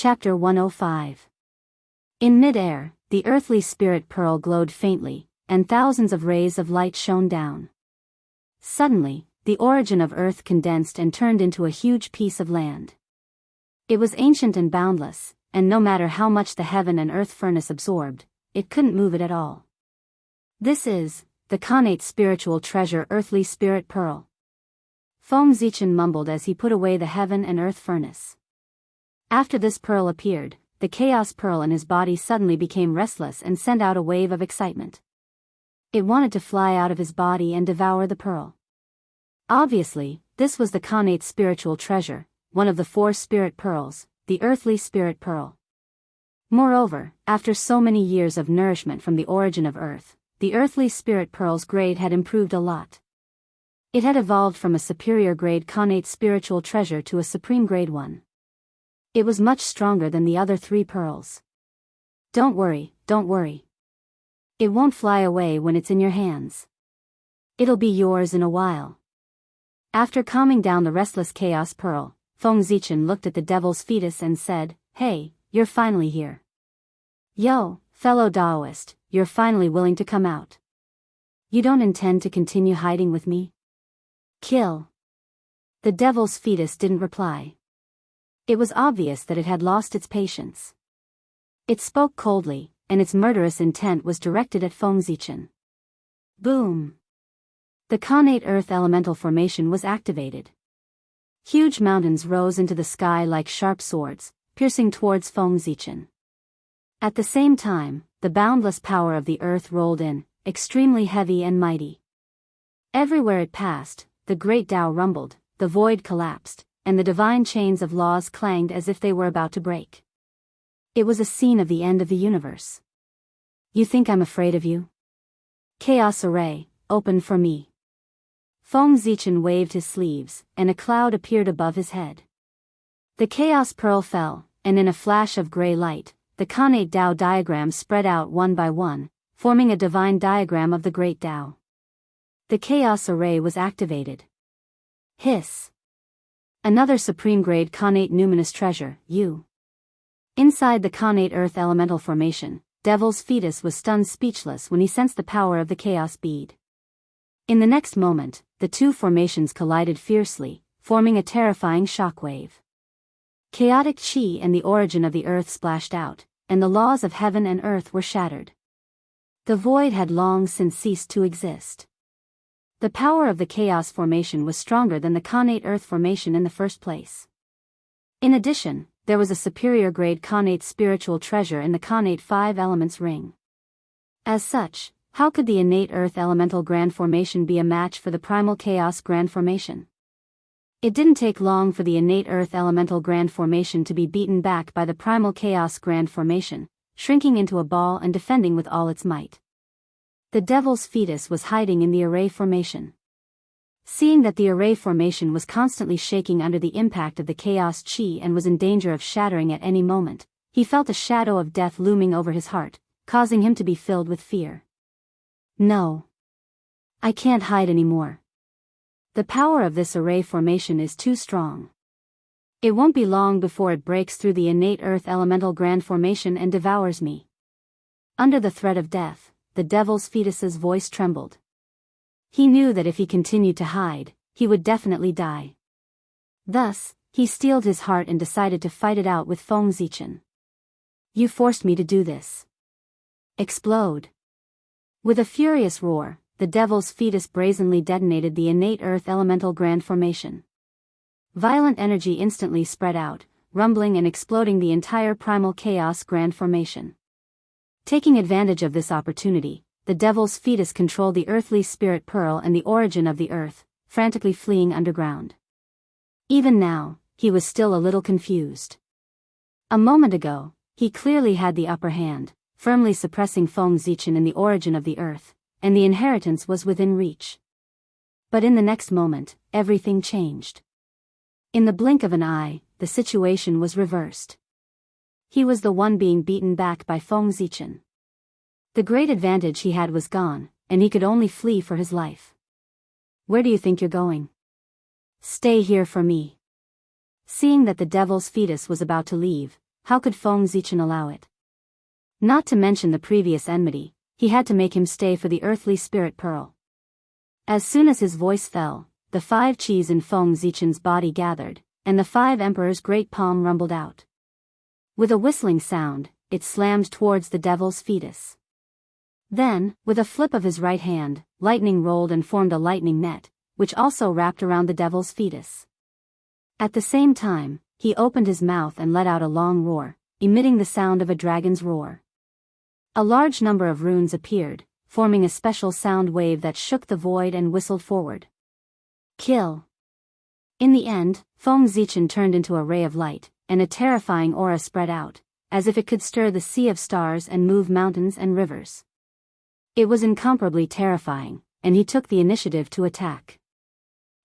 Chapter 105. In mid-air, the earthly spirit pearl glowed faintly, and thousands of rays of light shone down. Suddenly, the origin of Earth condensed and turned into a huge piece of land. It was ancient and boundless, and no matter how much the heaven and earth furnace absorbed, it couldn't move it at all. This is the connate spiritual treasure, earthly spirit pearl. Feng Zichen mumbled as he put away the heaven and earth furnace. After this pearl appeared, the chaos pearl in his body suddenly became restless and sent out a wave of excitement. It wanted to fly out of his body and devour the pearl. Obviously, this was the connate spiritual treasure, one of the 4 spirit pearls, the earthly spirit pearl. Moreover, after so many years of nourishment from the origin of Earth, the earthly spirit pearl's grade had improved a lot. It had evolved from a superior grade connate spiritual treasure to a supreme grade one. It was much stronger than the other 3 pearls. Don't worry. It won't fly away when it's in your hands. It'll be yours in a while. After calming down the restless chaos pearl, Feng Zichen looked at the devil's fetus and said, "Hey, you're finally here. Yo, fellow Taoist, you're finally willing to come out. You don't intend to continue hiding with me? Kill." The devil's fetus didn't reply. It was obvious that it had lost its patience. It spoke coldly, and its murderous intent was directed at Feng Zichen. Boom! The connate earth elemental formation was activated. Huge mountains rose into the sky like sharp swords, piercing towards Feng Zichen. At the same time, the boundless power of the earth rolled in, extremely heavy and mighty. Everywhere it passed, the great Tao rumbled, the void collapsed, and the divine chains of laws clanged as if they were about to break. It was a scene of the end of the universe. You think I'm afraid of you? Chaos array, open for me. Feng Zichen waved his sleeves, and a cloud appeared above his head. The chaos pearl fell, and in a flash of gray light, the connate Tao diagrams spread out one by one, forming a divine diagram of the great Tao. The chaos array was activated. Hiss! Another supreme grade connate numinous treasure, you. Inside the connate earth elemental formation, Devil's fetus was stunned speechless when he sensed the power of the chaos bead. In the next moment, the 2 formations collided fiercely, forming a terrifying shockwave. Chaotic chi and the origin of the earth splashed out, and the laws of heaven and earth were shattered. The void had long since ceased to exist. The power of the chaos formation was stronger than the connate earth formation in the first place. In addition, there was a superior grade connate spiritual treasure in the connate 5 elements ring. As such, how could the innate earth elemental grand formation be a match for the primal chaos grand formation? It didn't take long for the innate earth elemental grand formation to be beaten back by the primal chaos grand formation, shrinking into a ball and defending with all its might. The devil's fetus was hiding in the array formation. Seeing that the array formation was constantly shaking under the impact of the chaos chi and was in danger of shattering at any moment, he felt a shadow of death looming over his heart, causing him to be filled with fear. No. I can't hide anymore. The power of this array formation is too strong. It won't be long before it breaks through the innate earth elemental grand formation and devours me. Under the threat of death, the devil's fetus's voice trembled. He knew that if he continued to hide, he would definitely die. Thus, he steeled his heart and decided to fight it out with Feng Zichen. You forced me to do this. Explode. With a furious roar, the devil's fetus brazenly detonated the innate earth elemental grand formation. Violent energy instantly spread out, rumbling and exploding the entire primal chaos grand formation. Taking advantage of this opportunity, the devil's fetus controlled the earthly spirit pearl and the origin of the earth, frantically fleeing underground. Even now, he was still a little confused. A moment ago, he clearly had the upper hand, firmly suppressing Feng Zichen in the origin of the earth, and the inheritance was within reach. But in the next moment, everything changed. In the blink of an eye, the situation was reversed. He was the one being beaten back by Feng Zichen. The great advantage he had was gone, and he could only flee for his life. Where do you think you're going? Stay here for me. Seeing that the devil's fetus was about to leave, how could Feng Zichen allow it? Not to mention the previous enmity, he had to make him stay for the earthly spirit pearl. As soon as his voice fell, the 5 qis in Feng Zichen's body gathered, and the 5 emperor's great palm rumbled out. With a whistling sound, it slammed towards the devil's fetus. Then, with a flip of his right hand, lightning rolled and formed a lightning net, which also wrapped around the devil's fetus. At the same time, he opened his mouth and let out a long roar, emitting the sound of a dragon's roar. A large number of runes appeared, forming a special sound wave that shook the void and whistled forward. Kill. In the end, Feng Zichen turned into a ray of light, and a terrifying aura spread out, as if it could stir the sea of stars and move mountains and rivers. It was incomparably terrifying, and he took the initiative to attack.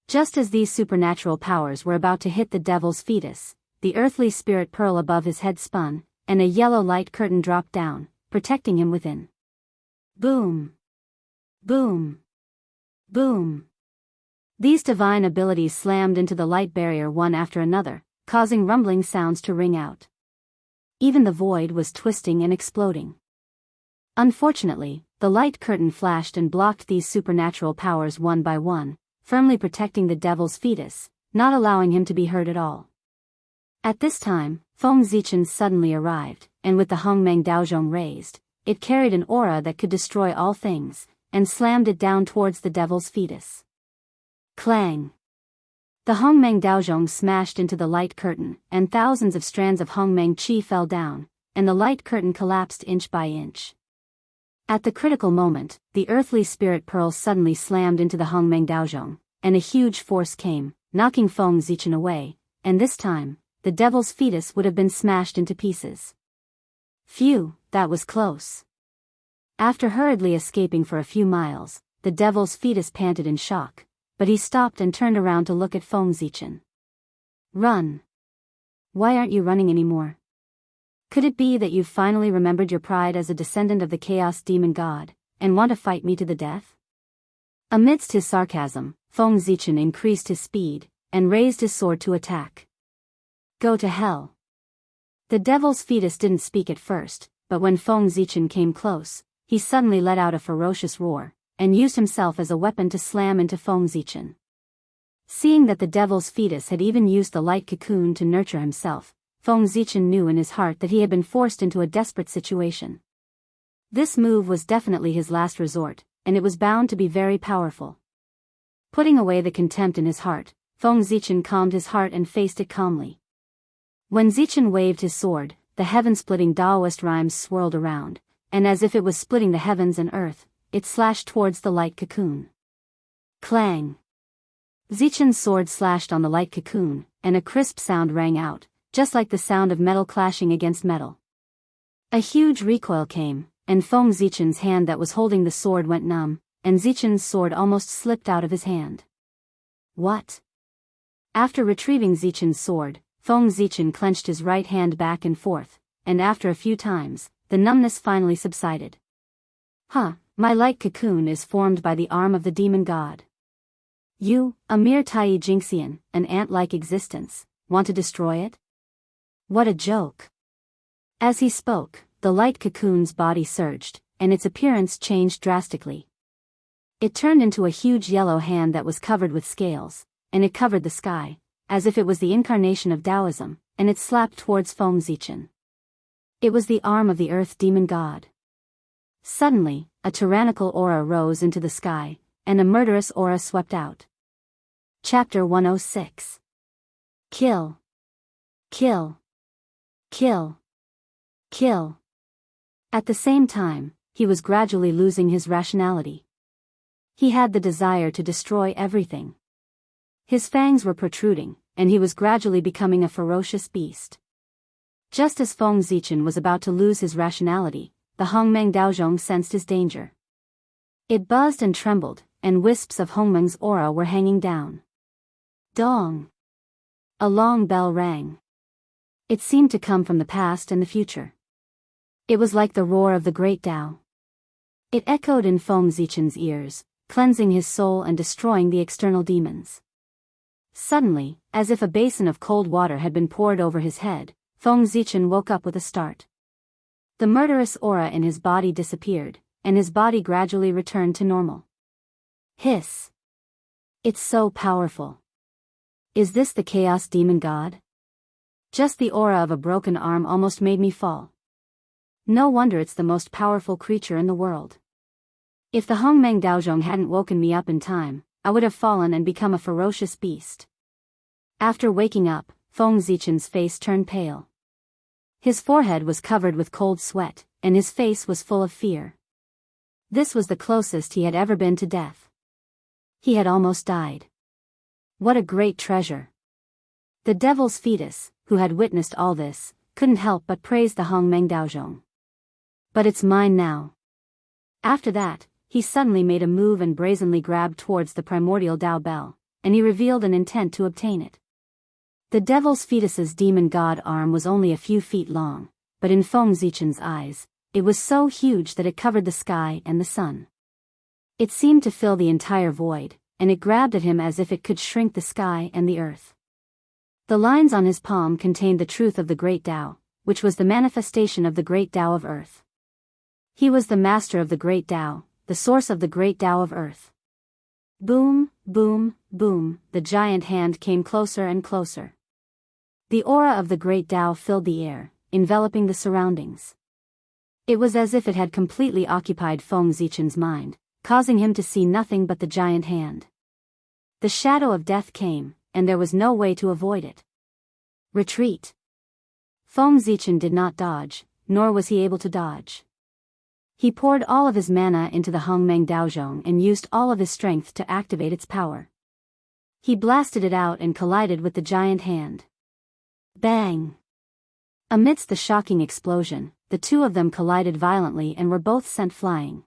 Just as these supernatural powers were about to hit the devil's fetus, the earthly spirit pearl above his head spun, and a yellow light curtain dropped down, protecting him within. Boom! Boom! Boom! These divine abilities slammed into the light barrier one after another, causing rumbling sounds to ring out. Even the void was twisting and exploding. Unfortunately, the light curtain flashed and blocked these supernatural powers one by one, firmly protecting the devil's fetus, not allowing him to be hurt at all. At this time, Feng Zichen suddenly arrived, and with the Hongmeng Daozhong raised, it carried an aura that could destroy all things, and slammed it down towards the devil's fetus. Clang! The Hongmeng Daozhong smashed into the light curtain, and thousands of strands of Hongmeng Qi fell down, and the light curtain collapsed inch by inch. At the critical moment, the earthly spirit pearl suddenly slammed into the Hongmeng Daozhong, and a huge force came, knocking Feng Zichen away, and this time, the devil's fetus would have been smashed into pieces. Phew, that was close. After hurriedly escaping for a few miles, the devil's fetus panted in shock, but he stopped and turned around to look at Feng Zichen. Run! Why aren't you running anymore? Could it be that you've finally remembered your pride as a descendant of the Chaos Demon God, and want to fight me to the death? Amidst his sarcasm, Feng Zichen increased his speed, and raised his sword to attack. Go to hell. The devil's fetus didn't speak at first, but when Feng Zichen came close, he suddenly let out a ferocious roar, and used himself as a weapon to slam into Feng Zichen. Seeing that the devil's fetus had even used the light cocoon to nurture himself, Feng Zichen knew in his heart that he had been forced into a desperate situation. This move was definitely his last resort, and it was bound to be very powerful. Putting away the contempt in his heart, Feng Zichen calmed his heart and faced it calmly. When Zichen waved his sword, the heaven-splitting Taoist rhymes swirled around, and as if it was splitting the heavens and earth, it slashed towards the light cocoon. Clang! Zichen's sword slashed on the light cocoon, and a crisp sound rang out, just like the sound of metal clashing against metal. A huge recoil came, and Feng Zichen's hand that was holding the sword went numb, and Zichen's sword almost slipped out of his hand. What? After retrieving Zichen's sword, Feng Zichen clenched his right hand back and forth, and after a few times, the numbness finally subsided. My light cocoon is formed by the arm of the demon god. You, a mere Tai Jingxian, an ant-like existence, want to destroy it? What a joke. As he spoke, the light cocoon's body surged, and its appearance changed drastically. It turned into a huge yellow hand that was covered with scales, and it covered the sky, as if it was the incarnation of Taoism, and it slapped towards Feng Zichen. It was the arm of the earth demon god. Suddenly, a tyrannical aura rose into the sky, and a murderous aura swept out. Chapter 106. Kill. Kill. Kill. Kill. At the same time, he was gradually losing his rationality. He had the desire to destroy everything. His fangs were protruding, and he was gradually becoming a ferocious beast. Just as Feng Zichen was about to lose his rationality, the Hongmeng Daozhong sensed his danger. It buzzed and trembled, and wisps of Hongmeng's aura were hanging down. Dong! A long bell rang. It seemed to come from the past and the future. It was like the roar of the great Tao. It echoed in Feng Zichen's ears, cleansing his soul and destroying the external demons. Suddenly, as if a basin of cold water had been poured over his head, Feng Zichen woke up with a start. The murderous aura in his body disappeared, and his body gradually returned to normal. Hiss. It's so powerful. Is this the Chaos Demon God? Just the aura of a broken arm almost made me fall. No wonder it's the most powerful creature in the world. If the Hongmeng Daozhong hadn't woken me up in time, I would have fallen and become a ferocious beast. After waking up, Feng Zichen's face turned pale. His forehead was covered with cold sweat, and his face was full of fear. This was the closest he had ever been to death. He had almost died. What a great treasure. The devil's fetus, who had witnessed all this, couldn't help but praise the Hongmeng Daozhong. But it's mine now. After that, he suddenly made a move and brazenly grabbed towards the primordial Dao Bell, and he revealed an intent to obtain it. The devil's fetus's demon god arm was only a few feet long, but in Feng Zichen's eyes, it was so huge that it covered the sky and the sun. It seemed to fill the entire void, and it grabbed at him as if it could shrink the sky and the earth. The lines on his palm contained the truth of the Great Tao, which was the manifestation of the Great Tao of Earth. He was the master of the Great Tao, the source of the Great Tao of Earth. Boom, boom, boom, the giant hand came closer and closer. The aura of the Great Tao filled the air, enveloping the surroundings. It was as if it had completely occupied Feng Zichen's mind, causing him to see nothing but the giant hand. The shadow of death came, and there was no way to avoid it. Retreat. Feng Zichen did not dodge, nor was he able to dodge. He poured all of his mana into the Hongmeng Daozhong and used all of his strength to activate its power. He blasted it out and collided with the giant hand. Bang! Amidst the shocking explosion, the two of them collided violently and were both sent flying.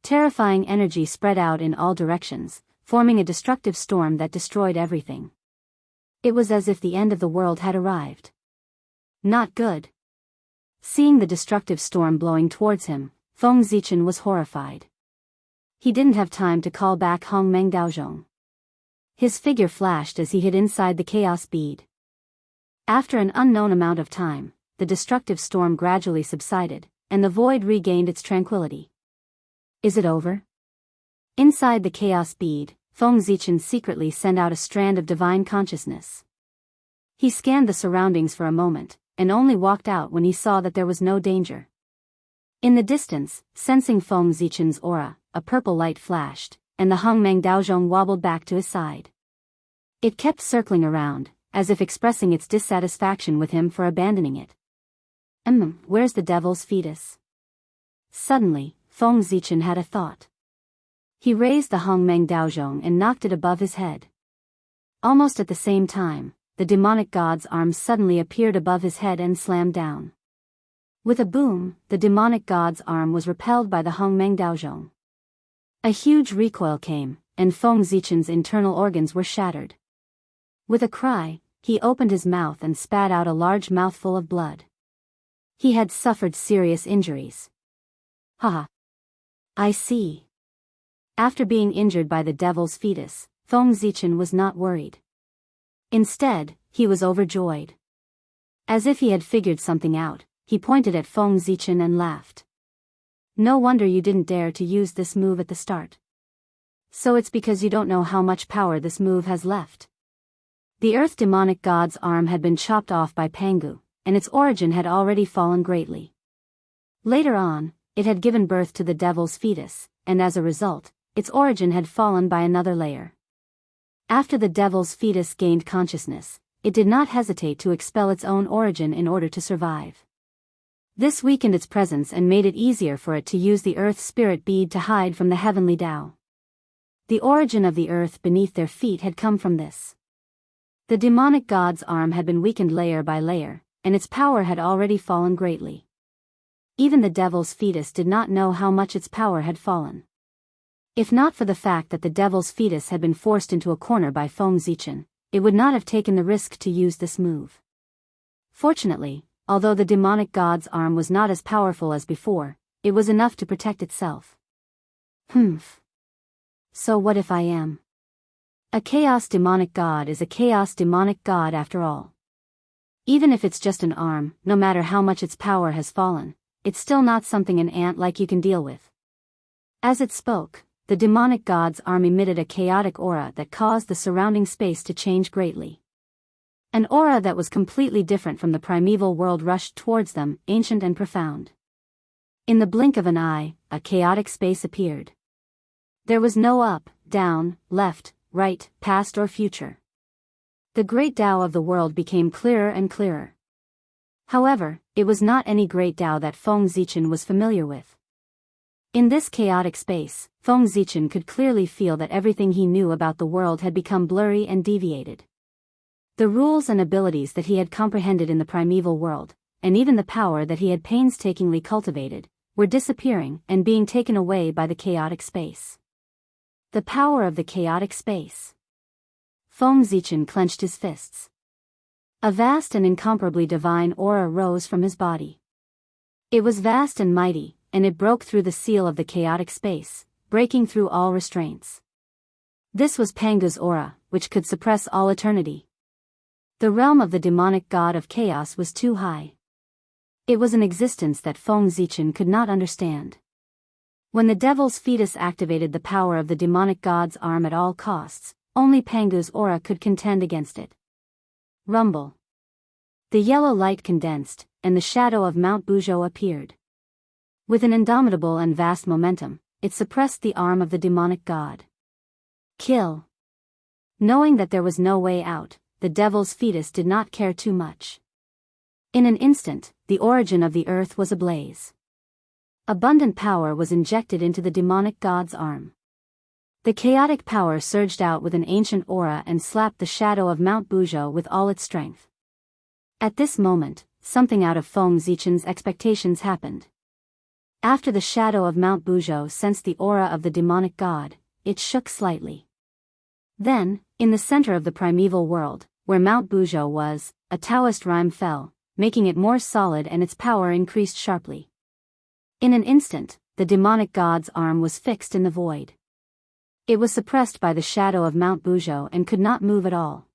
Terrifying energy spread out in all directions, forming a destructive storm that destroyed everything. It was as if the end of the world had arrived. Not good. Seeing the destructive storm blowing towards him, Feng Zichen was horrified. He didn't have time to call back Hongmeng Daozhong. His figure flashed as he hid inside the chaos bead. After an unknown amount of time, the destructive storm gradually subsided, and the void regained its tranquility. Is it over? Inside the chaos bead, Feng Zichen secretly sent out a strand of divine consciousness. He scanned the surroundings for a moment, and only walked out when he saw that there was no danger. In the distance, sensing Feng Zichen's aura, a purple light flashed, and the Hongmeng Daozhong wobbled back to his side. It kept circling around, as if expressing its dissatisfaction with him for abandoning it. Where's the devil's fetus? Suddenly, Feng Zichen had a thought. He raised the Hongmeng Daozhong and knocked it above his head. Almost at the same time, the demonic god's arm suddenly appeared above his head and slammed down. With a boom, the demonic god's arm was repelled by the Hongmeng Daozhong. A huge recoil came, and Feng Zichen's internal organs were shattered. With a cry, he opened his mouth and spat out a large mouthful of blood. He had suffered serious injuries. Haha. I see. After being injured by the devil's fetus, Feng Zichen was not worried. Instead, he was overjoyed. As if he had figured something out, he pointed at Feng Zichen and laughed. No wonder you didn't dare to use this move at the start. So it's because you don't know how much power this move has left. The earth demonic god's arm had been chopped off by Pangu, and its origin had already fallen greatly. Later on, it had given birth to the devil's fetus, and as a result, its origin had fallen by another layer. After the devil's fetus gained consciousness, it did not hesitate to expel its own origin in order to survive. This weakened its presence and made it easier for it to use the earth spirit bead to hide from the heavenly Tao. The origin of the earth beneath their feet had come from this. The demonic god's arm had been weakened layer by layer, and its power had already fallen greatly. Even the devil's fetus did not know how much its power had fallen. If not for the fact that the devil's fetus had been forced into a corner by Feng Zichen, it would not have taken the risk to use this move. Fortunately, although the demonic god's arm was not as powerful as before, it was enough to protect itself. So what if I am? A chaos demonic god is a chaos demonic god after all. Even if it's just an arm, no matter how much its power has fallen, it's still not something an ant like you can deal with. As it spoke, the demonic god's arm emitted a chaotic aura that caused the surrounding space to change greatly. An aura that was completely different from the primeval world rushed towards them, ancient and profound. In the blink of an eye, a chaotic space appeared. There was no up, down, left, right, past or future. The great Tao of the world became clearer and clearer. However, it was not any great Tao that Feng Zichen was familiar with. In this chaotic space, Feng Zichen could clearly feel that everything he knew about the world had become blurry and deviated. The rules and abilities that he had comprehended in the primeval world, and even the power that he had painstakingly cultivated, were disappearing and being taken away by the chaotic space. The power of the chaotic space. Feng Zichen clenched his fists. A vast and incomparably divine aura rose from his body. It was vast and mighty, and it broke through the seal of the chaotic space, breaking through all restraints. This was Pangu's aura, which could suppress all eternity. The realm of the demonic god of chaos was too high. It was an existence that Feng Zichen could not understand. When the devil's fetus activated the power of the demonic god's arm at all costs, only Pangu's aura could contend against it. Rumble. The yellow light condensed, and the shadow of Mount Buzhou appeared. With an indomitable and vast momentum, it suppressed the arm of the demonic god. Kill. Knowing that there was no way out, the devil's fetus did not care too much. In an instant, the origin of the earth was ablaze. Abundant power was injected into the demonic god's arm. The chaotic power surged out with an ancient aura and slapped the shadow of Mount Buzhou with all its strength. At this moment, something out of Feng Zichen's expectations happened. After the shadow of Mount Buzhou sensed the aura of the demonic god, it shook slightly. Then, in the center of the primeval world, where Mount Buzhou was, a Taoist rime fell, making it more solid and its power increased sharply. In an instant, the demonic god's arm was fixed in the void. It was suppressed by the shadow of Mount Buzhou and could not move at all.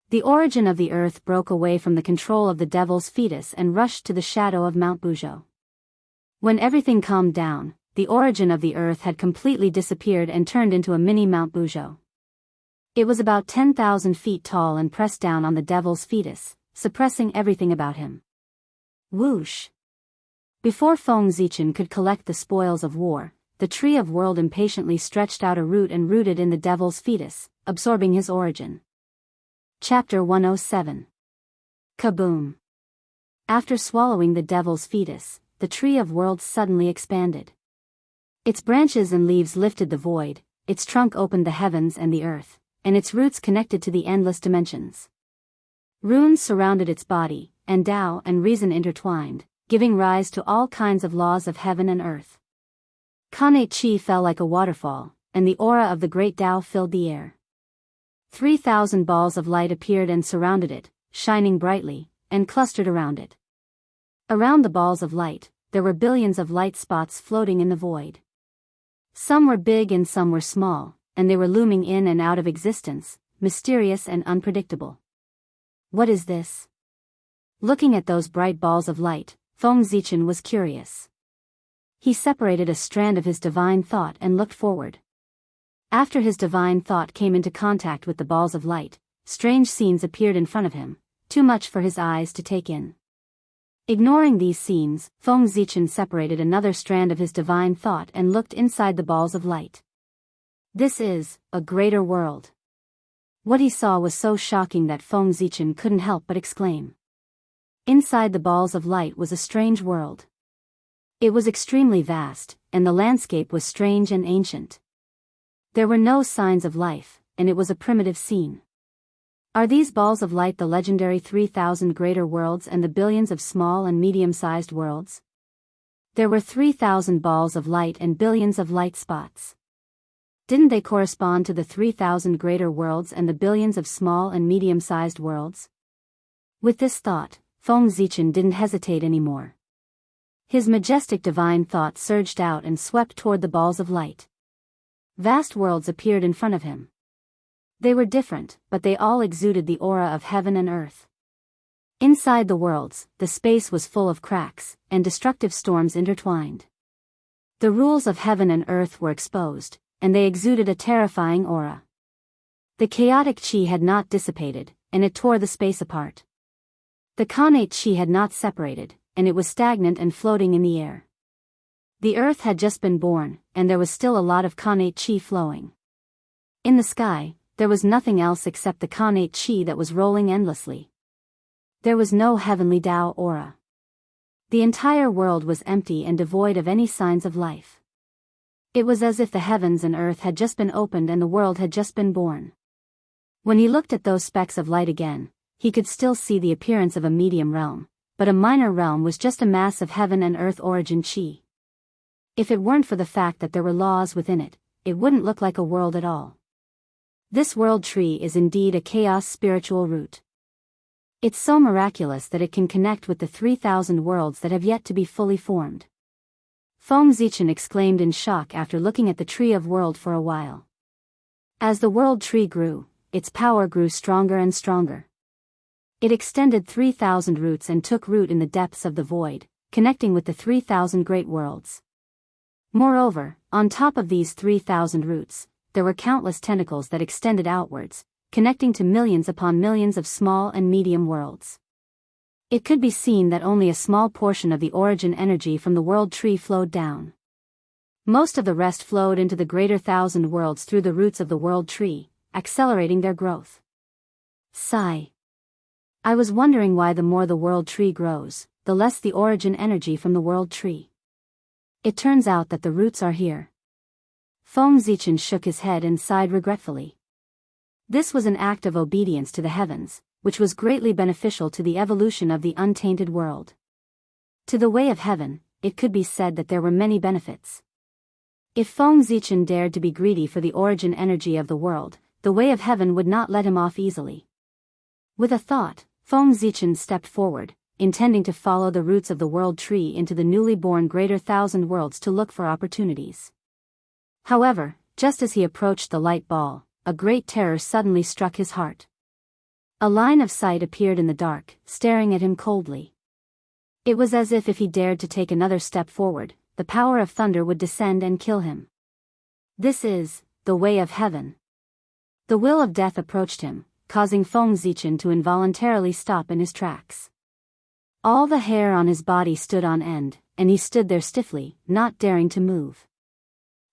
The origin of the earth broke away from the control of the devil's fetus and rushed to the shadow of Mount Buzhou. When everything calmed down, the origin of the earth had completely disappeared and turned into a mini Mount Buzhou. It was about 10,000 feet tall and pressed down on the devil's fetus, suppressing everything about him. Whoosh! Before Feng Zichen could collect the spoils of war, the tree of world impatiently stretched out a root and rooted in the devil's fetus, absorbing his origin. Chapter 107. Kaboom! After swallowing the devil's fetus, the tree of worlds suddenly expanded. Its branches and leaves lifted the void, its trunk opened the heavens and the earth, and its roots connected to the endless dimensions. Runes surrounded its body, and Tao and reason intertwined, giving rise to all kinds of laws of heaven and earth. Kanate Chi fell like a waterfall, and the aura of the great Tao filled the air. 3,000 balls of light appeared and surrounded it, shining brightly, and clustered around it. Around the balls of light, there were billions of light spots floating in the void. Some were big and some were small, and they were looming in and out of existence, mysterious and unpredictable. What is this? Looking at those bright balls of light, Feng Zichen was curious. He separated a strand of his divine thought and looked forward. After his divine thought came into contact with the balls of light, strange scenes appeared in front of him, too much for his eyes to take in. Ignoring these scenes, Feng Zichen separated another strand of his divine thought and looked inside the balls of light. This is a greater world. What he saw was so shocking that Feng Zichen couldn't help but exclaim. Inside the balls of light was a strange world. It was extremely vast, and the landscape was strange and ancient. There were no signs of life, and it was a primitive scene. Are these balls of light the legendary 3,000 greater worlds and the billions of small and medium-sized worlds? There were 3,000 balls of light and billions of light spots. Didn't they correspond to the 3,000 greater worlds and the billions of small and medium-sized worlds? With this thought, Feng Zichen didn't hesitate anymore. His majestic divine thought surged out and swept toward the balls of light. Vast worlds appeared in front of him. They were different, but they all exuded the aura of heaven and earth. Inside the worlds, the space was full of cracks, and destructive storms intertwined. The rules of heaven and earth were exposed, and they exuded a terrifying aura. The chaotic chi had not dissipated, and it tore the space apart. The connate chi had not separated, and it was stagnant and floating in the air. The earth had just been born, and there was still a lot of connate chi flowing. In the sky, there was nothing else except the connate chi that was rolling endlessly. There was no heavenly Tao aura. The entire world was empty and devoid of any signs of life. It was as if the heavens and earth had just been opened and the world had just been born. When he looked at those specks of light again, he could still see the appearance of a medium realm, but a minor realm was just a mass of heaven and earth origin chi. If it weren't for the fact that there were laws within it, it wouldn't look like a world at all. This world tree is indeed a chaos spiritual root. It's so miraculous that it can connect with the 3,000 worlds that have yet to be fully formed. Feng Zichen exclaimed in shock after looking at the tree of world for a while. As the world tree grew, its power grew stronger and stronger. It extended 3,000 roots and took root in the depths of the void, connecting with the 3,000 great worlds. Moreover, on top of these 3,000 roots, there were countless tentacles that extended outwards, connecting to millions upon millions of small and medium worlds. It could be seen that only a small portion of the origin energy from the world tree flowed down. Most of the rest flowed into the greater 1,000 worlds through the roots of the world tree, accelerating their growth. Sigh. I was wondering why the more the world tree grows, the less the origin energy from the world tree. It turns out that the roots are here. Feng Zichen shook his head and sighed regretfully. This was an act of obedience to the heavens, which was greatly beneficial to the evolution of the untainted world. To the way of heaven, it could be said that there were many benefits. If Feng Zichen dared to be greedy for the origin energy of the world, the way of heaven would not let him off easily. With a thought, Feng Zichen stepped forward, intending to follow the roots of the world tree into the newly born greater 1,000 worlds to look for opportunities. However, just as he approached the light ball, a great terror suddenly struck his heart. A line of sight appeared in the dark, staring at him coldly. It was as if he dared to take another step forward, the power of thunder would descend and kill him. This is the way of heaven. The will of death approached him, causing Feng Zichen to involuntarily stop in his tracks. All the hair on his body stood on end, and he stood there stiffly, not daring to move.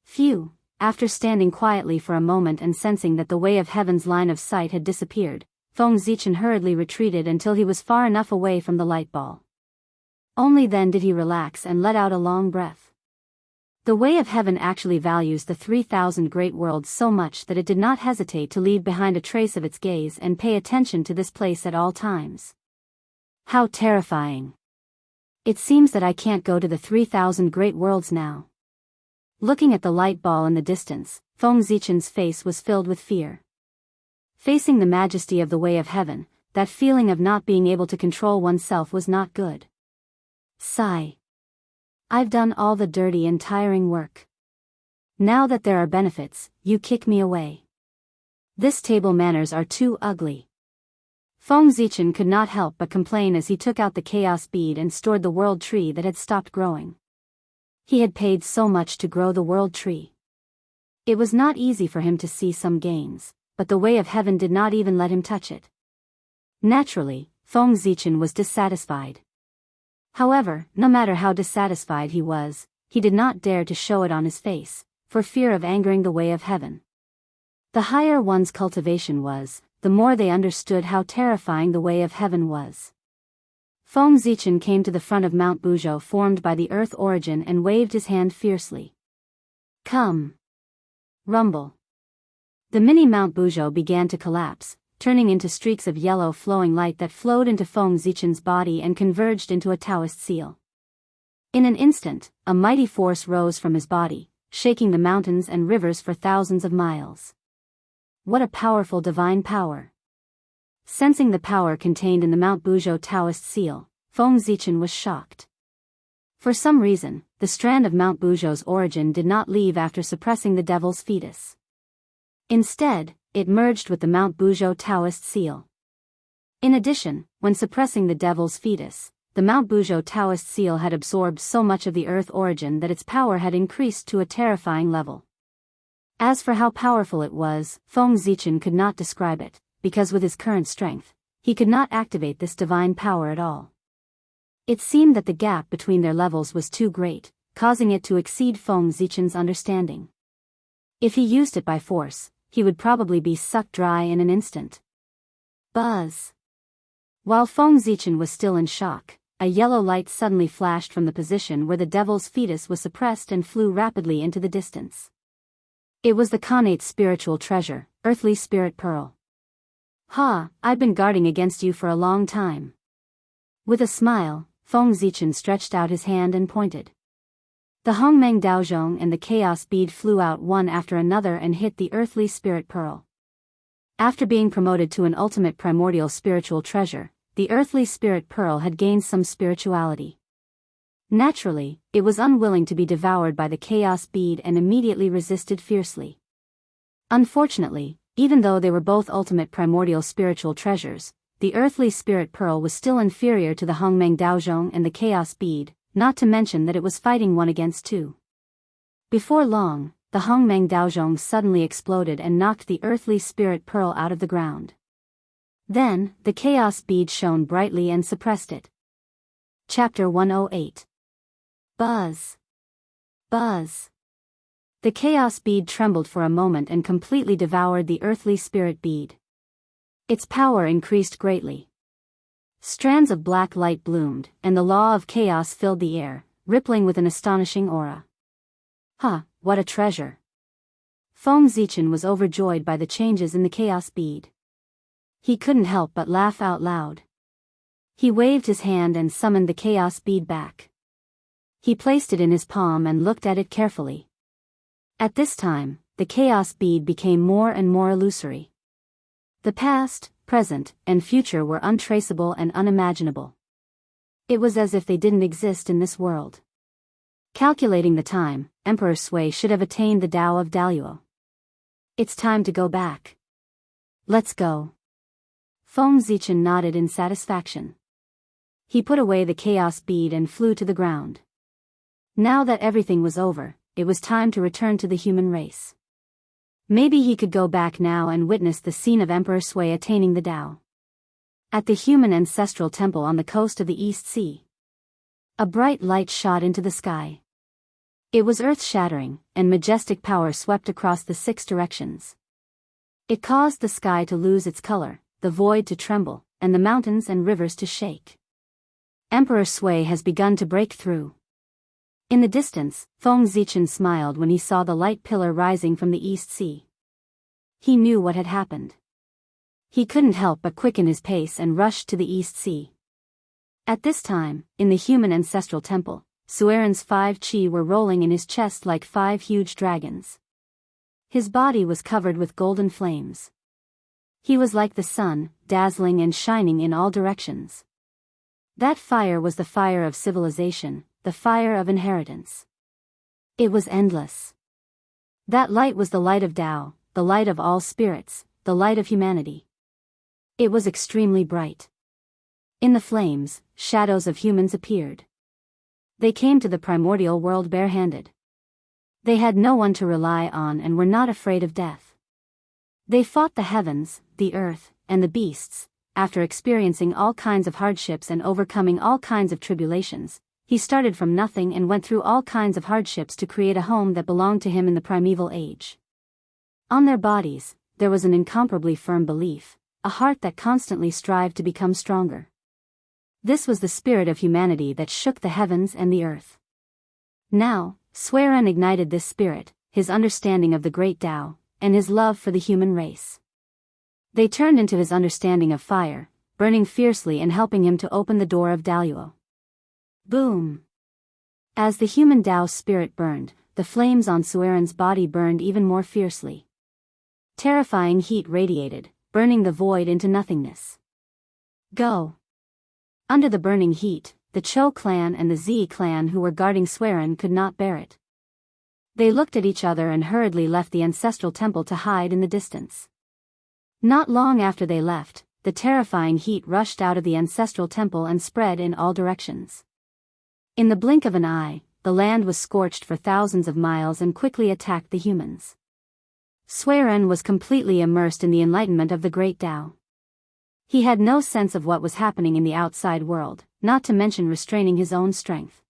Phew! After standing quietly for a moment and sensing that the way of heaven's line of sight had disappeared, Feng Zichen hurriedly retreated until he was far enough away from the light ball. Only then did he relax and let out a long breath. The way of heaven actually values the 3,000 great worlds so much that it did not hesitate to leave behind a trace of its gaze and pay attention to this place at all times. How terrifying! It seems that I can't go to the 3,000 great worlds now. Looking at the light ball in the distance, Feng Zichen's face was filled with fear. Facing the majesty of the way of heaven, that feeling of not being able to control oneself was not good. Sigh. I've done all the dirty and tiring work. Now that there are benefits, you kick me away. This table manners are too ugly. Feng Zichen could not help but complain as he took out the chaos bead and stored the world tree that had stopped growing. He had paid so much to grow the world tree. It was not easy for him to see some gains, but the way of heaven did not even let him touch it. Naturally, Feng Zichen was dissatisfied. However, no matter how dissatisfied he was, he did not dare to show it on his face, for fear of angering the way of heaven. The higher one's cultivation was, the more they understood how terrifying the way of heaven was. Feng Zichen came to the front of Mount Buzhou formed by the earth origin and waved his hand fiercely. Come! Rumble! The mini Mount Buzhou began to collapse, turning into streaks of yellow flowing light that flowed into Feng Zichen's body and converged into a Taoist seal. In an instant, a mighty force rose from his body, shaking the mountains and rivers for thousands of miles. What a powerful divine power! Sensing the power contained in the Mount Buzhou Taoist seal, Feng Zichen was shocked. For some reason, the strand of Mount Buzhou's origin did not leave after suppressing the devil's fetus. Instead, it merged with the Mount Buzhou Taoist seal. In addition, when suppressing the devil's fetus, the Mount Buzhou Taoist seal had absorbed so much of the earth origin that its power had increased to a terrifying level. As for how powerful it was, Feng Zichen could not describe it, because with his current strength, he could not activate this divine power at all. It seemed that the gap between their levels was too great, causing it to exceed Feng Zichen's understanding. If he used it by force, he would probably be sucked dry in an instant. Buzz! While Feng Zichen was still in shock, a yellow light suddenly flashed from the position where the devil's fetus was suppressed and flew rapidly into the distance. It was the Khanate's spiritual treasure, earthly spirit pearl. Ha, I've been guarding against you for a long time. With a smile, Feng Zichen stretched out his hand and pointed. The Hongmeng Daozhong and the chaos bead flew out one after another and hit the earthly spirit pearl. After being promoted to an ultimate primordial spiritual treasure, the earthly spirit pearl had gained some spirituality. Naturally, it was unwilling to be devoured by the chaos bead and immediately resisted fiercely. Unfortunately, even though they were both ultimate primordial spiritual treasures, the earthly spirit pearl was still inferior to the Hongmeng Daozhong and the chaos bead, not to mention that it was fighting one against two. Before long, the Hongmeng Daozhong suddenly exploded and knocked the earthly spirit pearl out of the ground. Then, the chaos bead shone brightly and suppressed it. Chapter 108. Buzz! Buzz! The chaos bead trembled for a moment and completely devoured the earthly spirit bead. Its power increased greatly. Strands of black light bloomed, and the law of chaos filled the air, rippling with an astonishing aura. Huh, what a treasure! Feng Zichen was overjoyed by the changes in the chaos bead. He couldn't help but laugh out loud. He waved his hand and summoned the chaos bead back. He placed it in his palm and looked at it carefully. At this time, the chaos bead became more and more illusory. The past, present, and future were untraceable and unimaginable. It was as if they didn't exist in this world. Calculating the time, Emperor Sui should have attained the Tao of Daluo. It's time to go back. Let's go. Feng Zichen nodded in satisfaction. He put away the chaos bead and flew to the ground. Now that everything was over, it was time to return to the human race. Maybe he could go back now and witness the scene of Emperor Sui attaining the Tao. At the human ancestral temple on the coast of the East Sea, a bright light shot into the sky. It was earth-shattering, and majestic power swept across the 6 directions. It caused the sky to lose its color, the void to tremble, and the mountains and rivers to shake. Emperor Sui has begun to break through. In the distance, Feng Zichen smiled when he saw the light pillar rising from the East Sea. He knew what had happened. He couldn't help but quicken his pace and rushed to the East Sea. At this time, in the human ancestral temple, Suiren's 5 qi were rolling in his chest like 5 huge dragons. His body was covered with golden flames. He was like the sun, dazzling and shining in all directions. That fire was the fire of civilization, the fire of inheritance. It was endless. That light was the light of Tao, the light of all spirits, the light of humanity. It was extremely bright. In the flames, shadows of humans appeared. They came to the primordial world barehanded. They had no one to rely on and were not afraid of death. They fought the heavens, the earth, and the beasts. After experiencing all kinds of hardships and overcoming all kinds of tribulations, he started from nothing and went through all kinds of hardships to create a home that belonged to him in the primeval age. On their bodies, there was an incomparably firm belief, a heart that constantly strived to become stronger. This was the spirit of humanity that shook the heavens and the earth. Now, Suiren ignited this spirit, his understanding of the great Tao, and his love for the human race. They turned into his understanding of fire, burning fiercely and helping him to open the door of Daluo. Boom! As the human Tao spirit burned, the flames on Suiren's body burned even more fiercely. Terrifying heat radiated, burning the void into nothingness. Go! Under the burning heat, the Chou clan and the Zi clan who were guarding Suiren could not bear it. They looked at each other and hurriedly left the ancestral temple to hide in the distance. Not long after they left, the terrifying heat rushed out of the ancestral temple and spread in all directions. In the blink of an eye, the land was scorched for thousands of miles and quickly attacked the humans. Suiren was completely immersed in the enlightenment of the Great Tao. He had no sense of what was happening in the outside world, not to mention restraining his own strength.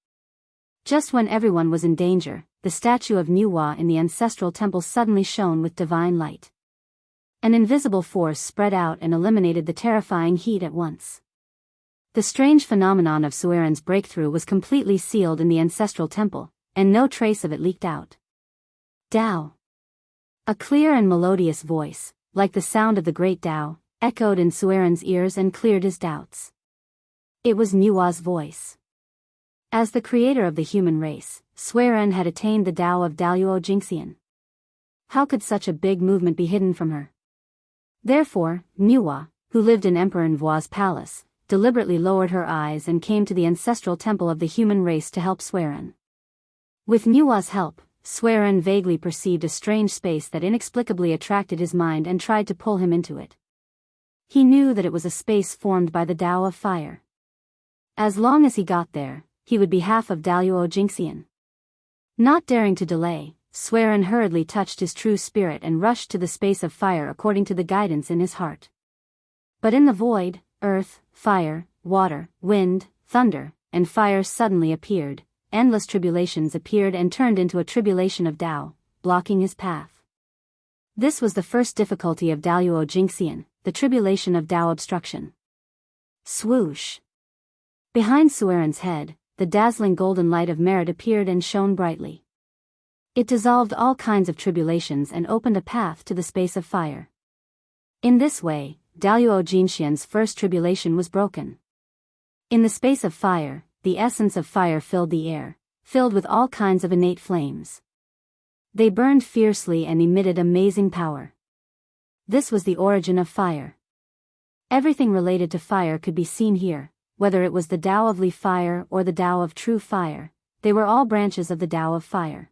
Just when everyone was in danger, the statue of Nuwa in the ancestral temple suddenly shone with divine light. An invisible force spread out and eliminated the terrifying heat at once. The strange phenomenon of Suiren's breakthrough was completely sealed in the ancestral temple, and no trace of it leaked out. Tao. A clear and melodious voice, like the sound of the great Tao, echoed in Suiren's ears and cleared his doubts. It was Nuwa's voice. As the creator of the human race, Suiren had attained the Tao of Daluo Jingxian. How could such a big movement be hidden from her? Therefore, Nuwa, who lived in Emperor Nvua's palace, deliberately lowered her eyes and came to the ancestral temple of the human race to help Suiren. With Nuwa's help, Suiren vaguely perceived a strange space that inexplicably attracted his mind and tried to pull him into it. He knew that it was a space formed by the Tao of Fire. As long as he got there, he would be half of Daluo Jingxian. Not daring to delay, Suiren hurriedly touched his true spirit and rushed to the space of fire according to the guidance in his heart. But in the void, earth, fire, water, wind, thunder, and fire suddenly appeared. Endless tribulations appeared and turned into a tribulation of Tao, blocking his path. This was the first difficulty of Daluo Jingxian, the tribulation of Tao obstruction. Swoosh! Behind Suiren's head, the dazzling golden light of merit appeared and shone brightly. It dissolved all kinds of tribulations and opened a path to the space of fire. In this way, Daluo Jingxian's first tribulation was broken. In the space of fire, the essence of fire filled the air, filled with all kinds of innate flames. They burned fiercely and emitted amazing power. This was the origin of fire. Everything related to fire could be seen here, whether it was the Tao of Li Fire or the Tao of True Fire, they were all branches of the Tao of Fire.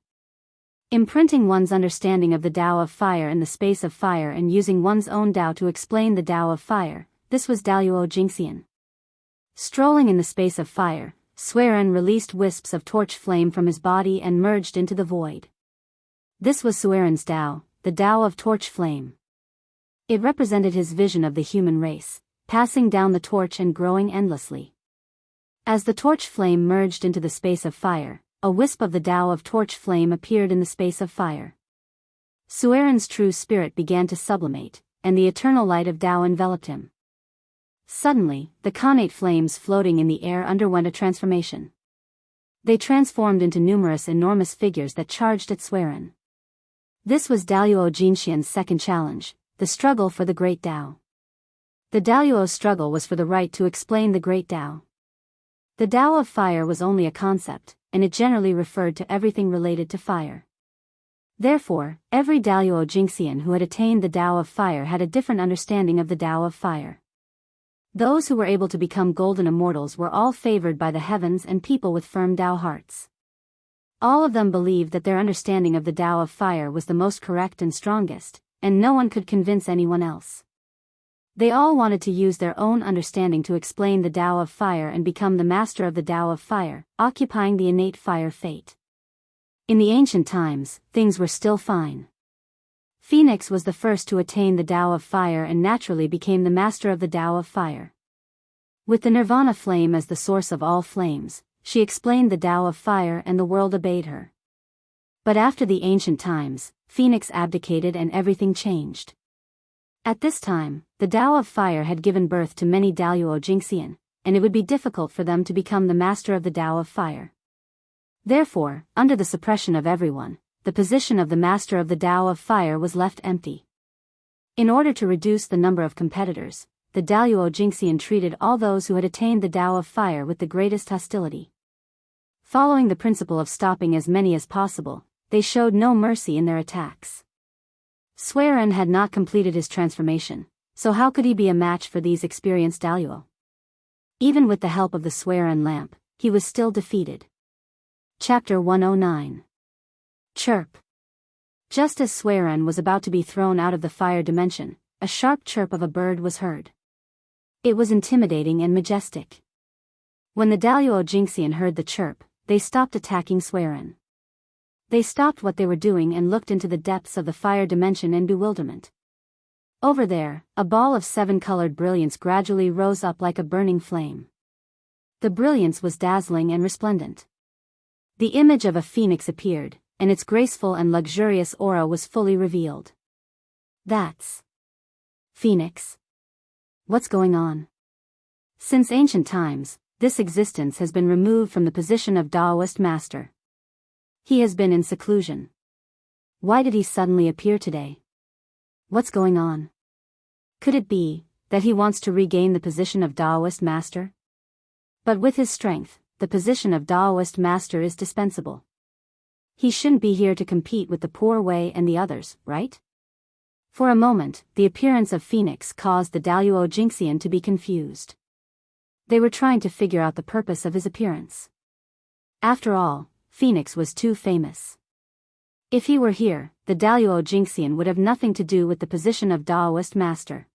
Imprinting one's understanding of the Tao of Fire in the space of fire and using one's own Tao to explain the Tao of Fire, this was Daluo Jingxian. Strolling in the space of fire, Suiren released wisps of torch flame from his body and merged into the void. This was Suiren's Tao, the Tao of torch flame. It represented his vision of the human race, passing down the torch and growing endlessly. As the torch flame merged into the space of fire, a wisp of the Tao of torch flame appeared in the space of fire. Suiren's true spirit began to sublimate, and the eternal light of Tao enveloped him. Suddenly, the connate flames floating in the air underwent a transformation. They transformed into numerous enormous figures that charged at Suiren. This was Daluo Jingxian's second challenge, the struggle for the Great Tao. The Daluo's struggle was for the right to explain the Great Tao. The Tao of Fire was only a concept, and it generally referred to everything related to fire. Therefore, every Daluo Jingxian who had attained the Tao of Fire had a different understanding of the Tao of Fire. Those who were able to become golden immortals were all favored by the heavens and people with firm Tao hearts. All of them believed that their understanding of the Tao of Fire was the most correct and strongest, and no one could convince anyone else. They all wanted to use their own understanding to explain the Tao of Fire and become the master of the Tao of Fire, occupying the innate fire fate. In the ancient times, things were still fine. Phoenix was the first to attain the Tao of Fire and naturally became the master of the Tao of Fire. With the Nirvana flame as the source of all flames, she explained the Tao of Fire and the world obeyed her. But after the ancient times, Phoenix abdicated and everything changed. At this time, the Tao of Fire had given birth to many Daluo Jingxian, and it would be difficult for them to become the master of the Tao of Fire. Therefore, under the suppression of everyone, the position of the master of the Tao of Fire was left empty. In order to reduce the number of competitors, the Daluo Jingxian treated all those who had attained the Tao of Fire with the greatest hostility. Following the principle of stopping as many as possible, they showed no mercy in their attacks. Suiren had not completed his transformation, so how could he be a match for these experienced Daluo? Even with the help of the Suiren lamp, he was still defeated. Chapter 109. Chirp. Just as Suiren was about to be thrown out of the fire dimension, a sharp chirp of a bird was heard. It was intimidating and majestic. When the Daluo Jinxian heard the chirp, they stopped attacking Swearin. They stopped what they were doing and looked into the depths of the fire dimension in bewilderment. Over there, a ball of 7-colored brilliance gradually rose up like a burning flame. The brilliance was dazzling and resplendent. The image of a phoenix appeared, and its graceful and luxurious aura was fully revealed. That's Phoenix. What's going on? Since ancient times, this existence has been removed from the position of Taoist master. He has been in seclusion. Why did he suddenly appear today? What's going on? Could it be that he wants to regain the position of Taoist master? But with his strength, the position of Taoist master is dispensable. He shouldn't be here to compete with the poor Wei and the others, right? For a moment, the appearance of Phoenix caused the Daluo Jinxian to be confused. They were trying to figure out the purpose of his appearance. After all, Phoenix was too famous. If he were here, the Daluo Jinxian would have nothing to do with the position of Taoist master.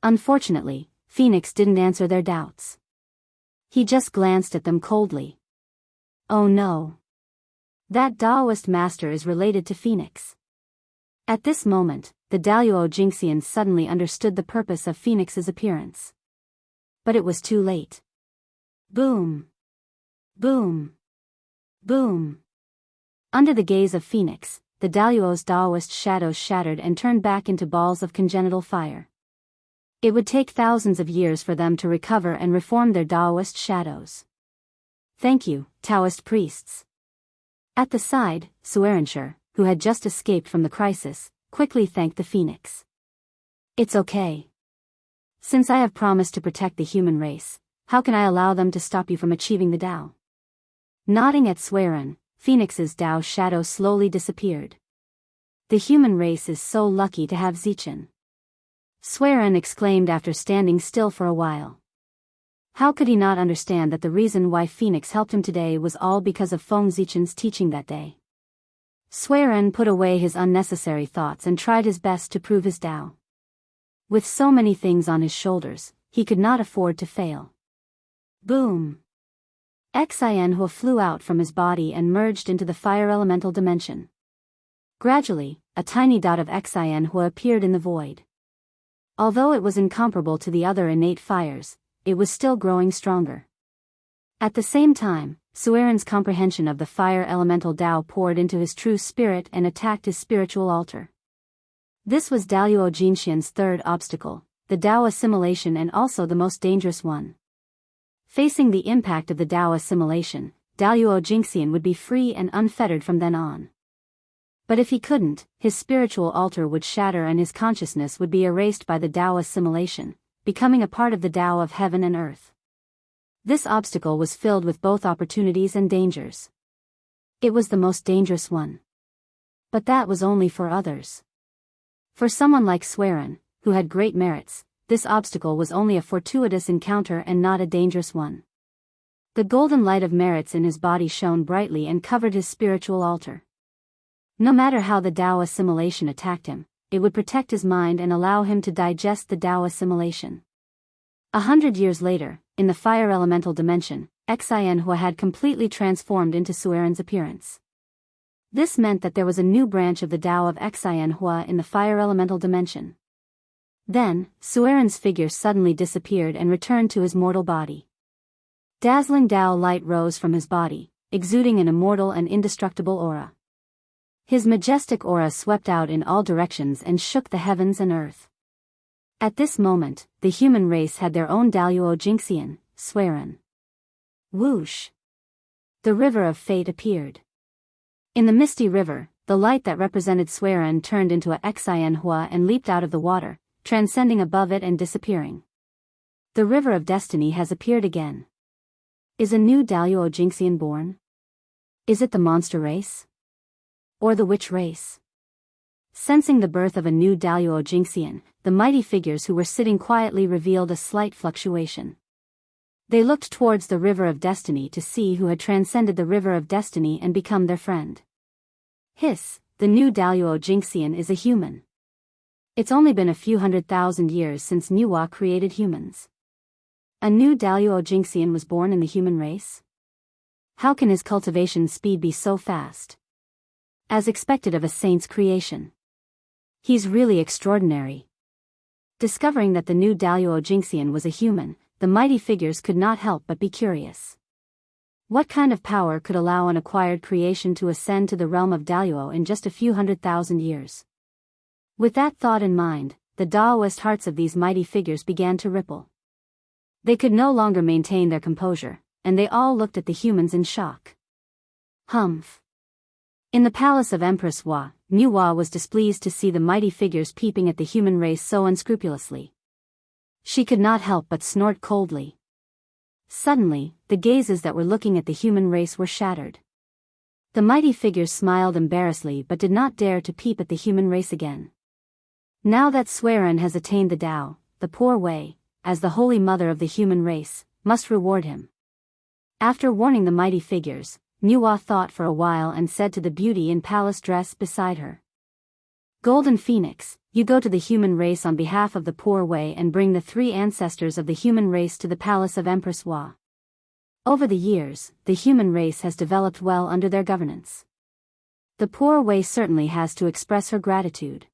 Unfortunately, Phoenix didn't answer their doubts. He just glanced at them coldly. Oh no. That Taoist master is related to Phoenix. At this moment, the Daluo Jinxian suddenly understood the purpose of Phoenix's appearance. But it was too late. Boom. Boom. Boom. Under the gaze of Phoenix, the Daluo's Taoist shadows shattered and turned back into balls of congenital fire. It would take thousands of years for them to recover and reform their Taoist shadows. Thank you, Taoist priests. At the side, Suerinshire, who had just escaped from the crisis, quickly thanked the Phoenix. It's okay. Since I have promised to protect the human race, how can I allow them to stop you from achieving the Tao? Nodding at Suerin, Phoenix's Tao shadow slowly disappeared. The human race is so lucky to have Zichin. Suerin exclaimed after standing still for a while. How could he not understand that the reason why Phoenix helped him today was all because of Feng Zichin's teaching that day? Suerin put away his unnecessary thoughts and tried his best to prove his Tao. With so many things on his shoulders, he could not afford to fail. Boom! Xianhua flew out from his body and merged into the fire elemental dimension. Gradually, a tiny dot of Xianhua appeared in the void. Although it was incomparable to the other innate fires, it was still growing stronger. At the same time, Suerin's comprehension of the fire elemental Tao poured into his true spirit and attacked his spiritual altar. This was Daluo Jinxian's third obstacle, the Tao assimilation, and also the most dangerous one. Facing the impact of the Tao assimilation, Daluo Jinxian would be free and unfettered from then on. But if he couldn't, his spiritual altar would shatter and his consciousness would be erased by the Tao assimilation, becoming a part of the Tao of heaven and earth. This obstacle was filled with both opportunities and dangers. It was the most dangerous one. But that was only for others. For someone like Suerin, who had great merits, this obstacle was only a fortuitous encounter and not a dangerous one. The golden light of merits in his body shone brightly and covered his spiritual altar. No matter how the Tao assimilation attacked him, it would protect his mind and allow him to digest the Tao assimilation. 100 years later, in the fire elemental dimension, Xianhua had completely transformed into Suerin's appearance. This meant that there was a new branch of the Tao of Xianhua in the fire elemental dimension. Then, Suerin's figure suddenly disappeared and returned to his mortal body. Dazzling Tao light rose from his body, exuding an immortal and indestructible aura. His majestic aura swept out in all directions and shook the heavens and earth. At this moment, the human race had their own Daluo Jinxian, Suerin. Whoosh! The river of fate appeared. In the misty river, the light that represented Suerin turned into a Xianhua and leaped out of the water, transcending above it and disappearing. The river of destiny has appeared again. Is a new Daluo Jinxian born? Is it the monster race? Or the witch race? Sensing the birth of a new Daluo Jinxian, the mighty figures who were sitting quietly revealed a slight fluctuation. They looked towards the river of destiny to see who had transcended the river of destiny and become their friend. Hiss, the new Daluo Jinxian is a human. It's only been a few 100,000 years since Nuwa created humans. A new Daluo Jinxian was born in the human race? How can his cultivation speed be so fast? As expected of a saint's creation. He's really extraordinary. Discovering that the new Daluo Jinxian was a human, the mighty figures could not help but be curious. What kind of power could allow an acquired creation to ascend to the realm of Daluo in just a few 100,000 years? With that thought in mind, the Daoist hearts of these mighty figures began to ripple. They could no longer maintain their composure, and they all looked at the humans in shock. Humph. In the palace of Empress Hua, Mu Hua was displeased to see the mighty figures peeping at the human race so unscrupulously. She could not help but snort coldly. Suddenly, the gazes that were looking at the human race were shattered. The mighty figures smiled embarrassedly but did not dare to peep at the human race again. Now that Suiren has attained the Tao, the poor way, as the holy mother of the human race, must reward him. After warning the mighty figures, Mu Hua thought for a while and said to the beauty in palace dress beside her. Golden Phoenix, you go to the human race on behalf of the poor way and bring the 3 ancestors of the human race to the palace of Empress Hua. Over the years, the human race has developed well under their governance. The poor way certainly has to express her gratitude.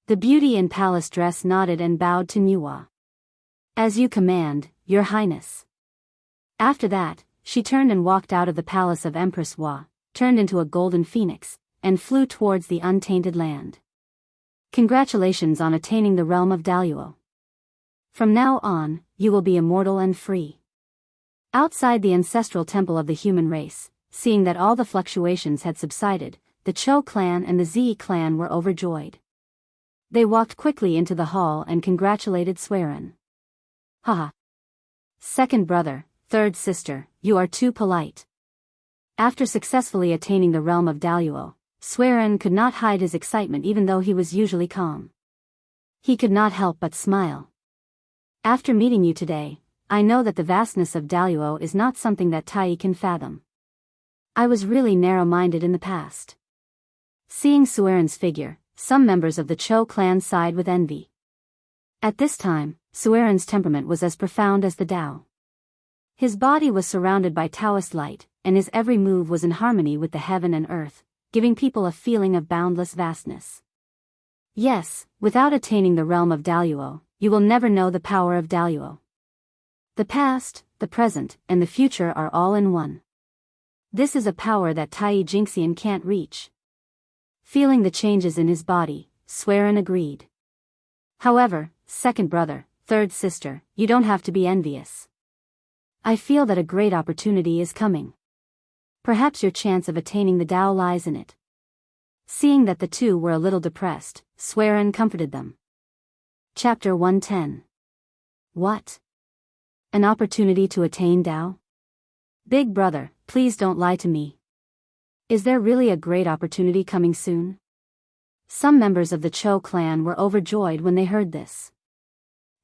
The beauty in palace dress nodded and bowed to Mu Hua. As you command, Your Highness. After that, she turned and walked out of the palace of Empress Hua, turned into a golden phoenix, and flew towards the untainted land. Congratulations on attaining the realm of Daluo. From now on, you will be immortal and free. Outside the ancestral temple of the human race, seeing that all the fluctuations had subsided, the Chou clan and the Zi clan were overjoyed. They walked quickly into the hall and congratulated Suiren. Haha. Second brother, third sister, you are too polite. After successfully attaining the realm of Daluo, Suiren could not hide his excitement even though he was usually calm. He could not help but smile. After meeting you today, I know that the vastness of Daluo is not something that Tai can fathom. I was really narrow-minded in the past. Seeing Suiren's figure, some members of the Chou clan sighed with envy. At this time, Suiren's temperament was as profound as the Tao. His body was surrounded by Taoist light, and his every move was in harmony with the heaven and earth, giving people a feeling of boundless vastness. Yes, without attaining the realm of Daluo, you will never know the power of Daluo. The past, the present, and the future are all in one. This is a power that Tai Jinxian can't reach. Feeling the changes in his body, Suiren agreed. However, second brother, third sister, you don't have to be envious. I feel that a great opportunity is coming. Perhaps your chance of attaining the Tao lies in it. Seeing that the two were a little depressed, Suiren comforted them. Chapter 110. What? An opportunity to attain Tao? Big brother, please don't lie to me. Is there really a great opportunity coming soon? Some members of the Chou clan were overjoyed when they heard this.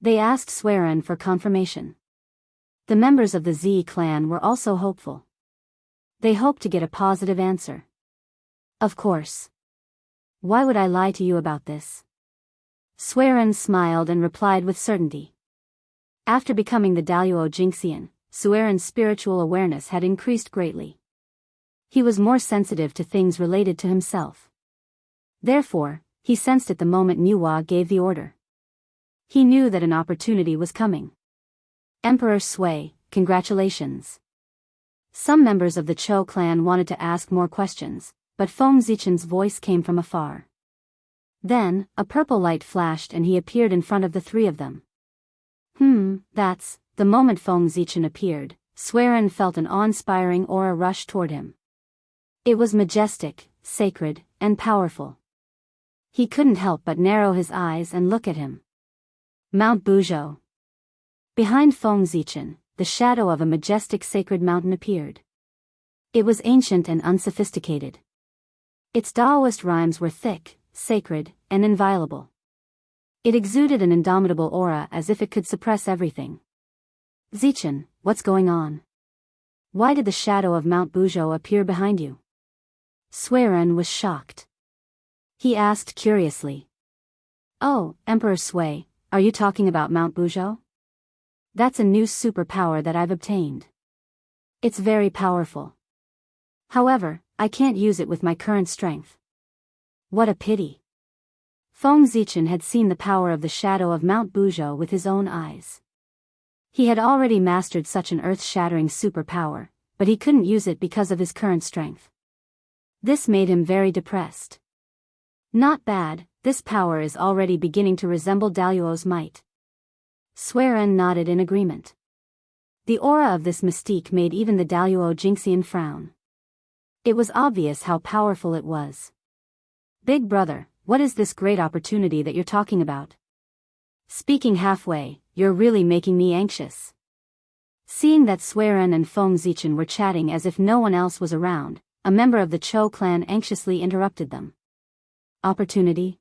They asked Suiren for confirmation. The members of the Zi clan were also hopeful. They hoped to get a positive answer. Of course. Why would I lie to you about this? Suiren smiled and replied with certainty. After becoming the Daluo Jinxian, Suiren's spiritual awareness had increased greatly. He was more sensitive to things related to himself. Therefore, he sensed it the moment Mu Hua gave the order. He knew that an opportunity was coming. Emperor Sui, congratulations. Some members of the Chou clan wanted to ask more questions, but Feng Zichen's voice came from afar. Then, a purple light flashed and he appeared in front of the 3 of them. That's, the moment Feng Zichen appeared, Suiren felt an awe-inspiring aura rush toward him. It was majestic, sacred, and powerful. He couldn't help but narrow his eyes and look at him. Mount Buzhou. Behind Feng Zichen, the shadow of a majestic sacred mountain appeared. It was ancient and unsophisticated. Its Taoist rhymes were thick, sacred, and inviolable. It exuded an indomitable aura as if it could suppress everything. Zichen, what's going on? Why did the shadow of Mount Buzhou appear behind you? Suiren was shocked. He asked curiously. Oh, Emperor Sui, are you talking about Mount Buzhou? That's a new superpower that I've obtained. It's very powerful. However, I can't use it with my current strength. What a pity. Feng Zichen had seen the power of the shadow of Mount Buzhou with his own eyes. He had already mastered such an earth-shattering superpower, but he couldn't use it because of his current strength. This made him very depressed. Not bad, this power is already beginning to resemble Daluo's might. Sueren nodded in agreement. The aura of this mystique made even the Daluo Jinxian frown. It was obvious how powerful it was. Big brother, what is this great opportunity that you're talking about? Speaking halfway, you're really making me anxious. Seeing that Sueren and Feng Zichen were chatting as if no one else was around, a member of the Chou clan anxiously interrupted them. Opportunity?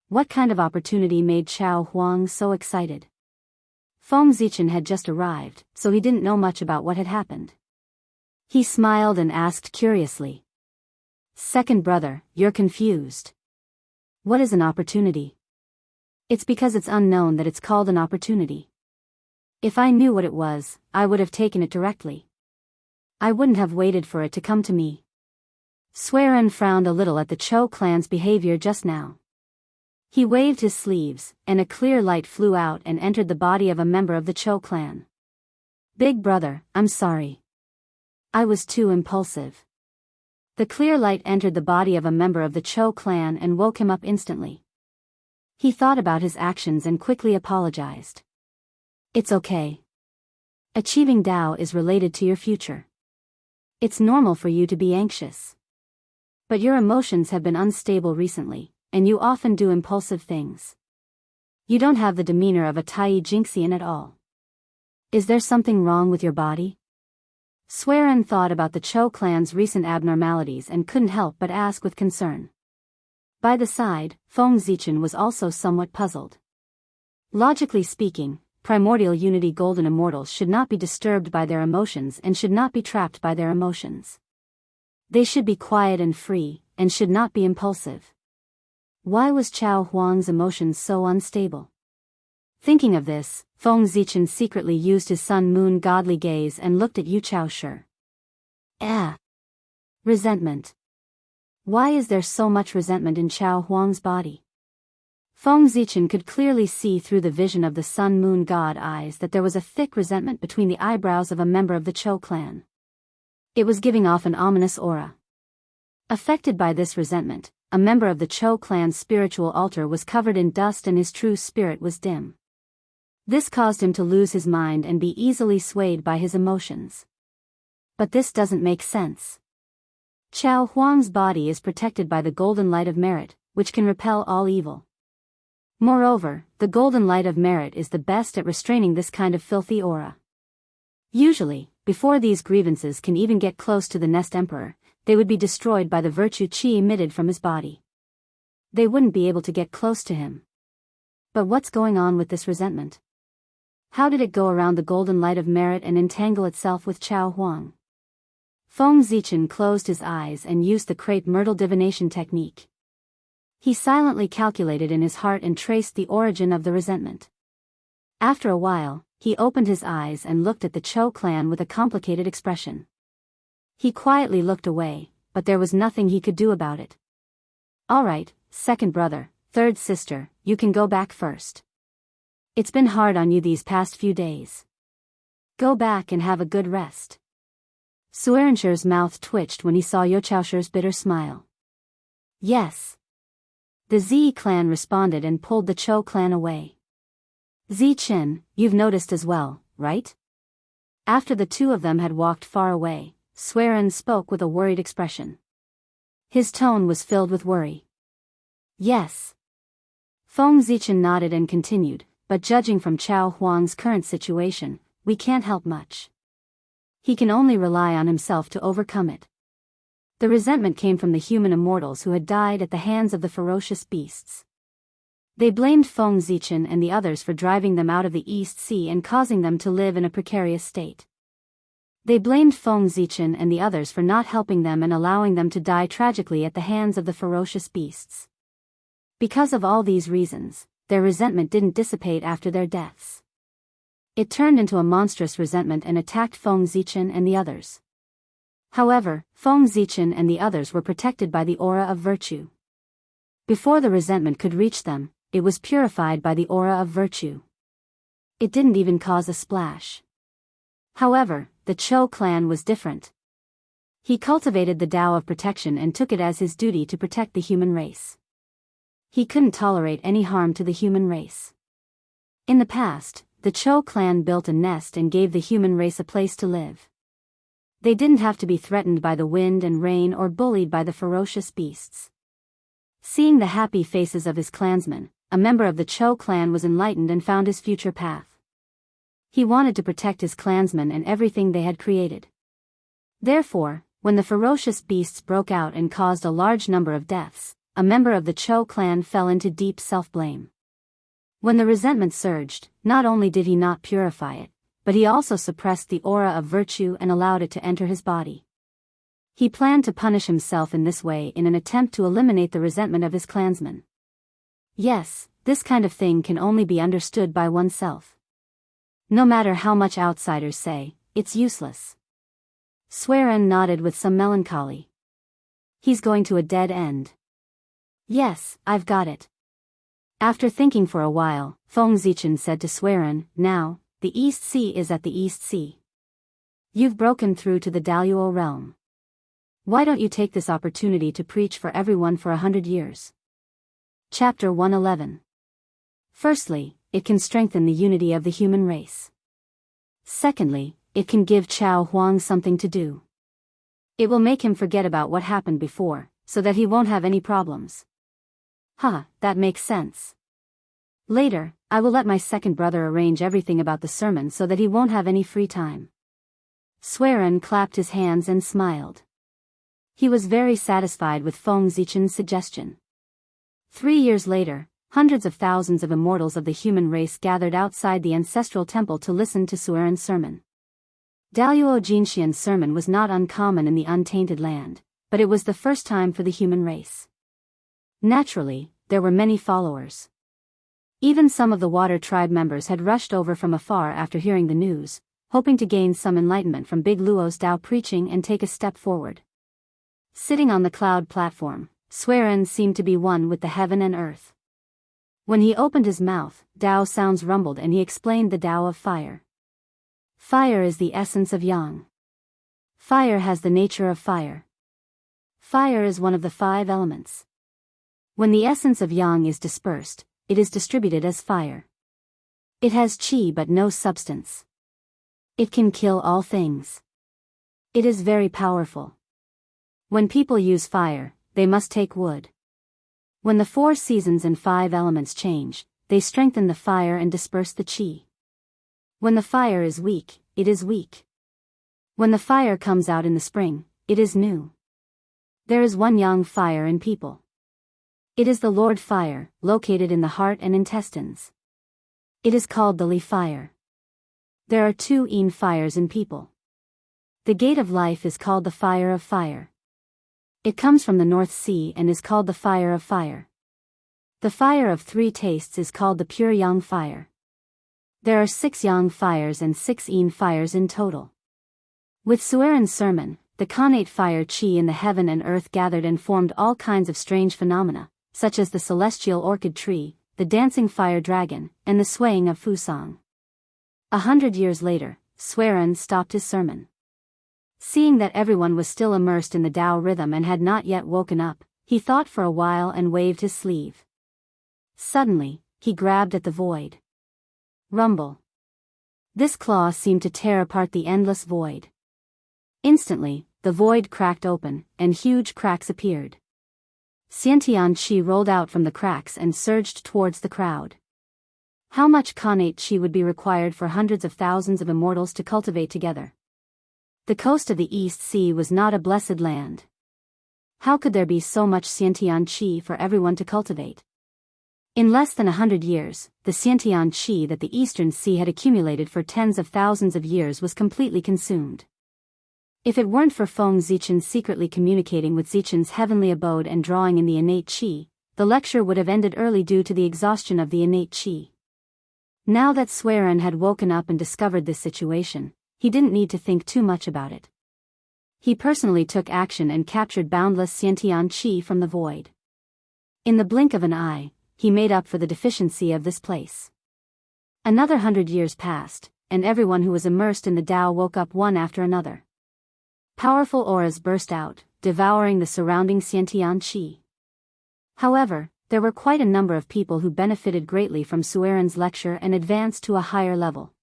What kind of opportunity made Chao Huang so excited? Feng Zichen had just arrived, so he didn't know much about what had happened. He smiled and asked curiously. Second brother, you're confused. What is an opportunity? It's because it's unknown that it's called an opportunity. If I knew what it was, I would have taken it directly. I wouldn't have waited for it to come to me. Sueren frowned a little at the Chou clan's behavior just now. He waved his sleeves, and a clear light flew out and entered the body of a member of the Chou clan. Big brother, I'm sorry. I was too impulsive. The clear light entered the body of a member of the Chou clan and woke him up instantly. He thought about his actions and quickly apologized. It's okay. Achieving Dao is related to your future. It's normal for you to be anxious. But your emotions have been unstable recently, and you often do impulsive things. You don't have the demeanor of a Tai Jinxian at all. Is there something wrong with your body? Sueren thought about the Chou clan's recent abnormalities and couldn't help but ask with concern. By the side, Feng Zichen was also somewhat puzzled. Logically speaking, primordial unity golden immortals should not be disturbed by their emotions and should not be trapped by their emotions. They should be quiet and free, and should not be impulsive. Why was Chao Huang's emotions so unstable? Thinking of this, Feng Zichen secretly used his sun-moon godly gaze and looked at Yu Chaoshi. Resentment. Why is there so much resentment in Chao Huang's body? Feng Zichen could clearly see through the vision of the sun-moon god eyes that there was a thick resentment between the eyebrows of a member of the Chou clan. It was giving off an ominous aura. Affected by this resentment, a member of the Chou clan's spiritual altar was covered in dust and his true spirit was dim. This caused him to lose his mind and be easily swayed by his emotions. But this doesn't make sense. Chao Huang's body is protected by the golden light of merit, which can repel all evil. Moreover, the golden light of merit is the best at restraining this kind of filthy aura. Usually, before these grievances can even get close to the Nest Emperor, they would be destroyed by the virtue qi emitted from his body. They wouldn't be able to get close to him. But what's going on with this resentment? How did it go around the golden light of merit and entangle itself with Chao Huang? Feng Zichen closed his eyes and used the crepe myrtle divination technique. He silently calculated in his heart and traced the origin of the resentment. After a while, he opened his eyes and looked at the Chou clan with a complicated expression. He quietly looked away, but there was nothing he could do about it. All right, second brother, third sister, you can go back first. It's been hard on you these past few days. Go back and have a good rest. Suerenshi's mouth twitched when he saw Yochaoshi's bitter smile. Yes. The Zi clan responded and pulled the Chou clan away. Zi Qin, you've noticed as well, right? After the two of them had walked far away, Sueren spoke with a worried expression. His tone was filled with worry. Yes. Feng Zichen nodded and continued, but judging from Chao Huang's current situation, we can't help much. He can only rely on himself to overcome it. The resentment came from the human immortals who had died at the hands of the ferocious beasts. They blamed Feng Zichen and the others for driving them out of the East Sea and causing them to live in a precarious state. They blamed Feng Zichen and the others for not helping them and allowing them to die tragically at the hands of the ferocious beasts. Because of all these reasons, their resentment didn't dissipate after their deaths. It turned into a monstrous resentment and attacked Feng Zichen and the others. However, Feng Zichen and the others were protected by the aura of virtue. Before the resentment could reach them, it was purified by the aura of virtue. It didn't even cause a splash. However, the Chou clan was different. He cultivated the Tao of protection and took it as his duty to protect the human race. He couldn't tolerate any harm to the human race. In the past, the Chou clan built a nest and gave the human race a place to live. They didn't have to be threatened by the wind and rain or bullied by the ferocious beasts. Seeing the happy faces of his clansmen, a member of the Chou clan was enlightened and found his future path. He wanted to protect his clansmen and everything they had created. Therefore, when the ferocious beasts broke out and caused a large number of deaths, a member of the Chou clan fell into deep self-blame. When the resentment surged, not only did he not purify it, but he also suppressed the aura of virtue and allowed it to enter his body. He planned to punish himself in this way in an attempt to eliminate the resentment of his clansmen. Yes, this kind of thing can only be understood by oneself. No matter how much outsiders say, it's useless. Swearen nodded with some melancholy. He's going to a dead end. Yes, I've got it. After thinking for a while, Feng Zichen said to Swearen, now, the East Sea is at the East Sea. You've broken through to the Daluo realm. Why don't you take this opportunity to preach for everyone for 100 years? Chapter 111. Firstly, it can strengthen the unity of the human race. Secondly, it can give Chao Huang something to do. It will make him forget about what happened before, so that he won't have any problems. That makes sense. Later, I will let my second brother arrange everything about the sermon so that he won't have any free time. Swearen clapped his hands and smiled. He was very satisfied with Feng Zichen's suggestion. 3 years later, hundreds of thousands of immortals of the human race gathered outside the ancestral temple to listen to Swearen's sermon. Daluo Jinxian's sermon was not uncommon in the untainted land, but it was the first time for the human race. Naturally, there were many followers. Even some of the Water Tribe members had rushed over from afar after hearing the news, hoping to gain some enlightenment from Big Luo's Tao preaching and take a step forward. Sitting on the cloud platform, Swearen seemed to be one with the heaven and earth. When he opened his mouth, Tao sounds rumbled and he explained the Tao of fire. Fire is the essence of Yang. Fire has the nature of fire. Fire is one of the 5 elements. When the essence of Yang is dispersed, it is distributed as fire. It has qi but no substance. It can kill all things. It is very powerful. When people use fire, they must take wood. When the 4 seasons and 5 elements change, they strengthen the fire and disperse the qi. When the fire is weak, it is weak. When the fire comes out in the spring, it is new. There is one Yang fire in people. It is the Lord Fire, located in the heart and intestines. It is called the Li fire. There are 2 Yin fires in people. The gate of life is called the fire of fire. It comes from the North Sea and is called the fire of fire. The fire of 3 tastes is called the pure Yang fire. There are 6 Yang fires and 6 Yin fires in total. With Swearen's sermon, the connate fire qi in the heaven and earth gathered and formed all kinds of strange phenomena, such as the celestial orchid tree, the dancing fire dragon, and the swaying of Fusang. 100 years later, Swearen stopped his sermon. Seeing that everyone was still immersed in the Tao rhythm and had not yet woken up, he thought for a while and waved his sleeve. Suddenly, he grabbed at the void. Rumble. This claw seemed to tear apart the endless void. Instantly, the void cracked open, and huge cracks appeared. Xiantian qi rolled out from the cracks and surged towards the crowd. How much connate qi would be required for hundreds of thousands of immortals to cultivate together? The coast of the East Sea was not a blessed land. How could there be so much Xiantian qi for everyone to cultivate? In less than 100 years, the Xiantian qi that the Eastern Sea had accumulated for tens of thousands of years was completely consumed. If it weren't for Feng Zichen secretly communicating with Zichen's heavenly abode and drawing in the innate qi, the lecture would have ended early due to the exhaustion of the innate qi. Now that Swearin had woken up and discovered this situation, he didn't need to think too much about it. He personally took action and captured boundless Xiantian Qi from the void. In the blink of an eye, he made up for the deficiency of this place. Another 100 years passed, and everyone who was immersed in the Tao woke up one after another. Powerful auras burst out, devouring the surrounding Xiantian Qi. However, there were quite a number of people who benefited greatly from Swearin's lecture and advanced to a higher level.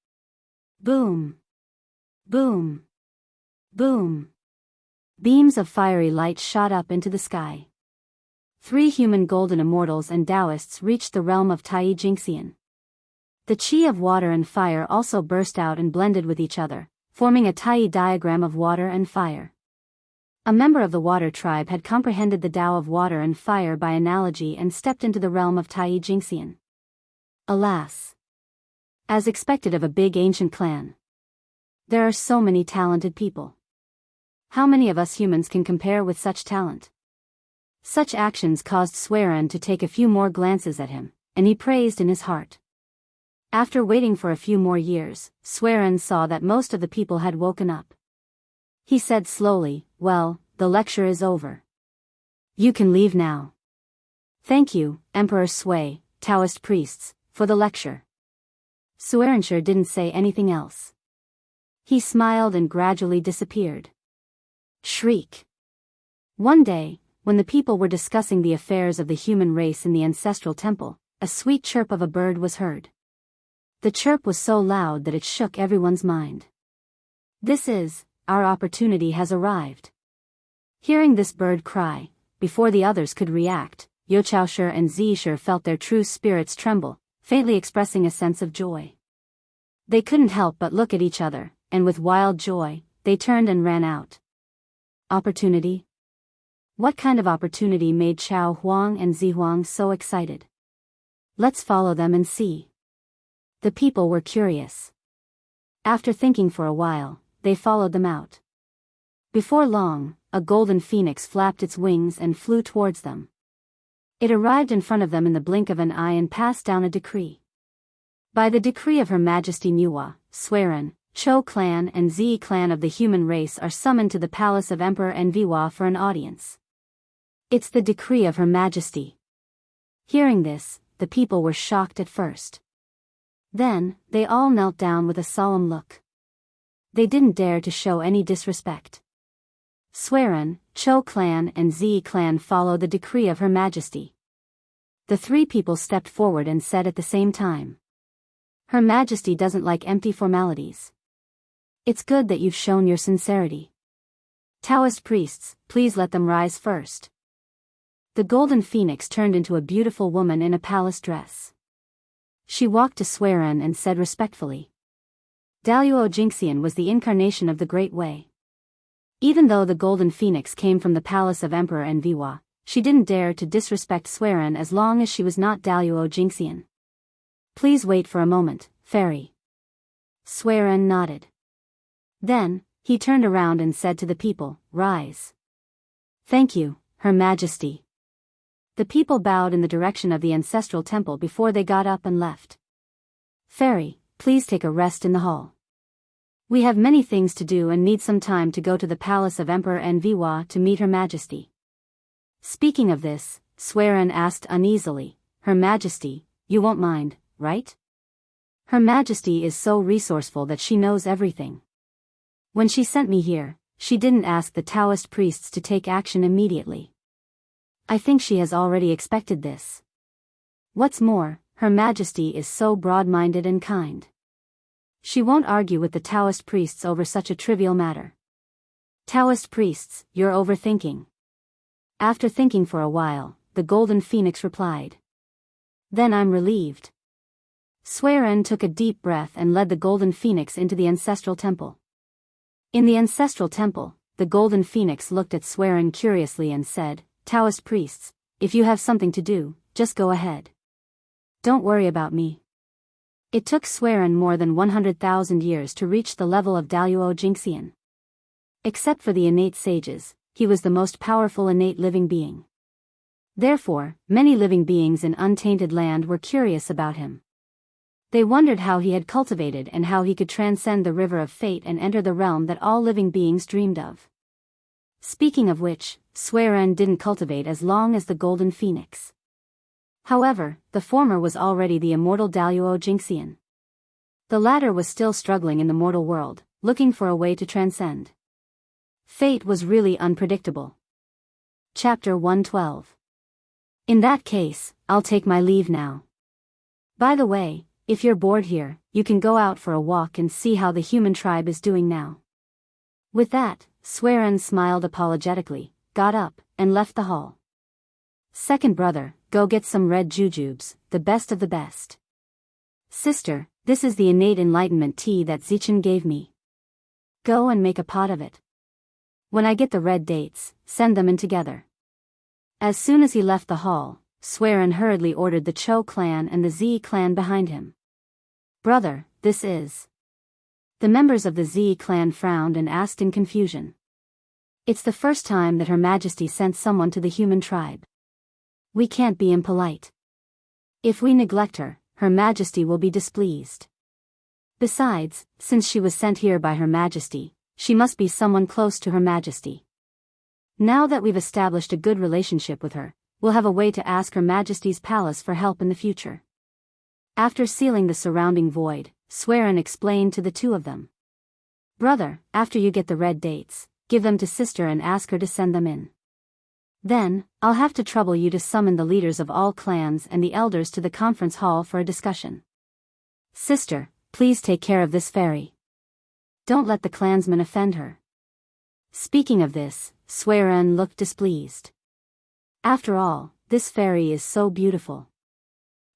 Boom! Boom! Boom! Beams of fiery light shot up into the sky. 3 human golden immortals and Taoists reached the realm of Tai Jingxian. The qi of water and fire also burst out and blended with each other, forming a Tai diagram of water and fire. A member of the water tribe had comprehended the Tao of water and fire by analogy and stepped into the realm of Tai Jingxian. Alas! As expected of a big ancient clan. There are so many talented people. How many of us humans can compare with such talent? Such actions caused Swearin to take a few more glances at him, and he praised in his heart. After waiting for a few more years, Swearin saw that most of the people had woken up. He said slowly, "Well, the lecture is over. You can leave now. Thank you, Emperor Sui, Taoist priests, for the lecture." Swearinshire didn't say anything else. He smiled and gradually disappeared. Shriek. One day, when the people were discussing the affairs of the human race in the ancestral temple, a sweet chirp of a bird was heard. The chirp was so loud that it shook everyone's mind. "This is, our opportunity has arrived." Hearing this bird cry, before the others could react, Youqiaoshi and Zhishi felt their true spirits tremble, faintly expressing a sense of joy. They couldn't help but look at each other, and with wild joy, they turned and ran out. Opportunity? What kind of opportunity made Chao Huang and Zi Huang so excited? Let's follow them and see. The people were curious. After thinking for a while, they followed them out. Before long, a golden phoenix flapped its wings and flew towards them. It arrived in front of them in the blink of an eye and passed down a decree. By the decree of Her Majesty Nuwa, Swearin, Chou clan and Zi clan of the human race are summoned to the palace of Emperor Enviwa for an audience. It's the decree of Her Majesty. Hearing this, the people were shocked at first. Then, they all knelt down with a solemn look. They didn't dare to show any disrespect. Swearin, Chou clan and Zi clan follow the decree of Her Majesty. The 3 people stepped forward and said at the same time, "Her Majesty doesn't like empty formalities. It's good that you've shown your sincerity. Taoist priests, please let them rise first." The golden phoenix turned into a beautiful woman in a palace dress. She walked to Swearin and said respectfully, "Daluo Jingxian was the incarnation of the Great Way." Even though the golden phoenix came from the palace of Emperor Enviwa, she didn't dare to disrespect Swearin as long as she was not Daluo Jingxian. "Please wait for a moment, fairy." Swearin nodded. Then, he turned around and said to the people, "Rise." "Thank you, Her Majesty." The people bowed in the direction of the ancestral temple before they got up and left. "Fairy, please take a rest in the hall. We have many things to do and need some time to go to the palace of Emperor Enviwa to meet Her Majesty." Speaking of this, Swearin asked uneasily, "Her Majesty, you won't mind, right? Her Majesty is so resourceful that she knows everything. When she sent me here, she didn't ask the Taoist priests to take action immediately. I think she has already expected this. What's more, Her Majesty is so broad-minded and kind. She won't argue with the Taoist priests over such a trivial matter." "Taoist priests, you're overthinking." After thinking for a while, the golden phoenix replied. "Then I'm relieved." Swearin took a deep breath and led the golden phoenix into the ancestral temple. In the ancestral temple, the golden phoenix looked at Swearin curiously and said, "Taoist priests, if you have something to do, just go ahead. Don't worry about me." It took Swearin more than 100,000 years to reach the level of Daluo Jingxian. Except for the innate sages, he was the most powerful innate living being. Therefore, many living beings in untainted land were curious about him. They wondered how he had cultivated and how he could transcend the river of fate and enter the realm that all living beings dreamed of. Speaking of which, Suiren didn't cultivate as long as the golden phoenix. However, the former was already the immortal Daluo Jinxian. The latter was still struggling in the mortal world, looking for a way to transcend. Fate was really unpredictable. Chapter 112. In that case, I'll take my leave now. By the way, if you're bored here, you can go out for a walk and see how the human tribe is doing now. With that, Suiren smiled apologetically, got up, and left the hall. Second brother, go get some red jujubes, the best of the best. Sister, this is the innate enlightenment tea that Zichin gave me. Go and make a pot of it. When I get the red dates, send them in together. As soon as he left the hall, Suiren hurriedly ordered the Cho clan and the Z clan behind him. Brother, this is... The members of the Z clan frowned and asked in confusion. It's the first time that Her Majesty sent someone to the human tribe. We can't be impolite. If we neglect her, Her Majesty will be displeased. Besides, since she was sent here by Her Majesty, she must be someone close to Her Majesty. Now that we've established a good relationship with her, we'll have a way to ask Her Majesty's palace for help in the future. After sealing the surrounding void, Suiren explained to the two of them. Brother, after you get the red dates, give them to sister and ask her to send them in. Then, I'll have to trouble you to summon the leaders of all clans and the elders to the conference hall for a discussion. Sister, please take care of this fairy. Don't let the clansmen offend her. Speaking of this, Suiren looked displeased. After all, this fairy is so beautiful.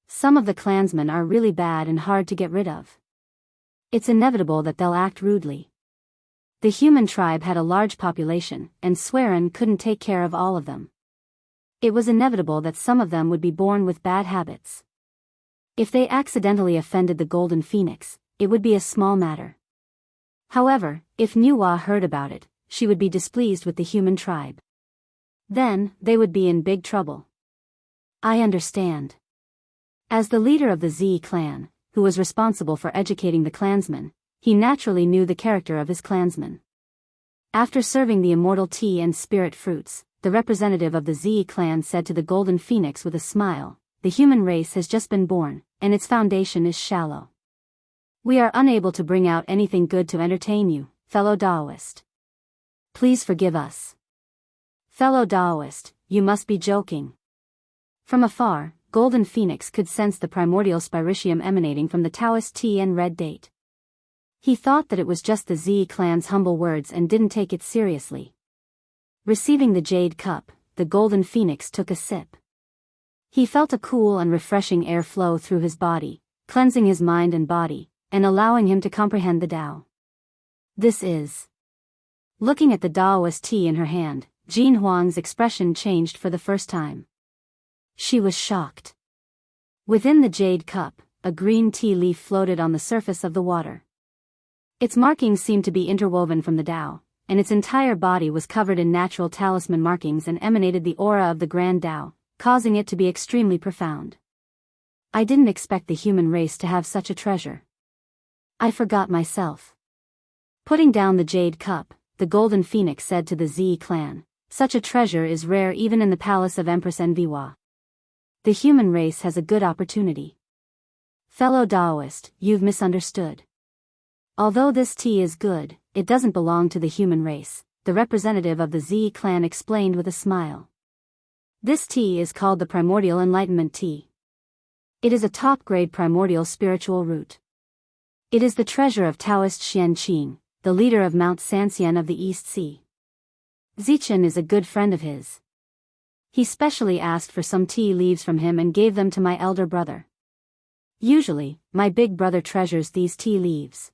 Some of the clansmen are really bad and hard to get rid of. It's inevitable that they'll act rudely. The human tribe had a large population, and Suiren couldn't take care of all of them. It was inevitable that some of them would be born with bad habits. If they accidentally offended the golden phoenix, it would be a small matter. However, if Nuwa heard about it, she would be displeased with the human tribe. Then, they would be in big trouble. I understand. As the leader of the Z clan, who was responsible for educating the clansmen, he naturally knew the character of his clansmen. After serving the immortal tea and spirit fruits, the representative of the Z clan said to the golden phoenix with a smile, the human race has just been born, and its foundation is shallow. We are unable to bring out anything good to entertain you, fellow Taoist. Please forgive us. Fellow Taoist, you must be joking. From afar, Golden Phoenix could sense the primordial spiritium emanating from the Taoist tea and red date. He thought that it was just the Z clan's humble words and didn't take it seriously. Receiving the jade cup, the Golden Phoenix took a sip. He felt a cool and refreshing air flow through his body, cleansing his mind and body, and allowing him to comprehend the Tao. This is... Looking at the Taoist tea in her hand, Jin Huang's expression changed for the first time. She was shocked. Within the jade cup, a green tea leaf floated on the surface of the water. Its markings seemed to be interwoven from the Tao, and its entire body was covered in natural talisman markings and emanated the aura of the Grand Tao, causing it to be extremely profound. I didn't expect the human race to have such a treasure. I forgot myself. Putting down the jade cup, the Golden Phoenix said to the Z clan, such a treasure is rare even in the palace of Empress Enviwa. The human race has a good opportunity. Fellow Taoist, you've misunderstood. Although this tea is good, it doesn't belong to the human race, the representative of the Z clan explained with a smile. This tea is called the Primordial Enlightenment Tea. It is a top-grade primordial spiritual root. It is the treasure of Taoist Xianqing, the leader of Mount Sanxian of the East Sea. Zichin is a good friend of his. He specially asked for some tea leaves from him and gave them to my elder brother. Usually, my big brother treasures these tea leaves.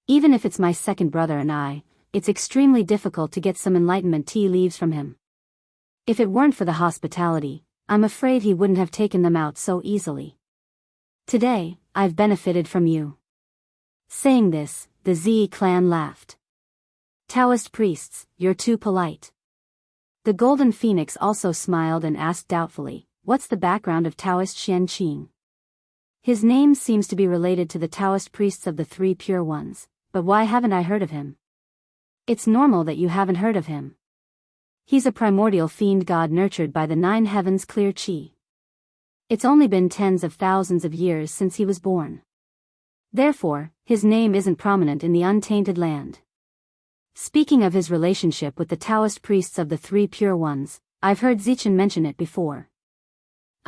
Even if it's my second brother and I, it's extremely difficult to get some enlightenment tea leaves from him. If it weren't for the hospitality, I'm afraid he wouldn't have taken them out so easily. Today, I've benefited from you. Saying this, the Z clan laughed. Taoist priests, you're too polite. The Golden Phoenix also smiled and asked doubtfully, what's the background of Taoist Xianqing? His name seems to be related to the Taoist priests of the Three Pure Ones, but why haven't I heard of him? It's normal that you haven't heard of him. He's a primordial fiend god nurtured by the nine heavens' clear chi. It's only been tens of thousands of years since he was born. Therefore, his name isn't prominent in the untainted land. Speaking of his relationship with the Taoist priests of the Three Pure Ones, I've heard Zichen mention it before.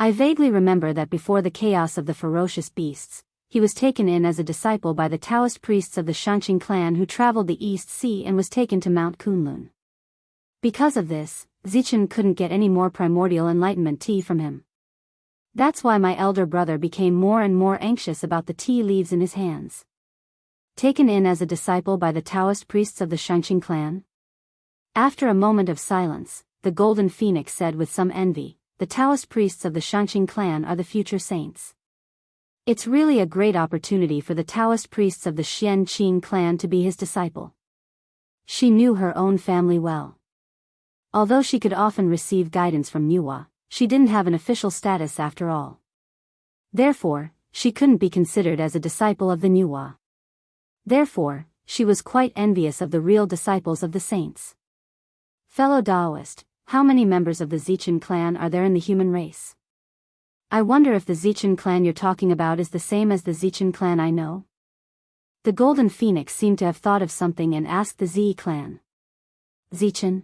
I vaguely remember that before the chaos of the ferocious beasts, he was taken in as a disciple by the Taoist priests of the Shangqing clan who traveled the East Sea and was taken to Mount Kunlun. Because of this, Zichen couldn't get any more primordial enlightenment tea from him. That's why my elder brother became more and more anxious about the tea leaves in his hands. Taken in as a disciple by the Taoist priests of the Shangqing clan? After a moment of silence, the Golden Phoenix said with some envy, "The Taoist priests of the Shangqing clan are the future saints. It's really a great opportunity for the Taoist priests of the Xianqing clan to be his disciple." She knew her own family well. Although she could often receive guidance from Nuwa, she didn't have an official status after all. Therefore, she couldn't be considered as a disciple of the Nuwa. Therefore, she was quite envious of the real disciples of the saints. Fellow Taoist, how many members of the Zichen clan are there in the human race? I wonder if the Zichen clan you're talking about is the same as the Zichen clan I know? The Golden Phoenix seemed to have thought of something and asked the Zi clan. Zichen?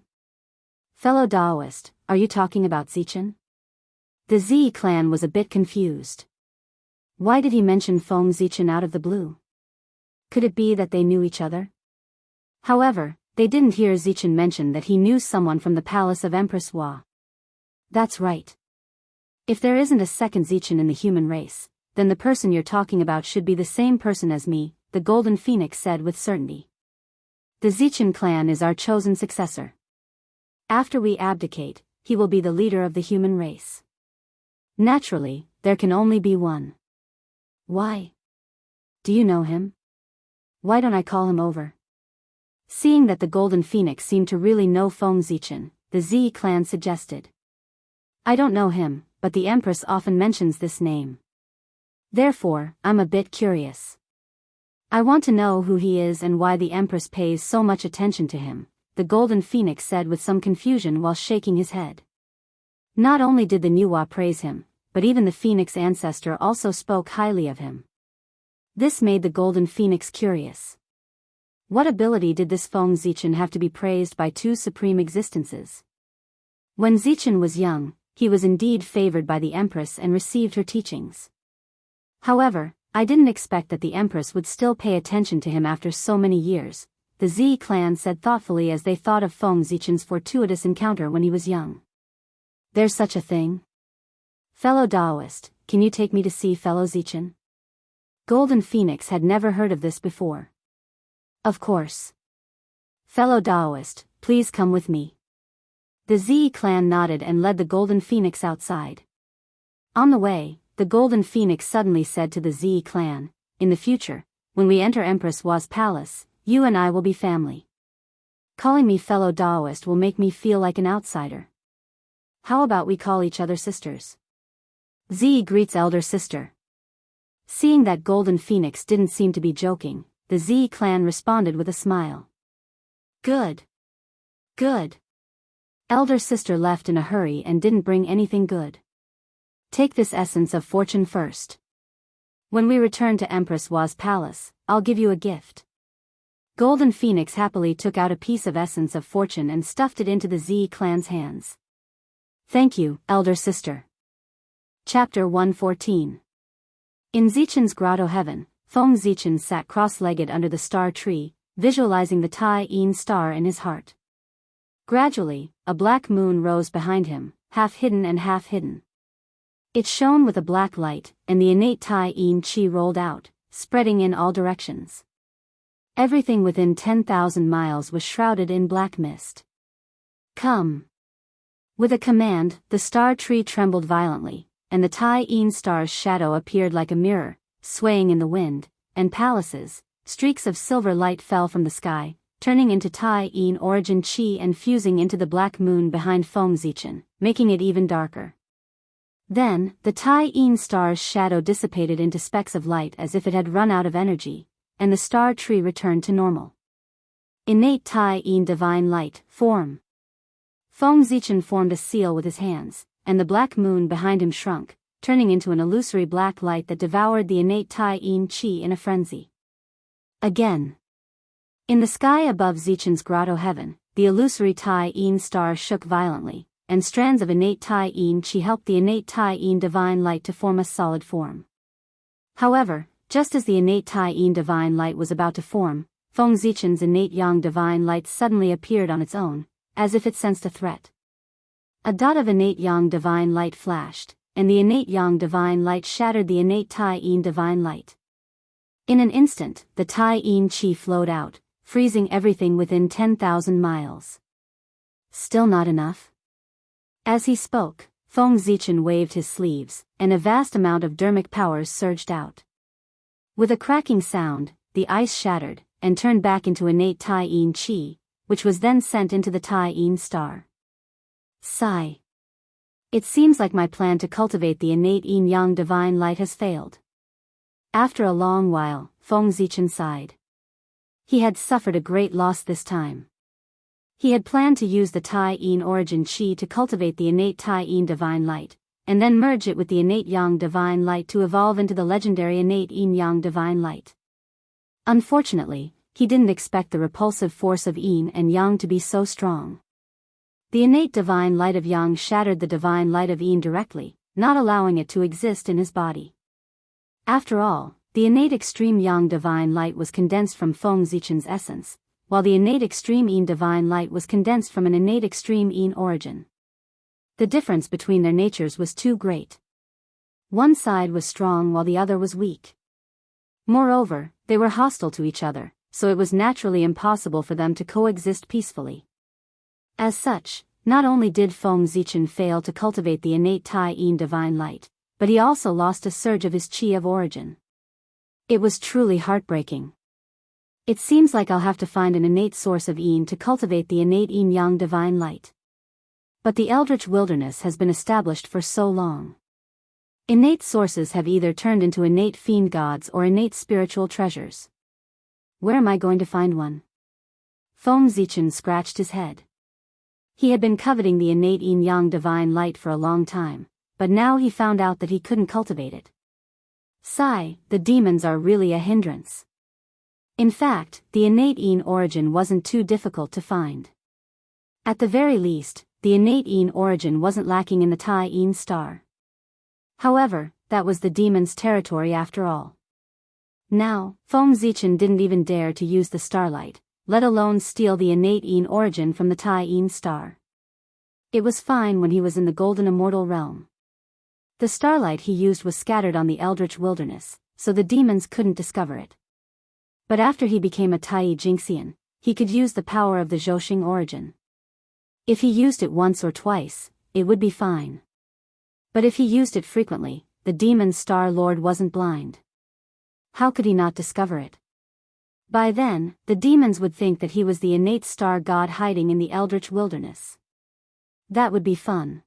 Fellow Taoist, are you talking about Zichen? The Zi clan was a bit confused. Why did he mention Feng Zichen out of the blue? Could it be that they knew each other? However, they didn't hear Zichen mention that he knew someone from the palace of Empress Hua. That's right. If there isn't a second Zichen in the human race, then the person you're talking about should be the same person as me, the Golden Phoenix said with certainty. The Zichen clan is our chosen successor. After we abdicate, he will be the leader of the human race. Naturally, there can only be one. Why? Do you know him? Why don't I call him over? Seeing that the Golden Phoenix seemed to really know Feng Zichen, the Zi clan suggested. I don't know him, but the Empress often mentions this name. Therefore, I'm a bit curious. I want to know who he is and why the Empress pays so much attention to him, the Golden Phoenix said with some confusion while shaking his head. Not only did the Nuwa praise him, but even the Phoenix ancestor also spoke highly of him. This made the Golden Phoenix curious. What ability did this Feng Zichen have to be praised by two supreme existences? When Zichen was young, he was indeed favored by the Empress and received her teachings. However, I didn't expect that the Empress would still pay attention to him after so many years, the Zi clan said thoughtfully as they thought of Feng Zichen's fortuitous encounter when he was young. There's such a thing? Fellow Taoist, can you take me to see fellow Zichen? Golden Phoenix had never heard of this before. Of course. Fellow Taoist, please come with me. The Zi clan nodded and led the Golden Phoenix outside. On the way, the Golden Phoenix suddenly said to the Zi clan, "In the future, when we enter Empress Hua's palace, you and I will be family. Calling me fellow Taoist will make me feel like an outsider. How about we call each other sisters?" Zi greets elder sister. Seeing that Golden Phoenix didn't seem to be joking, the Zi clan responded with a smile. Good. Good. Elder sister left in a hurry and didn't bring anything good. Take this essence of fortune first. When we return to Empress Hua's palace, I'll give you a gift. Golden Phoenix happily took out a piece of essence of fortune and stuffed it into the Zi clan's hands. Thank you, elder sister. Chapter 114. In Zichen's grotto heaven, Feng Zichen sat cross-legged under the star tree, visualizing the Tai Yin star in his heart. Gradually, a black moon rose behind him, half hidden and half hidden. It shone with a black light, and the innate Tai Yin chi rolled out, spreading in all directions. Everything within 10,000 miles was shrouded in black mist. Come. With a command, the star tree trembled violently, and the Tai Yin star's shadow appeared like a mirror, swaying in the wind, and palaces, streaks of silver light fell from the sky, turning into Tai Yin origin chi and fusing into the black moon behind Feng Zichen, making it even darker. Then, the Tai-yin star's shadow dissipated into specks of light as if it had run out of energy, and the star tree returned to normal. Innate Tai-yin divine light, form. Feng Zichen formed a seal with his hands, and the black moon behind him shrunk, turning into an illusory black light that devoured the innate Tai-yin chi in a frenzy. Again. In the sky above Zichen's grotto heaven, the illusory Tai-yin star shook violently, and strands of innate Tai-yin chi helped the innate Tai-yin divine light to form a solid form. However, just as the innate Tai-yin divine light was about to form, Feng Zichen's innate yang divine light suddenly appeared on its own, as if it sensed a threat. A dot of innate yang divine light flashed, and the innate yang divine light shattered the innate Tai-yin divine light. In an instant, the Tai-yin chi flowed out, freezing everything within 10,000 miles. Still not enough? As he spoke, Feng Zichen waved his sleeves, and a vast amount of dermic powers surged out. With a cracking sound, the ice shattered, and turned back into innate Tai-yin chi, which was then sent into the Tai-yin star. Sigh. It seems like my plan to cultivate the innate yin-yang divine light has failed. After a long while, Feng Zichen sighed. He had suffered a great loss this time. He had planned to use the Tai-yin origin chi to cultivate the innate Tai-yin divine light, and then merge it with the innate yang divine light to evolve into the legendary innate yin-yang divine light. Unfortunately, he didn't expect the repulsive force of yin and yang to be so strong. The innate divine light of yang shattered the divine light of yin directly, not allowing it to exist in his body. After all, the innate extreme yang divine light was condensed from Feng Zichen's essence, while the innate extreme yin divine light was condensed from an innate extreme yin origin. The difference between their natures was too great. One side was strong while the other was weak. Moreover, they were hostile to each other, so it was naturally impossible for them to coexist peacefully. As such, not only did Feng Zichen fail to cultivate the innate Tai-yin divine light, but he also lost a surge of his chi of origin. It was truly heartbreaking. It seems like I'll have to find an innate source of yin to cultivate the innate yin-yang divine light. But the eldritch wilderness has been established for so long. Innate sources have either turned into innate fiend gods or innate spiritual treasures. Where am I going to find one? Feng Zichen scratched his head. He had been coveting the innate yin-yang divine light for a long time, but now he found out that he couldn't cultivate it. Sigh, the demons are really a hindrance. In fact, the innate yin origin wasn't too difficult to find. At the very least, the innate yin origin wasn't lacking in the Tai-yin star. However, that was the demon's territory after all. Now, Feng Zichen didn't even dare to use the starlight, let alone steal the innate yin origin from the Tai-yin star. It was fine when he was in the golden immortal realm. The starlight he used was scattered on the eldritch wilderness, so the demons couldn't discover it. But after he became a Tai Jingxian, he could use the power of the Zhouxing origin. If he used it once or twice, it would be fine. But if he used it frequently, the demon's star lord wasn't blind. How could he not discover it? By then, the demons would think that he was the innate star god hiding in the eldritch wilderness. That would be fun.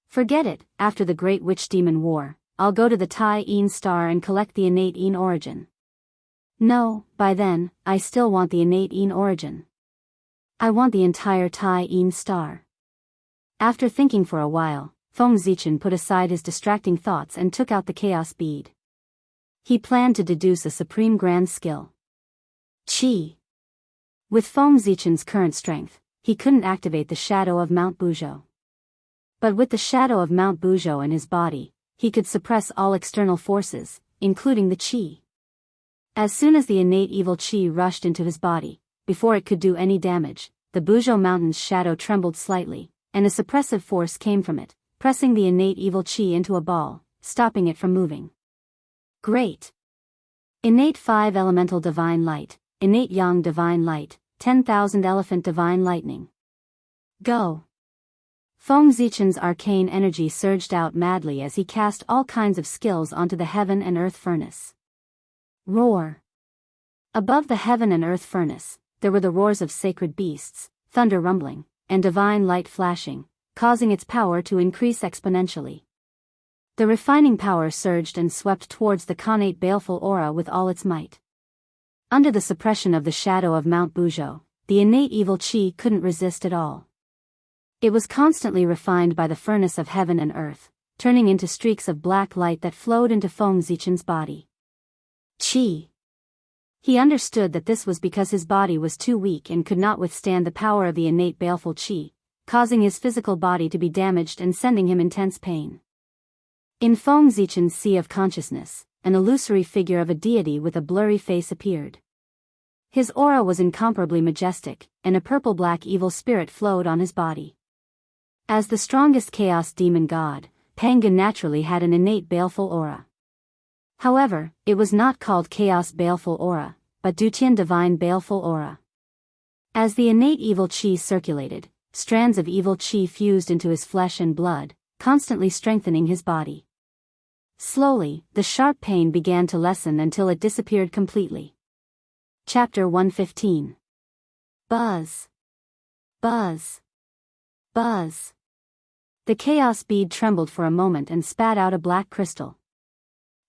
Forget it, after the Great Witch Demon War, I'll go to the Tai-yin star and collect the innate yin origin. No, by then, I still want the innate yin origin. I want the entire Tai-yin star. After thinking for a while, Feng Zichen put aside his distracting thoughts and took out the chaos bead. He planned to deduce a supreme grand skill. Qi. With Feng Zichen's current strength, he couldn't activate the shadow of Mount Buzhou. But with the shadow of Mount Buzhou in his body, he could suppress all external forces, including the qi. As soon as the innate evil qi rushed into his body, before it could do any damage, the Buzhou mountain's shadow trembled slightly, and a suppressive force came from it, pressing the innate evil qi into a ball, stopping it from moving. Great! Innate 5 elemental divine light, innate yang divine light, 10,000 elephant divine lightning. Go! Feng Zichen's arcane energy surged out madly as he cast all kinds of skills onto the heaven and earth furnace. Roar! Above the heaven and earth furnace, there were the roars of sacred beasts, thunder rumbling, and divine light flashing, causing its power to increase exponentially. The refining power surged and swept towards the connate baleful aura with all its might. Under the suppression of the shadow of Mount Buzhou, the innate evil qi couldn't resist at all. It was constantly refined by the furnace of heaven and earth, turning into streaks of black light that flowed into Feng Zichen's body. Qi. He understood that this was because his body was too weak and could not withstand the power of the innate baleful qi, causing his physical body to be damaged and sending him intense pain. In Feng Zichen's sea of consciousness, an illusory figure of a deity with a blurry face appeared. His aura was incomparably majestic, and a purple-black evil spirit flowed on his body. As the strongest chaos demon god, Pangan naturally had an innate baleful aura. However, it was not called Chaos Baleful Aura, but Dutian Divine Baleful Aura. As the innate evil qi circulated, strands of evil qi fused into his flesh and blood, constantly strengthening his body. Slowly, the sharp pain began to lessen until it disappeared completely. Chapter 115. Buzz. Buzz. Buzz. The chaos bead trembled for a moment and spat out a black crystal.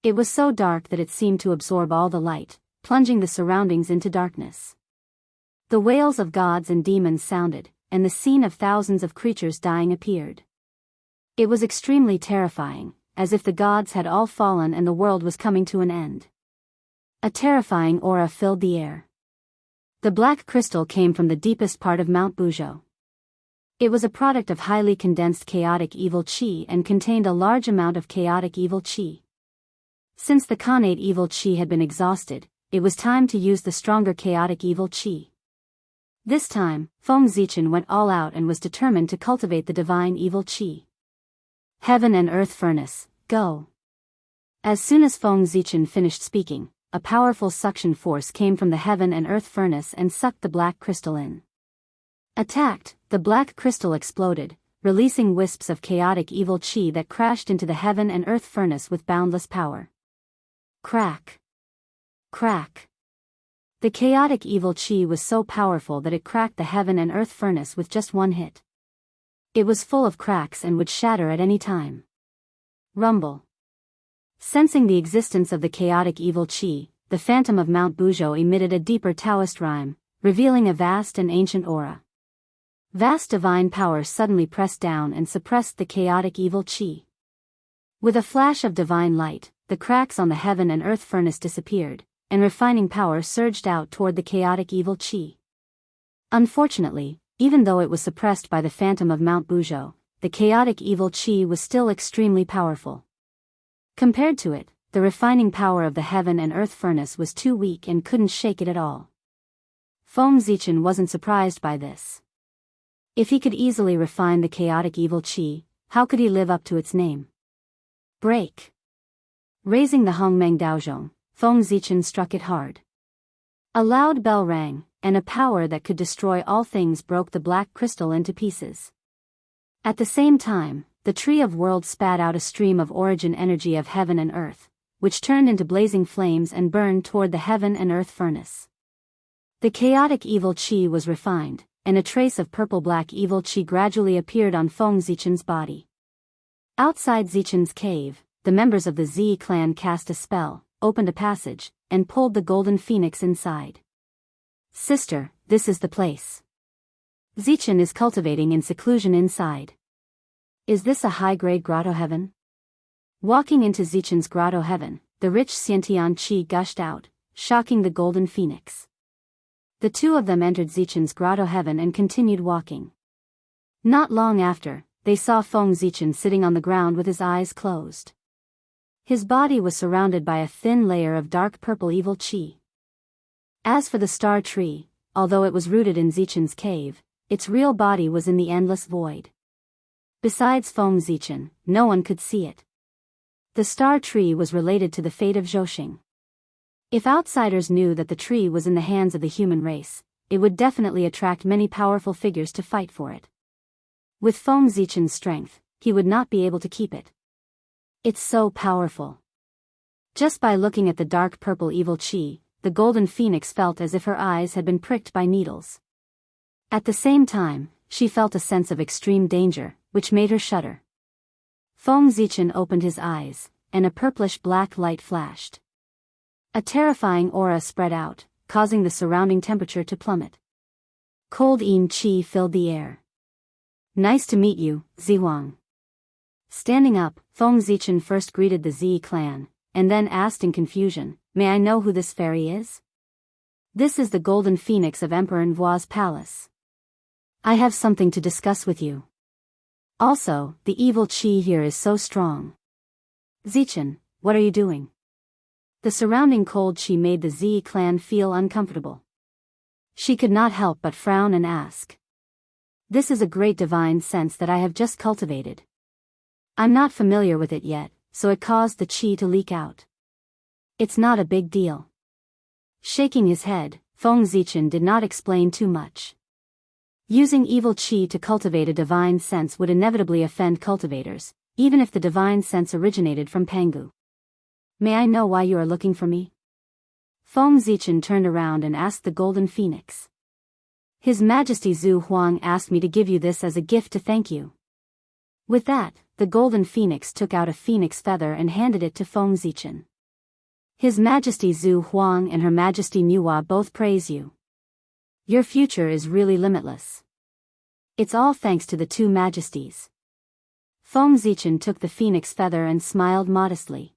It was so dark that it seemed to absorb all the light, plunging the surroundings into darkness. The wails of gods and demons sounded, and the scene of thousands of creatures dying appeared. It was extremely terrifying, as if the gods had all fallen and the world was coming to an end. A terrifying aura filled the air. The black crystal came from the deepest part of Mount Buzhou. It was a product of highly condensed chaotic evil qi and contained a large amount of chaotic evil qi. Since the connate evil qi had been exhausted, it was time to use the stronger chaotic evil qi. This time, Feng Zichen went all out and was determined to cultivate the divine evil qi. Heaven and Earth Furnace, go! As soon as Feng Zichen finished speaking, a powerful suction force came from the Heaven and Earth Furnace and sucked the black crystal in. Attacked, the black crystal exploded, releasing wisps of chaotic evil qi that crashed into the Heaven and Earth Furnace with boundless power. Crack. Crack. The chaotic evil qi was so powerful that it cracked the Heaven and Earth Furnace with just one hit. It was full of cracks and would shatter at any time. Rumble. Sensing the existence of the chaotic evil qi, the phantom of Mount Buzhou emitted a deeper Taoist rhyme, revealing a vast and ancient aura. Vast divine power suddenly pressed down and suppressed the chaotic evil qi. With a flash of divine light, the cracks on the Heaven and Earth Furnace disappeared, and refining power surged out toward the chaotic evil qi. Unfortunately, even though it was suppressed by the phantom of Mount Buzhou, the chaotic evil qi was still extremely powerful. Compared to it, the refining power of the Heaven and Earth Furnace was too weak and couldn't shake it at all. Feng Zichen wasn't surprised by this. If he could easily refine the chaotic evil qi, how could he live up to its name? Break. Raising the Hongmeng Daozhong, Feng Zichen struck it hard. A loud bell rang, and a power that could destroy all things broke the black crystal into pieces. At the same time, the Tree of Worlds spat out a stream of origin energy of heaven and earth, which turned into blazing flames and burned toward the Heaven and Earth Furnace. The chaotic evil qi was refined, and a trace of purple-black evil qi gradually appeared on Feng Zichen's body. Outside Zichen's cave, the members of the Z clan cast a spell, opened a passage, and pulled the golden phoenix inside. Sister, this is the place. Zichen is cultivating in seclusion inside. Is this a high-grade grotto heaven? Walking into Zichen's grotto heaven, the rich Xiantian qi gushed out, shocking the golden phoenix. The two of them entered Zichen's grotto heaven and continued walking. Not long after, they saw Feng Zichen sitting on the ground with his eyes closed. His body was surrounded by a thin layer of dark purple evil qi. As for the star tree, although it was rooted in Zichen's cave, its real body was in the endless void. Besides Feng Zichen, no one could see it. The star tree was related to the fate of Zhouxing. If outsiders knew that the tree was in the hands of the human race, it would definitely attract many powerful figures to fight for it. With Feng Zichen's strength, he would not be able to keep it. It's so powerful. Just by looking at the dark purple evil qi, the golden phoenix felt as if her eyes had been pricked by needles. At the same time, she felt a sense of extreme danger, which made her shudder. Feng Zichen opened his eyes, and a purplish-black light flashed. A terrifying aura spread out, causing the surrounding temperature to plummet. Cold Yin Qi filled the air. Nice to meet you, Zihuang. Standing up, Feng Zichen first greeted the Zi clan, and then asked in confusion, may I know who this fairy is? This is the Golden Phoenix of Emperor Envoi's palace. I have something to discuss with you. Also, the evil Qi here is so strong. Zichen, what are you doing? The surrounding cold Qi made the Zi clan feel uncomfortable. She could not help but frown and ask. This is a great divine sense that I have just cultivated. I'm not familiar with it yet, so it caused the Qi to leak out. It's not a big deal. Shaking his head, Feng Zichen did not explain too much. Using evil Qi to cultivate a divine sense would inevitably offend cultivators, even if the divine sense originated from Pangu. May I know why you are looking for me? Feng Zichen turned around and asked the Golden Phoenix. His Majesty Zhu Huang asked me to give you this as a gift to thank you. With that, the Golden Phoenix took out a phoenix feather and handed it to Feng Zichen. His Majesty Zhu Huang and Her Majesty Nuwa both praise you. Your future is really limitless. It's all thanks to the two majesties. Feng Zichen took the phoenix feather and smiled modestly.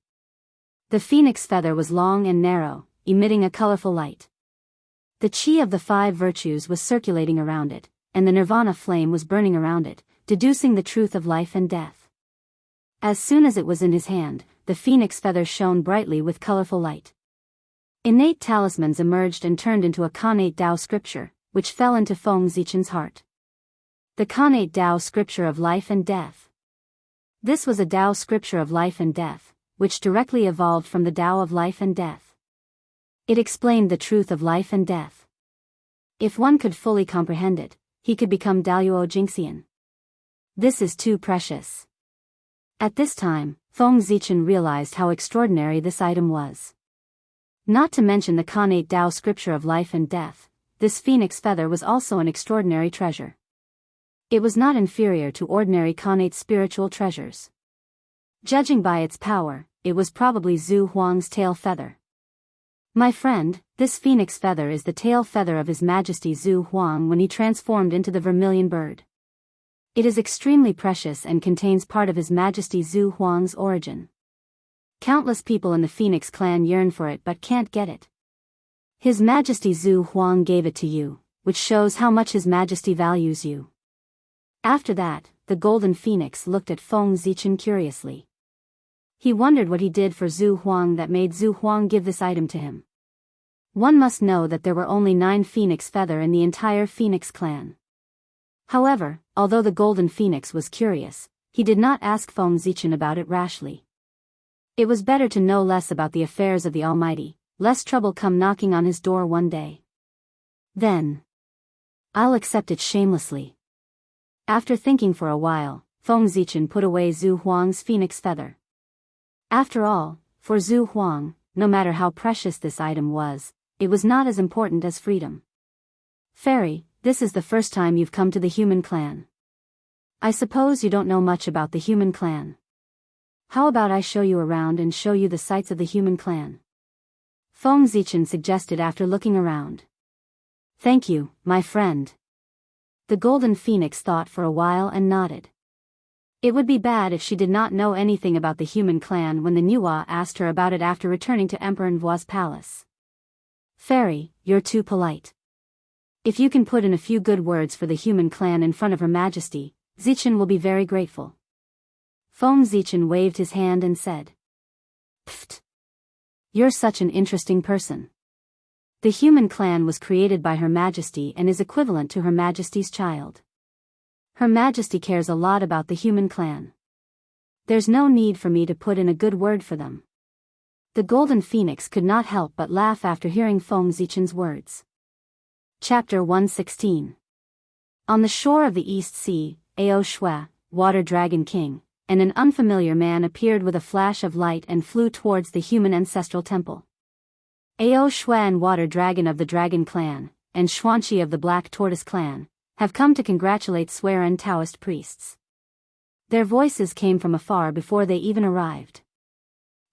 The phoenix feather was long and narrow, emitting a colorful light. The Qi of the 5 virtues was circulating around it, and the nirvana flame was burning around it, deducing the truth of life and death. As soon as it was in his hand, the phoenix feather shone brightly with colorful light. Innate talismans emerged and turned into a Khanate Tao scripture, which fell into Feng Zichen's heart. The Khanate Tao scripture of life and death. This was a Tao scripture of life and death, which directly evolved from the Tao of life and death. It explained the truth of life and death. If one could fully comprehend it, he could become Daluo Jingxian. This is too precious. At this time, Feng Zichen realized how extraordinary this item was. Not to mention the Khanate Tao scripture of life and death, this phoenix feather was also an extraordinary treasure. It was not inferior to ordinary Khanate spiritual treasures. Judging by its power, it was probably Zhu Huang's tail feather. My friend, this phoenix feather is the tail feather of His Majesty Zhu Huang when he transformed into the vermilion bird. It is extremely precious and contains part of His Majesty Zhu Huang's origin. Countless people in the Phoenix clan yearn for it but can't get it. His Majesty Zhu Huang gave it to you, which shows how much His Majesty values you. After that, the Golden Phoenix looked at Feng Zichen curiously. He wondered what he did for Zhu Huang that made Zhu Huang give this item to him. One must know that there were only 9 phoenix feather in the entire Phoenix clan. However, although the Golden Phoenix was curious, he did not ask Feng Zichen about it rashly. It was better to know less about the affairs of the Almighty, lest trouble come knocking on his door one day. Then, I'll accept it shamelessly. After thinking for a while, Feng Zichen put away Zhu Huang's phoenix feather. After all, for Zhu Huang, no matter how precious this item was, it was not as important as freedom. Fairy, this is the first time you've come to the human clan. I suppose you don't know much about the human clan. How about I show you around and show you the sights of the human clan? Feng Zichen suggested after looking around. Thank you, my friend. The Golden Phoenix thought for a while and nodded. It would be bad if she did not know anything about the human clan when the Nuwa asked her about it after returning to Emperor Envoi's palace. Fairy, you're too polite. If you can put in a few good words for the human clan in front of Her Majesty, Zichen will be very grateful. Feng Zichen waved his hand and said. Pfft. You're such an interesting person. The human clan was created by Her Majesty and is equivalent to Her Majesty's child. Her Majesty cares a lot about the human clan. There's no need for me to put in a good word for them. The Golden Phoenix could not help but laugh after hearing Feng Zichen's words. Chapter 116. On the shore of the East Sea, Ao Shui, Water Dragon King, and an unfamiliar man appeared with a flash of light and flew towards the human ancestral temple. Ao Shui and Water Dragon of the Dragon Clan, and Xuanqi of the Black Tortoise Clan, have come to congratulate Swearen Taoist priests. Their voices came from afar before they even arrived.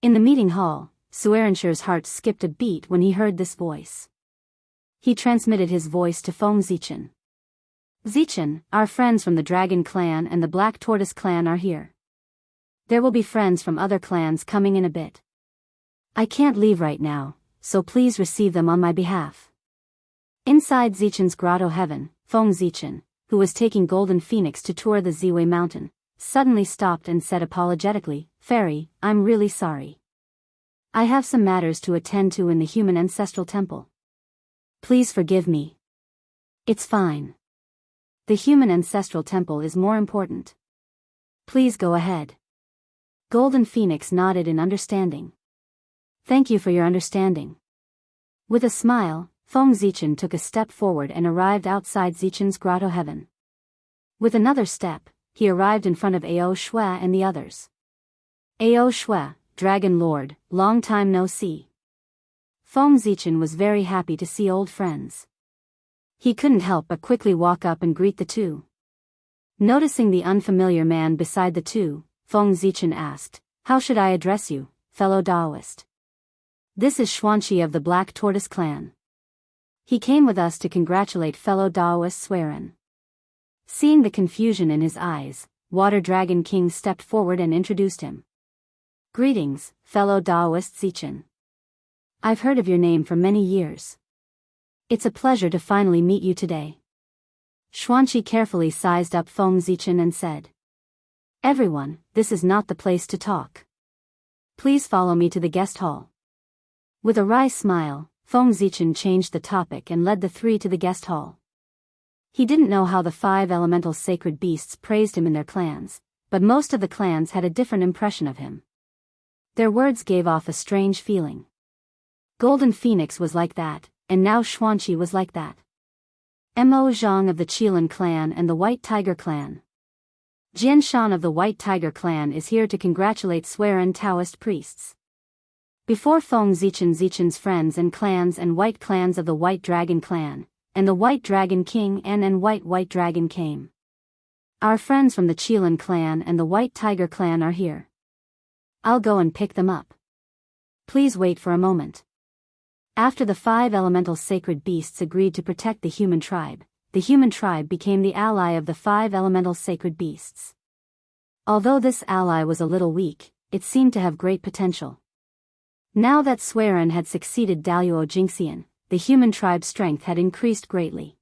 In the meeting hall, Suerenshir's heart skipped a beat when he heard this voice. He transmitted his voice to Feng Zichen. Zichen, our friends from the Dragon Clan and the Black Tortoise Clan are here. There will be friends from other clans coming in a bit. I can't leave right now, so please receive them on my behalf. Inside Zichen's grotto heaven, Feng Zichen, who was taking Golden Phoenix to tour the Ziwei Mountain, suddenly stopped and said apologetically, "Fairy, I'm really sorry. I have some matters to attend to in the human ancestral temple. Please forgive me." "It's fine. The human ancestral temple is more important. Please go ahead." Golden Phoenix nodded in understanding. "Thank you for your understanding." With a smile, Feng Zichen took a step forward and arrived outside Zichen's grotto heaven. With another step, he arrived in front of Ao Shui and the others. "Ao Shui, Dragon Lord, long time no see." Feng Zichen was very happy to see old friends. He couldn't help but quickly walk up and greet the two. Noticing the unfamiliar man beside the two, Feng Zichen asked, "How should I address you, fellow Taoist?" "This is Xuanqi of the Black Tortoise Clan. He came with us to congratulate fellow Taoist Sueren." Seeing the confusion in his eyes, Water Dragon King stepped forward and introduced him. "Greetings, fellow Taoist Zichen. I've heard of your name for many years. It's a pleasure to finally meet you today." Xuanqi carefully sized up Feng Zichen and said, "Everyone, this is not the place to talk. Please follow me to the guest hall." With a wry smile, Feng Zichen changed the topic and led the three to the guest hall. He didn't know how the 5 elemental sacred beasts praised him in their clans, but most of the clans had a different impression of him. Their words gave off a strange feeling. Golden Phoenix was like that, and now Xuanqi was like that. Mo Zhang of the Qilin clan and the White Tiger clan. Jian Shan of the White Tiger clan is here to congratulate Sueren Taoist priests. Before Feng Zichen, Zichen's friends and clans and white clans of the White Dragon clan, and the White Dragon King and White Dragon came. Our friends from the Qilin clan and the White Tiger clan are here. I'll go and pick them up. Please wait for a moment. After the 5 elemental sacred beasts agreed to protect the human tribe became the ally of the 5 elemental sacred beasts. Although this ally was a little weak, it seemed to have great potential. Now that Sueren had succeeded Daluo Jingxian, the human tribe's strength had increased greatly.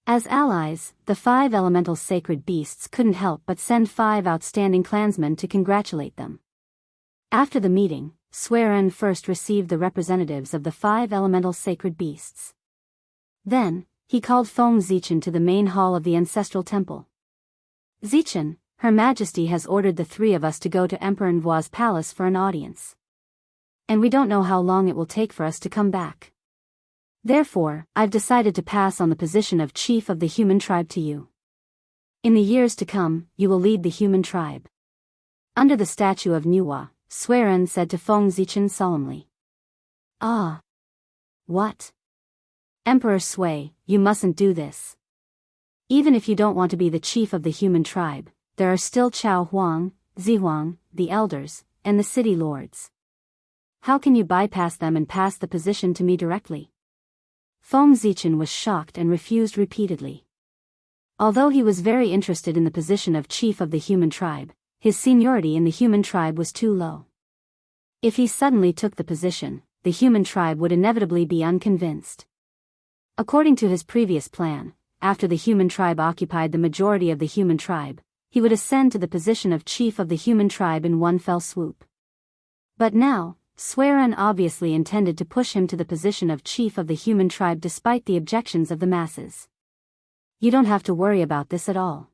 As allies, the 5 elemental sacred beasts couldn't help but send 5 outstanding clansmen to congratulate them. After the meeting, Sueren first received the representatives of the 5 elemental sacred beasts. Then, he called Feng Zichen to the main hall of the ancestral temple. "Zichen, Her Majesty has ordered the 3 of us to go to Emperor Nvuo's palace for an audience. And we don't know how long it will take for us to come back. Therefore, I've decided to pass on the position of chief of the human tribe to you. In the years to come, you will lead the human tribe." Under the statue of Nvuo, Sueren said to Feng Zichen solemnly. "Ah. What? Emperor Sui, you mustn't do this. Even if you don't want to be the chief of the human tribe, there are still Chao Huang, Zihuang, the elders, and the city lords. How can you bypass them and pass the position to me directly?" Feng Zichen was shocked and refused repeatedly. Although he was very interested in the position of chief of the human tribe, his seniority in the human tribe was too low. If he suddenly took the position, the human tribe would inevitably be unconvinced. According to his previous plan, after the human tribe occupied the majority of the human tribe, he would ascend to the position of chief of the human tribe in one fell swoop. But now, Sueren obviously intended to push him to the position of chief of the human tribe despite the objections of the masses. "You don't have to worry about this at all.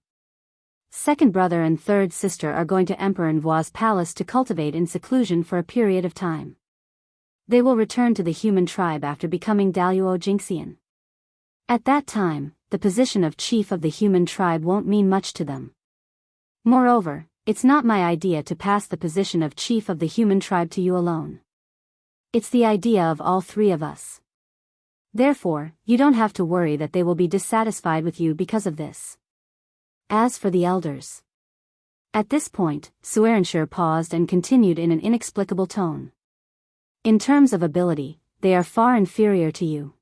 Second brother and third sister are going to Emperor Nvuo's palace to cultivate in seclusion for a period of time. They will return to the human tribe after becoming Daluo Jingxian. At that time, the position of chief of the human tribe won't mean much to them. Moreover, it's not my idea to pass the position of chief of the human tribe to you alone. It's the idea of all 3 of us. Therefore, you don't have to worry that they will be dissatisfied with you because of this. As for the elders, At this point, Suerenshire paused and continued in an inexplicable tone. In terms of ability, they are far inferior to you.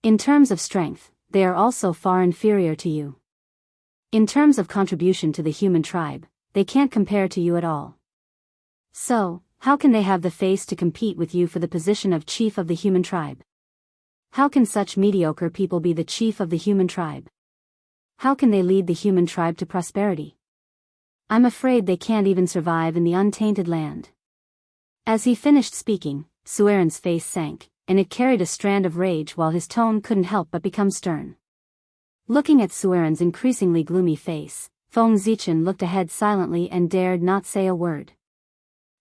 In terms of strength, they are also far inferior to you. In terms of contribution to the human tribe, they can't compare to you at all. So, how can they have the face to compete with you for the position of chief of the human tribe? How can such mediocre people be the chief of the human tribe? How can they lead the human tribe to prosperity? I'm afraid they can't even survive in the untainted land. As he finished speaking, Sueren's face sank, and it carried a strand of rage while his tone couldn't help but become stern. Looking at Sueren's increasingly gloomy face, Feng Zichen looked ahead silently and dared not say a word.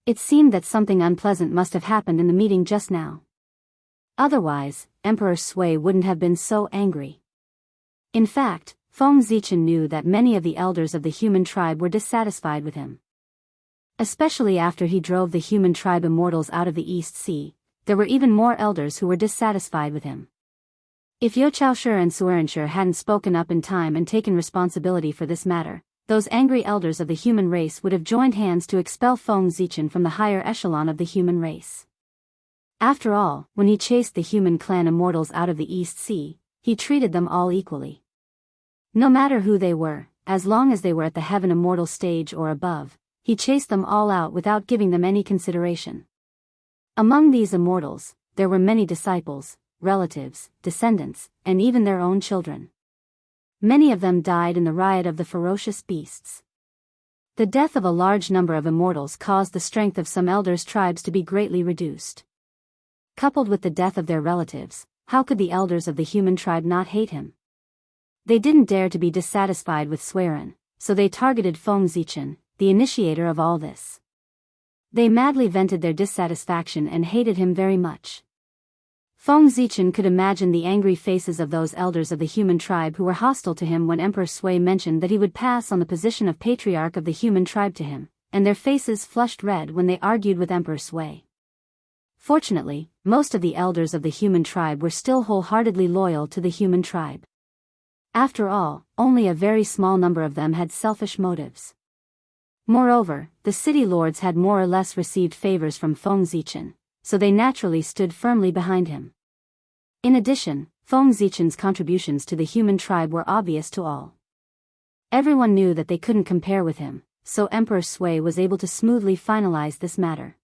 It seemed that something unpleasant must have happened in the meeting just now. Otherwise, Emperor Sui wouldn't have been so angry. In fact, Feng Zichen knew that many of the elders of the human tribe were dissatisfied with him. Especially after he drove the human tribe immortals out of the East Sea, there were even more elders who were dissatisfied with him. If Yochaoshire and Suerenshire hadn't spoken up in time and taken responsibility for this matter, those angry elders of the human race would have joined hands to expel Feng Zichen from the higher echelon of the human race. After all, when he chased the human clan immortals out of the East Sea, he treated them all equally. No matter who they were, as long as they were at the heaven immortal stage or above, he chased them all out without giving them any consideration. Among these immortals, there were many disciples, relatives, descendants, and even their own children. Many of them died in the riot of the ferocious beasts. The death of a large number of immortals caused the strength of some elders' tribes to be greatly reduced. Coupled with the death of their relatives, how could the elders of the human tribe not hate him? They didn't dare to be dissatisfied with Sueren, so they targeted Feng Zichen, the initiator of all this. They madly vented their dissatisfaction and hated him very much. Feng Zichen could imagine the angry faces of those elders of the human tribe who were hostile to him when Emperor Sui mentioned that he would pass on the position of patriarch of the human tribe to him, and their faces flushed red when they argued with Emperor Sui. Fortunately, most of the elders of the human tribe were still wholeheartedly loyal to the human tribe. After all, only a very small number of them had selfish motives. Moreover, the city lords had more or less received favors from Feng Zichen, so they naturally stood firmly behind him. In addition, Feng Zichen's contributions to the human tribe were obvious to all. Everyone knew that they couldn't compare with him, so Emperor Sui was able to smoothly finalize this matter.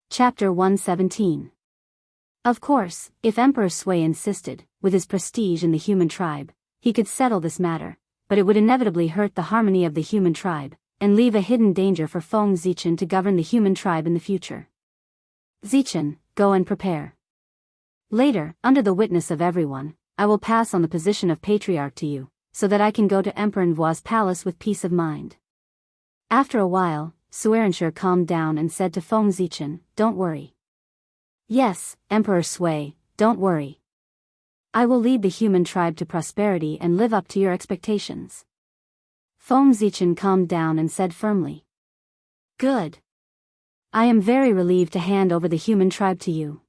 Chapter 117. Of course, if Emperor Sui insisted, with his prestige in the human tribe, he could settle this matter, but it would inevitably hurt the harmony of the human tribe, and leave a hidden danger for Feng Zichen to govern the human tribe in the future. Zichen, go and prepare. Later, under the witness of everyone, I will pass on the position of patriarch to you, so that I can go to Emperor Nvuo's palace with peace of mind. After a while, Suerenshire calmed down and said to Feng Zichen, don't worry. Yes, Emperor Sui, don't worry. I will lead the human tribe to prosperity and live up to your expectations. Feng Zichen calmed down and said firmly. Good. I am very relieved to hand over the human tribe to you.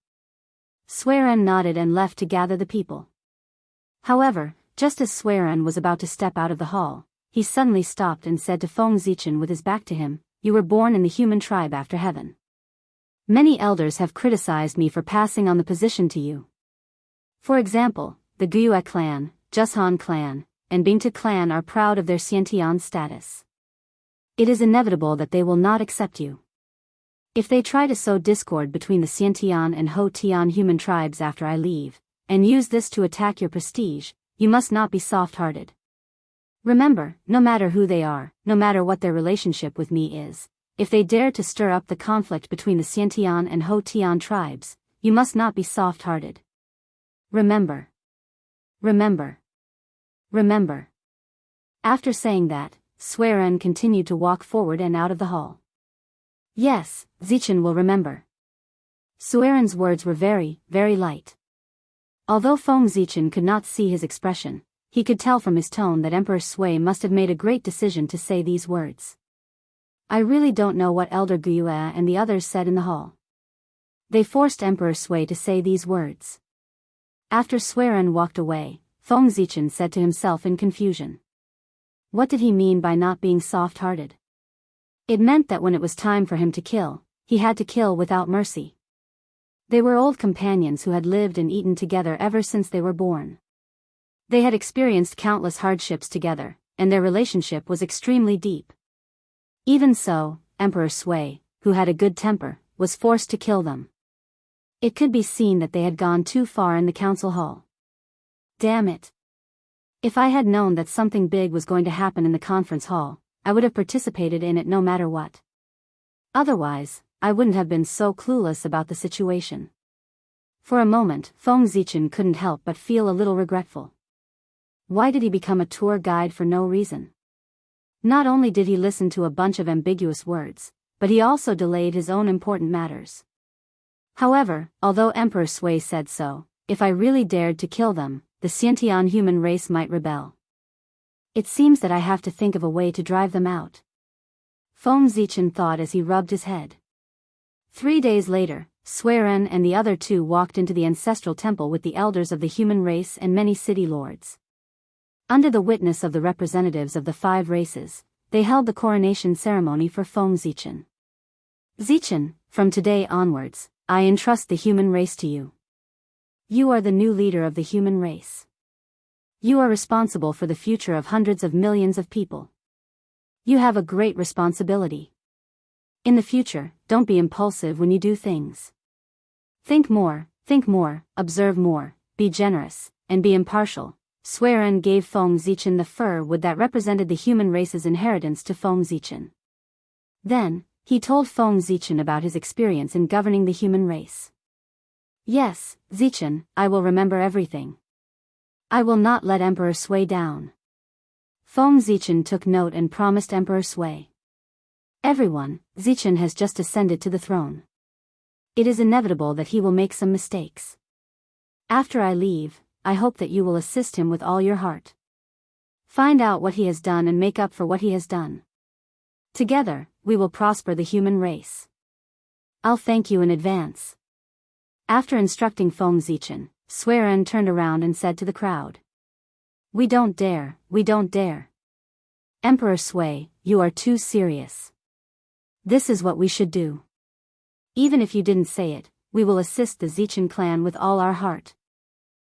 Sueren nodded and left to gather the people. However, just as Sueren was about to step out of the hall, he suddenly stopped and said to Feng Zichen with his back to him, you were born in the human tribe after heaven. Many elders have criticized me for passing on the position to you. For example, the Guyue clan, Jushan clan, and Bingta clan are proud of their Xiantian status. It is inevitable that they will not accept you. If they try to sow discord between the Xiantian and Hotian human tribes after I leave, and use this to attack your prestige, you must not be soft-hearted. Remember, no matter who they are, no matter what their relationship with me is, if they dare to stir up the conflict between the Xiantian and Hotian tribes, you must not be soft-hearted. Remember. Remember. Remember. After saying that, Sueren continued to walk forward and out of the hall. Yes, Zichen will remember. Sueren's words were very, very light. Although Feng Zichen could not see his expression, he could tell from his tone that Emperor Sui must have made a great decision to say these words. I really don't know what Elder Guyue and the others said in the hall. They forced Emperor Sui to say these words. After Sueren walked away, Feng Zichen said to himself in confusion. What did he mean by not being soft-hearted? It meant that when it was time for him to kill, he had to kill without mercy. They were old companions who had lived and eaten together ever since they were born. They had experienced countless hardships together, and their relationship was extremely deep. Even so, Emperor Sui, who had a good temper, was forced to kill them. It could be seen that they had gone too far in the council hall. Damn it. If I had known that something big was going to happen in the conference hall, I would have participated in it no matter what. Otherwise, I wouldn't have been so clueless about the situation. For a moment, Feng Zichen couldn't help but feel a little regretful. Why did he become a tour guide for no reason? Not only did he listen to a bunch of ambiguous words, but he also delayed his own important matters. However, although Emperor Sui said so, if I really dared to kill them, the Xiantian human race might rebel. It seems that I have to think of a way to drive them out. Feng Zichen thought as he rubbed his head. 3 days later, Suiren and the other two walked into the ancestral temple with the elders of the human race and many city lords. Under the witness of the representatives of the 5 races, they held the coronation ceremony for Feng Zichen. Zichen, from today onwards, I entrust the human race to you. You are the new leader of the human race. You are responsible for the future of hundreds of millions of people. You have a great responsibility. In the future, don't be impulsive when you do things. Think more, observe more, be generous, and be impartial. Suiren gave Feng Zichen the fur wood that represented the human race's inheritance to Feng Zichen. Then, he told Feng Zichen about his experience in governing the human race. Yes, Zichen, I will remember everything. I will not let Emperor Sui down. Feng Zichen took note and promised Emperor Sui. Everyone, Zichen has just ascended to the throne. It is inevitable that he will make some mistakes. After I leave, I hope that you will assist him with all your heart. Find out what he has done and make up for what he has done. Together, we will prosper the human race. I'll thank you in advance. After instructing Feng Zichen, Suiren turned around and said to the crowd. We don't dare. Emperor Sui, you are too serious. This is what we should do. Even if you didn't say it, we will assist the Zichen clan with all our heart.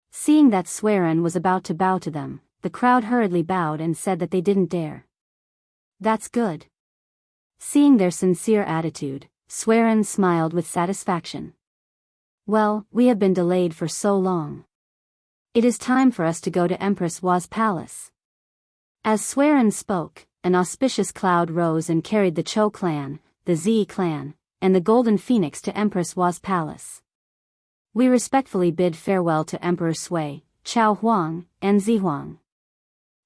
Seeing that Suiren was about to bow to them, the crowd hurriedly bowed and said that they didn't dare. That's good. Seeing their sincere attitude, Suiren smiled with satisfaction. Well, we have been delayed for so long. It is time for us to go to Empress Wa's palace. As Suiren spoke, an auspicious cloud rose and carried the Chou clan, the Zi clan, and the Golden Phoenix to Empress Wa's palace. We respectfully bid farewell to Emperor Sui, Chao Huang, and Zi Huang.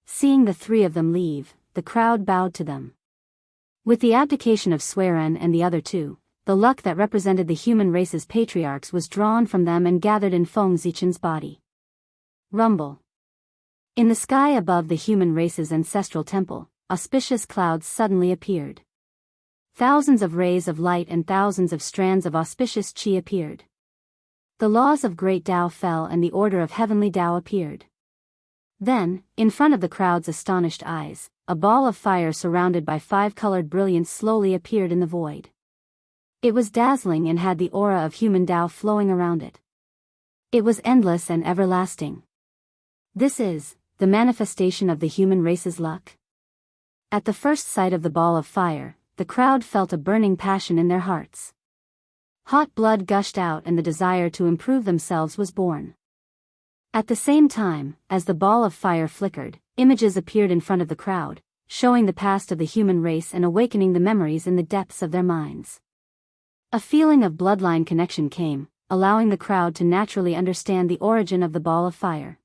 Seeing the 3 of them leave, the crowd bowed to them. With the abdication of Suiren and the other 2, the luck that represented the human race's patriarchs was drawn from them and gathered in Feng Zichen's body. Rumble. In the sky above the human race's ancestral temple, auspicious clouds suddenly appeared. Thousands of rays of light and thousands of strands of auspicious qi appeared. The laws of great Tao fell and the order of heavenly Tao appeared. Then, in front of the crowd's astonished eyes, a ball of fire surrounded by 5-colored brilliance slowly appeared in the void. It was dazzling and had the aura of human Tao flowing around it. It was endless and everlasting. This is the manifestation of the human race's luck. At the first sight of the ball of fire, the crowd felt a burning passion in their hearts. Hot blood gushed out and the desire to improve themselves was born. At the same time, as the ball of fire flickered, images appeared in front of the crowd, showing the past of the human race and awakening the memories in the depths of their minds. A feeling of bloodline connection came, allowing the crowd to naturally understand the origin of the ball of fire.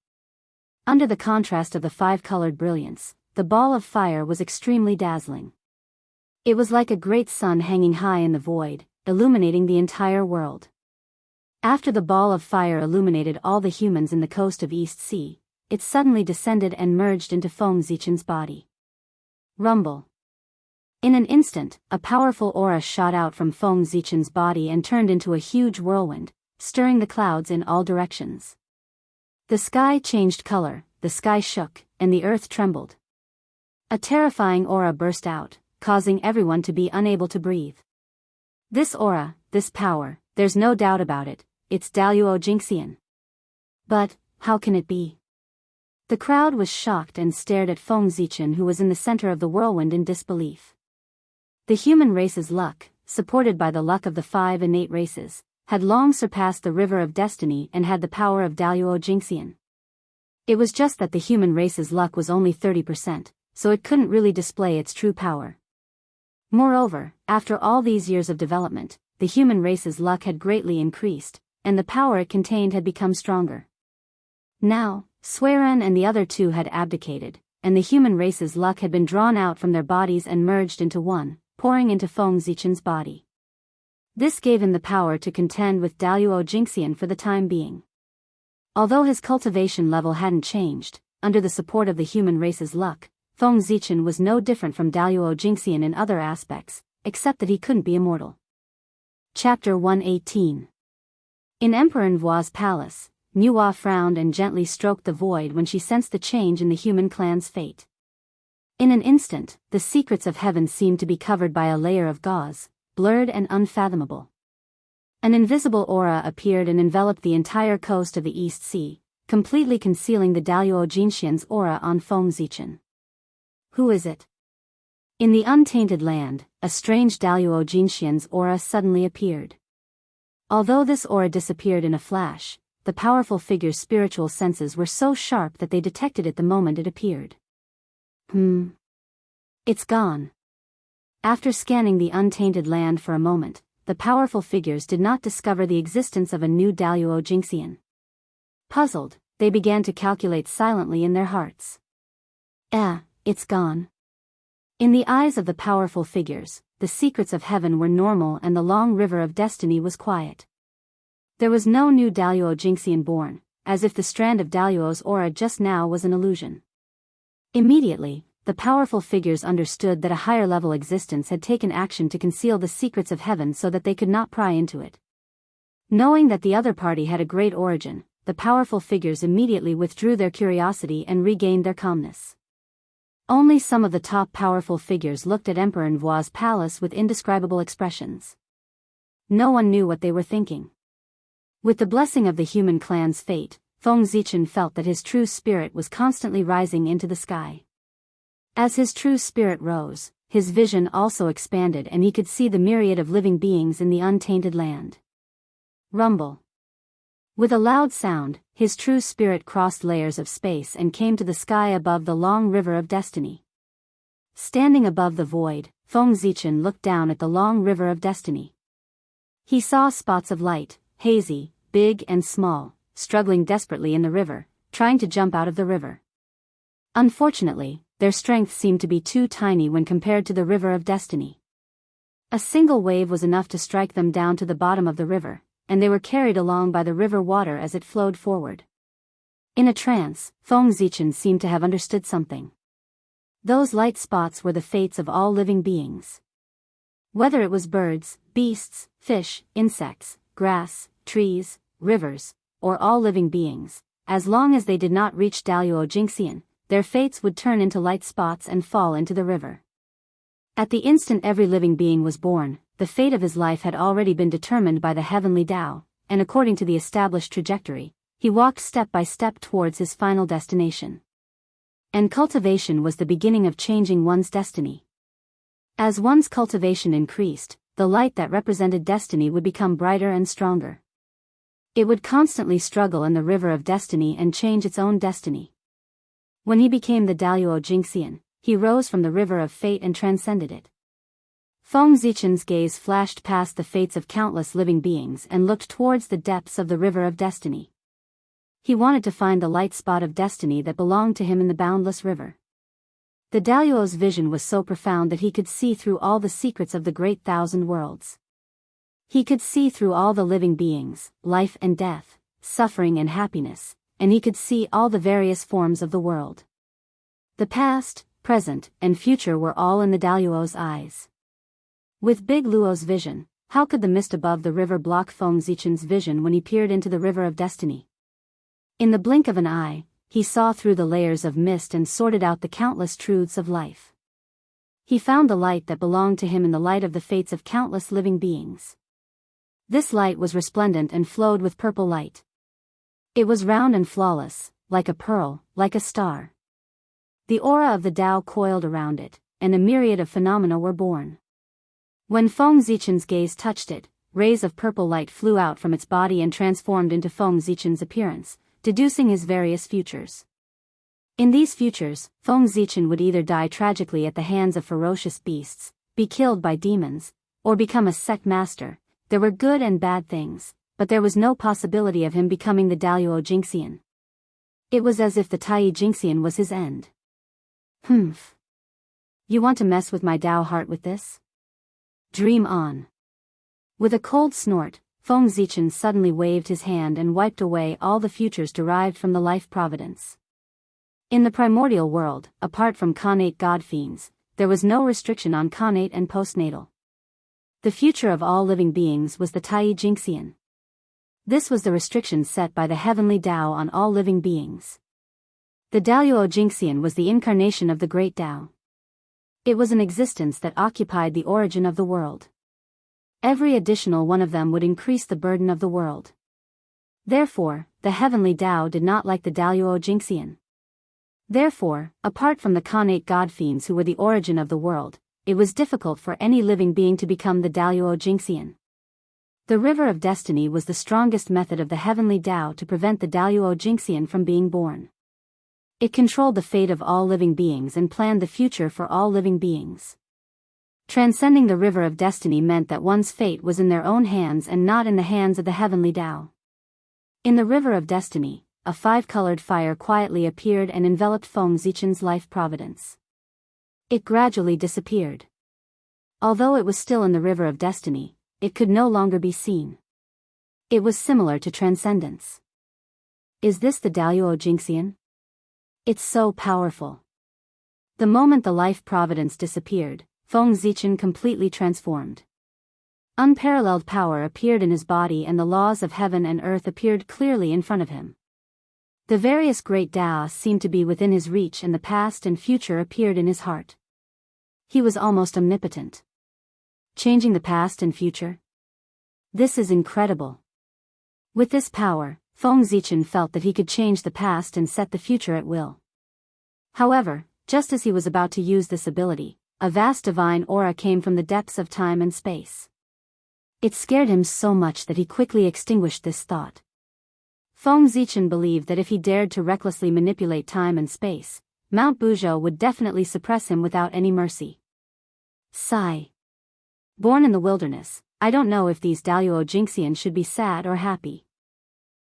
Under the contrast of the 5-colored brilliance, the ball of fire was extremely dazzling. It was like a great sun hanging high in the void, illuminating the entire world. After the ball of fire illuminated all the humans in the coast of East Sea, it suddenly descended and merged into Feng Zichen's body. Rumble. In an instant, a powerful aura shot out from Feng Zichen's body and turned into a huge whirlwind, stirring the clouds in all directions. The sky changed color, the sky shook, and the earth trembled. A terrifying aura burst out, causing everyone to be unable to breathe. This aura, this power, there's no doubt about it, it's Daluo Jinxian. But, how can it be? The crowd was shocked and stared at Feng Zichen, who was in the center of the whirlwind, in disbelief. The human race's luck, supported by the luck of the 5 innate races, had long surpassed the River of Destiny and had the power of Daluo Jinxian. It was just that the human race's luck was only 30%, so it couldn't really display its true power. Moreover, after all these years of development, the human race's luck had greatly increased, and the power it contained had become stronger. Now, Suiren and the other two had abdicated, and the human race's luck had been drawn out from their bodies and merged into one, pouring into Feng Zichen's body. This gave him the power to contend with Daluo Jinxian for the time being. Although his cultivation level hadn't changed, under the support of the human race's luck, Feng Zichen was no different from Daluo Jinxian in other aspects, except that he couldn't be immortal. Chapter 118. In Emperor Nvuo's palace, Nuwa frowned and gently stroked the void when she sensed the change in the human clan's fate. In an instant, the secrets of heaven seemed to be covered by a layer of gauze, blurred and unfathomable. An invisible aura appeared and enveloped the entire coast of the East Sea, completely concealing the Daluo Jinxian's aura on Feng Zichen. Who is it? In the untainted land, a strange Daluo Jinxian's aura suddenly appeared. Although this aura disappeared in a flash, the powerful figure's spiritual senses were so sharp that they detected it the moment it appeared. It's gone. After scanning the untainted land for a moment, the powerful figures did not discover the existence of a new Daluo Jinxian. Puzzled, they began to calculate silently in their hearts. It's gone. In the eyes of the powerful figures, the secrets of heaven were normal and the long river of destiny was quiet. There was no new Daluo Jinxian born, as if the strand of Daluo's aura just now was an illusion. Immediately, the powerful figures understood that a higher-level existence had taken action to conceal the secrets of heaven so that they could not pry into it. Knowing that the other party had a great origin, the powerful figures immediately withdrew their curiosity and regained their calmness. Only some of the top powerful figures looked at Emperor Nvuo's palace with indescribable expressions. No one knew what they were thinking. With the blessing of the human clan's fate, Feng Zichen felt that his true spirit was constantly rising into the sky. As his true spirit rose, his vision also expanded and he could see the myriad of living beings in the untainted land. Rumble. With a loud sound, his true spirit crossed layers of space and came to the sky above the long river of destiny. Standing above the void, Feng Zichen looked down at the long river of destiny. He saw spots of light, hazy, big and small, struggling desperately in the river, trying to jump out of the river. Unfortunately, their strength seemed to be too tiny when compared to the river of destiny. A single wave was enough to strike them down to the bottom of the river, and they were carried along by the river water as it flowed forward. In a trance, Feng Zichen seemed to have understood something. Those light spots were the fates of all living beings. Whether it was birds, beasts, fish, insects, grass, trees, rivers, or all living beings, as long as they did not reach Daluo Jinxian, their fates would turn into light spots and fall into the river. At the instant every living being was born, the fate of his life had already been determined by the heavenly Tao, and according to the established trajectory, he walked step by step towards his final destination. And cultivation was the beginning of changing one's destiny. As one's cultivation increased, the light that represented destiny would become brighter and stronger. It would constantly struggle in the river of destiny and change its own destiny. When he became the Daluo Jinxian, he rose from the river of fate and transcended it. Feng Zichen's gaze flashed past the fates of countless living beings and looked towards the depths of the river of destiny. He wanted to find the light spot of destiny that belonged to him in the boundless river. The Daluo's vision was so profound that he could see through all the secrets of the great thousand worlds. He could see through all the living beings, life and death, suffering and happiness, and he could see all the various forms of the world. The past, present, and future were all in the Daluo's eyes. With Big Luo's vision, how could the mist above the river block Feng Zichen's vision when he peered into the river of destiny? In the blink of an eye, he saw through the layers of mist and sorted out the countless truths of life. He found the light that belonged to him in the light of the fates of countless living beings. This light was resplendent and flowed with purple light. It was round and flawless, like a pearl, like a star. The aura of the Tao coiled around it, and a myriad of phenomena were born. When Feng Zichen's gaze touched it, rays of purple light flew out from its body and transformed into Feng Zichen's appearance, deducing his various futures. In these futures, Feng Zichen would either die tragically at the hands of ferocious beasts, be killed by demons, or become a sect master. There were good and bad things, but there was no possibility of him becoming the Daluo Jingxian. It was as if the Tai Jingxian was his end. Humph. You want to mess with my Tao heart with this? Dream on. With a cold snort, Feng Zichen suddenly waved his hand and wiped away all the futures derived from the life providence. In the primordial world, apart from connate god fiends, there was no restriction on connate and postnatal. The future of all living beings was the Tai Jingxian. This was the restriction set by the heavenly Tao on all living beings. The Daluo Jingxian was the incarnation of the great Tao. It was an existence that occupied the origin of the world. Every additional one of them would increase the burden of the world. Therefore, the heavenly Tao did not like the Daluo Jingxian. Therefore, apart from the connate god fiends who were the origin of the world, it was difficult for any living being to become the Daluo Jingxian. The River of Destiny was the strongest method of the heavenly Tao to prevent the Daluo Jingxian from being born. It controlled the fate of all living beings and planned the future for all living beings. Transcending the River of Destiny meant that one's fate was in their own hands and not in the hands of the heavenly Tao. In the River of Destiny, a five-colored fire quietly appeared and enveloped Feng Zichen's life providence. It gradually disappeared. Although it was still in the River of Destiny, it could no longer be seen. It was similar to transcendence. Is this the Daluo Jingxian? It's so powerful. The moment the life providence disappeared, Feng Zichen completely transformed. Unparalleled power appeared in his body and the laws of heaven and earth appeared clearly in front of him. The various great Taos seemed to be within his reach and the past and future appeared in his heart. He was almost omnipotent. Changing the past and future? This is incredible. With this power, Feng Zichen felt that he could change the past and set the future at will. However, just as he was about to use this ability, a vast divine aura came from the depths of time and space. It scared him so much that he quickly extinguished this thought. Feng Zichen believed that if he dared to recklessly manipulate time and space, Mount Buzhou would definitely suppress him without any mercy. Sigh. Born in the wilderness, I don't know if these Daluo Jingxian should be sad or happy.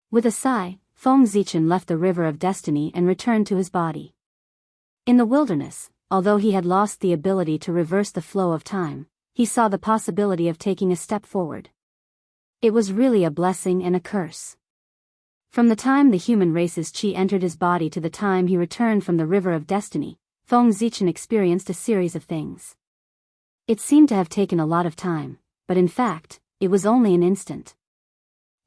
With a sigh, Feng Zichen left the River of Destiny and returned to his body. In the wilderness, although he had lost the ability to reverse the flow of time, he saw the possibility of taking a step forward. It was really a blessing and a curse. From the time the human race's chi entered his body to the time he returned from the River of Destiny, Feng Zichen experienced a series of things. It seemed to have taken a lot of time, but in fact, it was only an instant.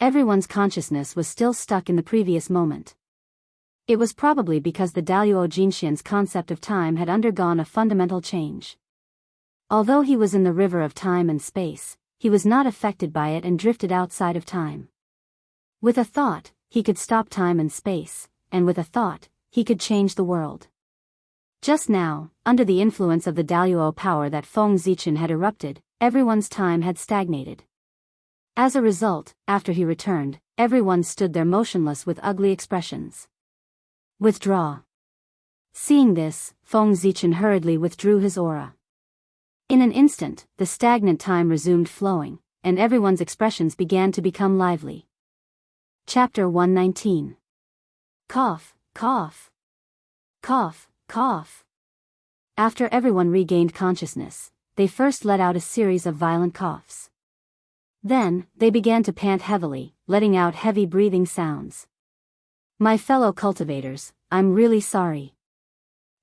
Everyone's consciousness was still stuck in the previous moment. It was probably because the Daluo Jingxian's concept of time had undergone a fundamental change. Although he was in the river of time and space, he was not affected by it and drifted outside of time. With a thought, he could stop time and space, and with a thought, he could change the world. Just now, under the influence of the Daluo power that Feng Zichen had erupted, everyone's time had stagnated. As a result, after he returned, everyone stood there motionless with ugly expressions. Withdraw. Seeing this, Feng Zichen hurriedly withdrew his aura. In an instant, the stagnant time resumed flowing, and everyone's expressions began to become lively. Chapter 119. Cough, cough. Cough, cough. After everyone regained consciousness, they first let out a series of violent coughs. Then, they began to pant heavily, letting out heavy breathing sounds. My fellow cultivators, I'm really sorry.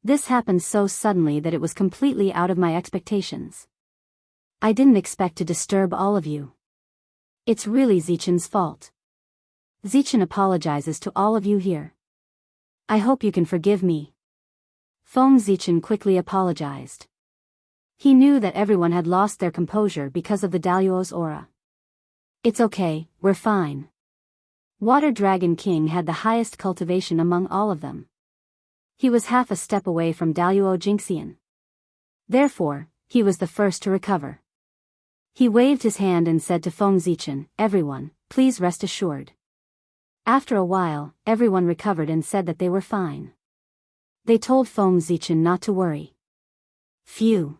This happened so suddenly that it was completely out of my expectations. I didn't expect to disturb all of you. It's really Zichen's fault. Zichen apologizes to all of you here. I hope you can forgive me. Feng Zichen quickly apologized. He knew that everyone had lost their composure because of the Daluo's aura. It's okay, we're fine. Water Dragon King had the highest cultivation among all of them. He was half a step away from Daluo Jingxian. Therefore, he was the first to recover. He waved his hand and said to Feng Zichen, "Everyone, please rest assured." After a while, everyone recovered and said that they were fine. They told Feng Zichen not to worry. Phew.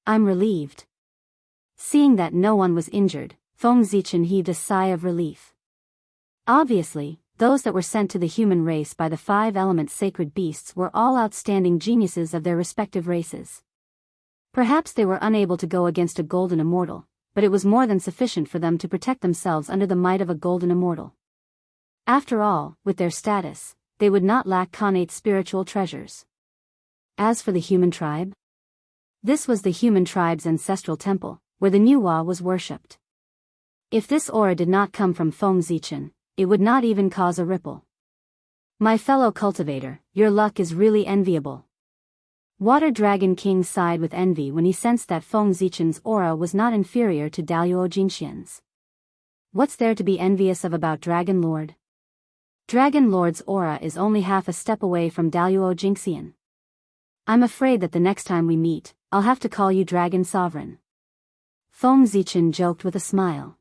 I'm relieved. Seeing that no one was injured, Feng Zichen heaved a sigh of relief. Obviously, those that were sent to the human race by the 5-element sacred beasts were all outstanding geniuses of their respective races. Perhaps they were unable to go against a golden immortal, but it was more than sufficient for them to protect themselves under the might of a golden immortal. After all, with their status, they would not lack connate spiritual treasures. As for the human tribe, this was the human tribe's ancestral temple, where the Nuwa was worshipped. If this aura did not come from Feng Zichen, it would not even cause a ripple. My fellow cultivator, your luck is really enviable. Water Dragon King sighed with envy when he sensed that Feng Zichen's aura was not inferior to Daluo Jingxian's. What's there to be envious of about Dragon Lord? Dragon Lord's aura is only half a step away from Daluo Jingxian. I'm afraid that the next time we meet, I'll have to call you Dragon Sovereign. Feng Zichen joked with a smile.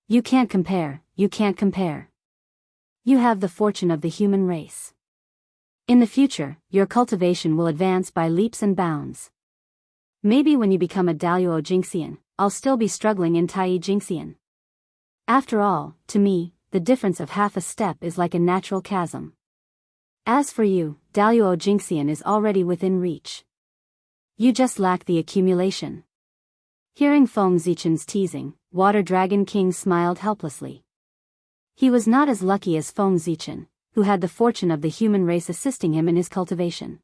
You can't compare, you can't compare. You have the fortune of the human race. In the future, your cultivation will advance by leaps and bounds. Maybe when you become a Daluo Jingxian, I'll still be struggling in Tai Jingxian. After all, to me, the difference of half a step is like a natural chasm. As for you, Daluo Jingxian is already within reach. You just lack the accumulation. Hearing Feng Zichen's teasing, Water Dragon King smiled helplessly. He was not as lucky as Feng Zichen, who had the fortune of the human race assisting him in his cultivation.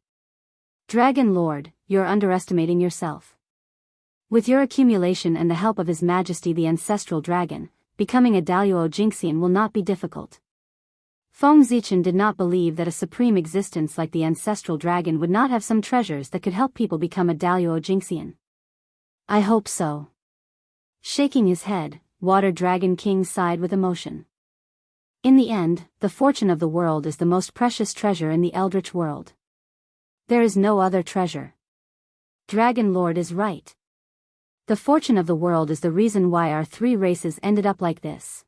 Dragon Lord, you're underestimating yourself. With your accumulation and the help of His Majesty the Ancestral Dragon, becoming a Daluo Jingxian will not be difficult. Feng Zichen did not believe that a supreme existence like the Ancestral Dragon would not have some treasures that could help people become a Daluo Jingxian. I hope so. Shaking his head, Water Dragon King sighed with emotion. In the end, the fortune of the world is the most precious treasure in the Eldritch world. There is no other treasure. Dragon Lord is right. The fortune of the world is the reason why our 3 races ended up like this.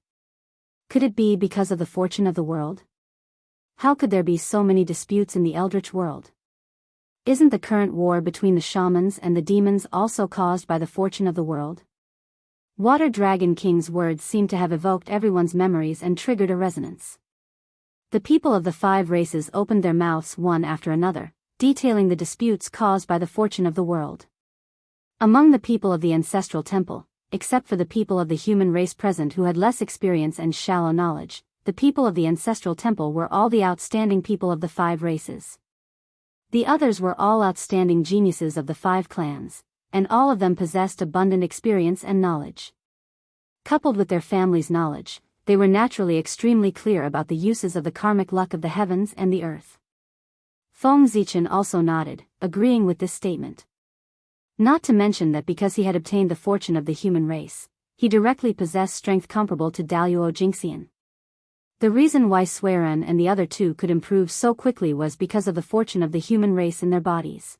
Could it be because of the fortune of the world? How could there be so many disputes in the Eldritch world? Isn't the current war between the shamans and the demons also caused by the fortune of the world? Water Dragon King's words seemed to have evoked everyone's memories and triggered a resonance. The people of the 5 races opened their mouths one after another, detailing the disputes caused by the fortune of the world. Among the people of the Ancestral Temple, except for the people of the human race present who had less experience and shallow knowledge, the people of the Ancestral Temple were all the outstanding people of the 5 races. The others were all outstanding geniuses of the 5 clans, and all of them possessed abundant experience and knowledge. Coupled with their family's knowledge, they were naturally extremely clear about the uses of the karmic luck of the heavens and the earth. Feng Zichen also nodded, agreeing with this statement. Not to mention that because he had obtained the fortune of the human race, he directly possessed strength comparable to Daluo Jingxian. The reason why Suiren and the other 2 could improve so quickly was because of the fortune of the human race in their bodies.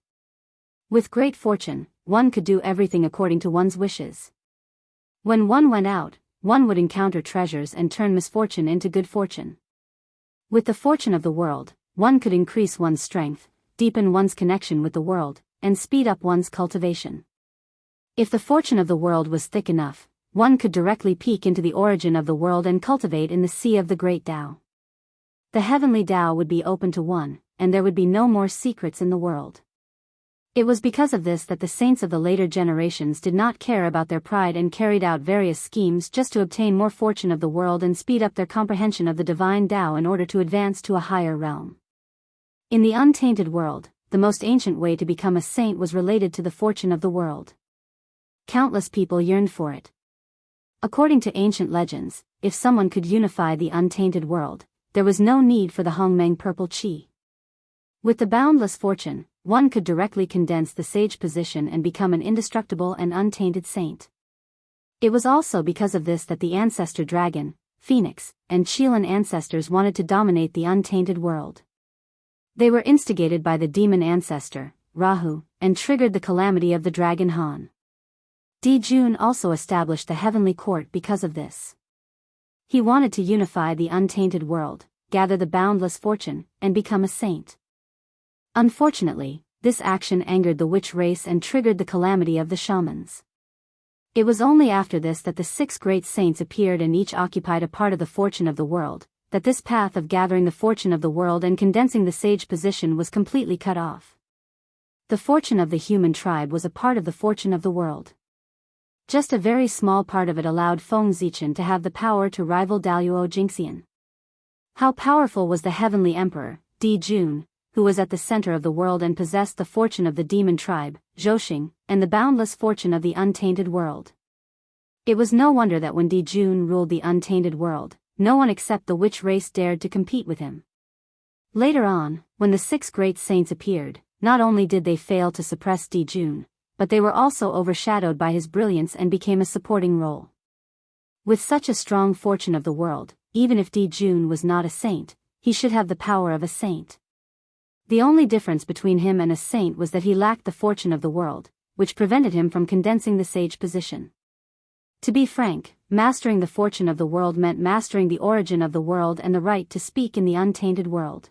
With great fortune, one could do everything according to one's wishes. When one went out, one would encounter treasures and turn misfortune into good fortune. With the fortune of the world, one could increase one's strength, deepen one's connection with the world, and speed up one's cultivation. If the fortune of the world was thick enough, one could directly peek into the origin of the world and cultivate in the sea of the great Tao. The heavenly Tao would be open to one, and there would be no more secrets in the world. It was because of this that the saints of the later generations did not care about their pride and carried out various schemes just to obtain more fortune of the world and speed up their comprehension of the divine Tao in order to advance to a higher realm. In the untainted world, the most ancient way to become a saint was related to the fortune of the world. Countless people yearned for it. According to ancient legends, if someone could unify the untainted world, there was no need for the Hongmeng purple chi. With the boundless fortune, one could directly condense the sage position and become an indestructible and untainted saint. It was also because of this that the ancestor dragon, phoenix, and Qilin ancestors wanted to dominate the untainted world. They were instigated by the demon ancestor, Rahu, and triggered the calamity of the dragon Han. Di Jun also established the heavenly court because of this. He wanted to unify the untainted world, gather the boundless fortune, and become a saint. Unfortunately, this action angered the witch race and triggered the calamity of the shamans. It was only after this that the 6 great saints appeared and each occupied a part of the fortune of the world, that this path of gathering the fortune of the world and condensing the sage position was completely cut off. The fortune of the human tribe was a part of the fortune of the world. Just a very small part of it allowed Feng Zichen to have the power to rival Daluo Jingxian. How powerful was the heavenly emperor, Di Jun, who was at the center of the world and possessed the fortune of the demon tribe, Zhouxing, and the boundless fortune of the untainted world. It was no wonder that when Di Jun ruled the untainted world, no one except the witch race dared to compete with him. Later on, when the 6 great saints appeared, not only did they fail to suppress Di Jun, but they were also overshadowed by his brilliance and became a supporting role. With such a strong fortune of the world, even if Di Jun was not a saint, he should have the power of a saint. The only difference between him and a saint was that he lacked the fortune of the world, which prevented him from condensing the sage position. To be frank, mastering the fortune of the world meant mastering the origin of the world and the right to speak in the untainted world.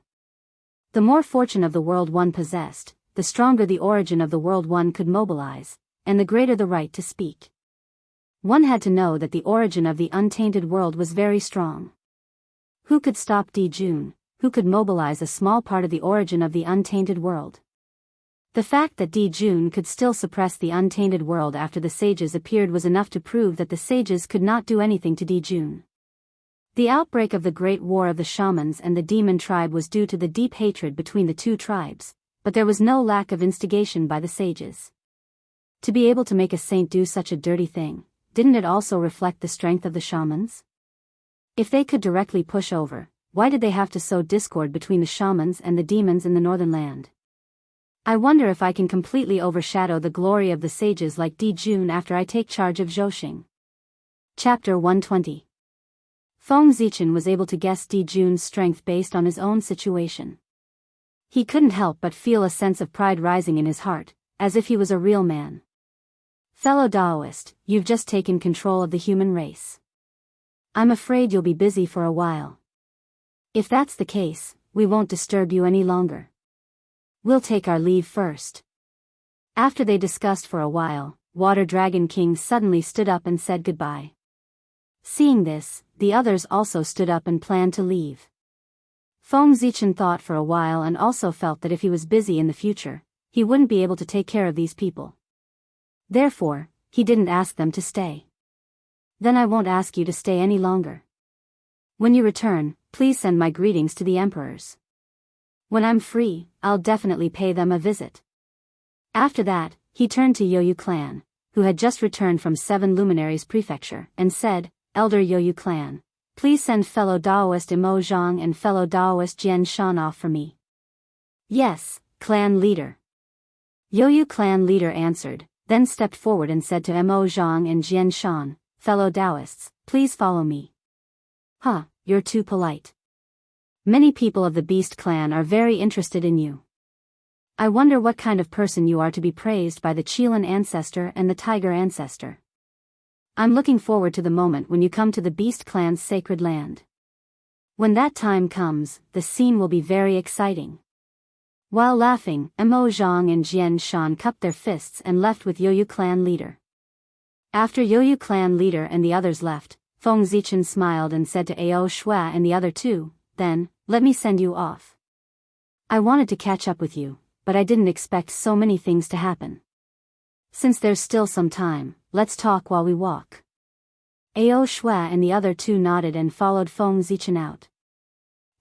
The more fortune of the world one possessed, the stronger the origin of the world one could mobilize, and the greater the right to speak. One had to know that the origin of the untainted world was very strong. Who could stop Di Jun? Who could mobilize a small part of the origin of the untainted world? The fact that Di Jun could still suppress the untainted world after the sages appeared was enough to prove that the sages could not do anything to Di Jun. The outbreak of the Great War of the Shamans and the demon tribe was due to the deep hatred between the 2 tribes, but there was no lack of instigation by the sages. To be able to make a saint do such a dirty thing, didn't it also reflect the strength of the shamans? If they could directly push over, why did they have to sow discord between the shamans and the demons in the northern land? I wonder if I can completely overshadow the glory of the sages like Di Jun after I take charge of Zhouxing. Chapter 120. Feng Zichen was able to guess Di Jun's strength based on his own situation. He couldn't help but feel a sense of pride rising in his heart, as if he was a real man. Fellow Taoist, you've just taken control of the human race. I'm afraid you'll be busy for a while. If that's the case, we won't disturb you any longer. We'll take our leave first. After they discussed for a while, Water Dragon King suddenly stood up and said goodbye. Seeing this, the others also stood up and planned to leave. Feng Zichen thought for a while and also felt that if he was busy in the future, he wouldn't be able to take care of these people. Therefore, he didn't ask them to stay. Then I won't ask you to stay any longer. When you return, please send my greetings to the emperors. When I'm free, I'll definitely pay them a visit. After that, he turned to Youyu clan, who had just returned from 7 Luminaries Prefecture, and said, Elder Youyu clan, please send fellow Daoist Imo Zhang and fellow Daoist Jian Shan off for me. Yes, clan leader. Youyu clan leader answered, then stepped forward and said to Imo Zhang and Jian Shan, fellow Daoists, please follow me. Huh, you're too polite. Many people of the Beast clan are very interested in you. I wonder what kind of person you are to be praised by the Qilin ancestor and the Tiger ancestor. I'm looking forward to the moment when you come to the Beast clan's sacred land. When that time comes, the scene will be very exciting. While laughing, Imo Zhang and Jian Shan cupped their fists and left with Youyu clan leader. After Youyu clan leader and the others left, Feng Zichen smiled and said to Ao Shui and the other 2, then, let me send you off. I wanted to catch up with you, but I didn't expect so many things to happen. Since there's still some time, let's talk while we walk. Ao Shui and the other 2 nodded and followed Feng Zichen out.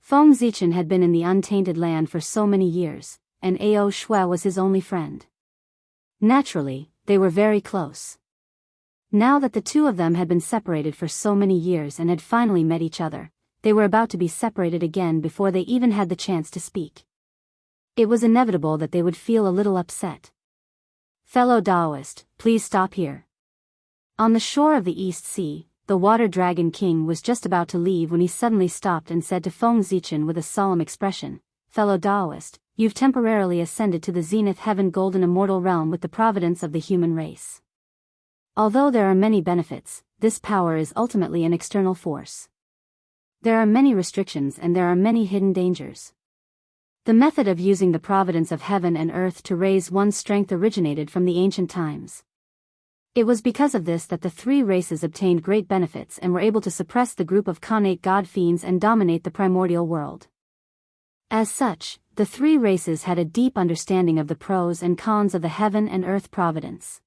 Feng Zichen had been in the untainted land for so many years, and Ao Shui was his only friend. Naturally, they were very close. Now that the 2 of them had been separated for so many years and had finally met each other, they were about to be separated again before they even had the chance to speak. It was inevitable that they would feel a little upset. "Fellow Taoist, please stop here." On the shore of the East Sea, the Water Dragon King was just about to leave when he suddenly stopped and said to Feng Zichen with a solemn expression, "Fellow Taoist, you've temporarily ascended to the zenith heaven golden immortal realm with the providence of the human race. Although there are many benefits, this power is ultimately an external force. There are many restrictions and there are many hidden dangers. The method of using the providence of heaven and earth to raise one's strength originated from the ancient times. It was because of this that the three races obtained great benefits and were able to suppress the group of Khanate god fiends and dominate the primordial world. As such, the three races had a deep understanding of the pros and cons of the heaven and earth providence.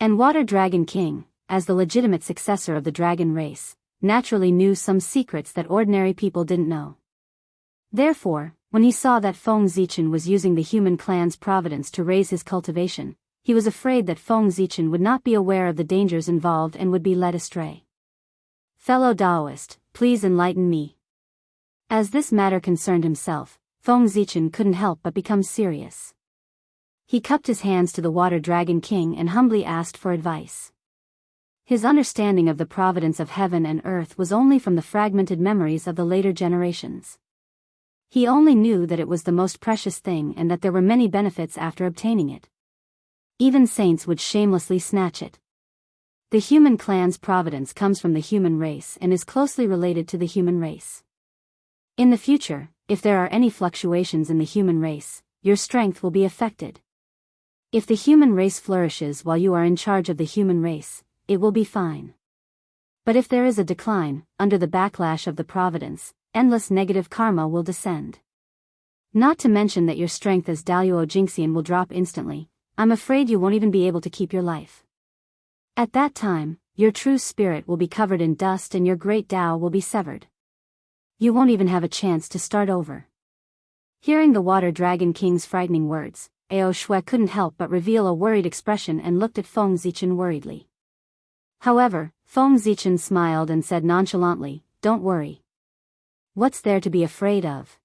And Water Dragon King, as the legitimate successor of the dragon race, naturally knew some secrets that ordinary people didn't know. Therefore, when he saw that Feng Zichen was using the human clan's providence to raise his cultivation, he was afraid that Feng Zichen would not be aware of the dangers involved and would be led astray. "Fellow Taoist, please enlighten me." As this matter concerned himself, Feng Zichen couldn't help but become serious. He cupped his hands to the Water Dragon King and humbly asked for advice. His understanding of the providence of heaven and earth was only from the fragmented memories of the later generations. He only knew that it was the most precious thing and that there were many benefits after obtaining it. Even saints would shamelessly snatch it. The human clan's providence comes from the human race and is closely related to the human race. In the future, if there are any fluctuations in the human race, your strength will be affected. If the human race flourishes while you are in charge of the human race, it will be fine. But if there is a decline, under the backlash of the providence, endless negative karma will descend. Not to mention that your strength as Daluo Jinxian will drop instantly. I'm afraid you won't even be able to keep your life. At that time, your true spirit will be covered in dust and your great Tao will be severed. You won't even have a chance to start over. Hearing the Water Dragon King's frightening words, Ao Shui couldn't help but reveal a worried expression and looked at Feng Zichen worriedly. However, Feng Zichen smiled and said nonchalantly, "Don't worry. What's there to be afraid of?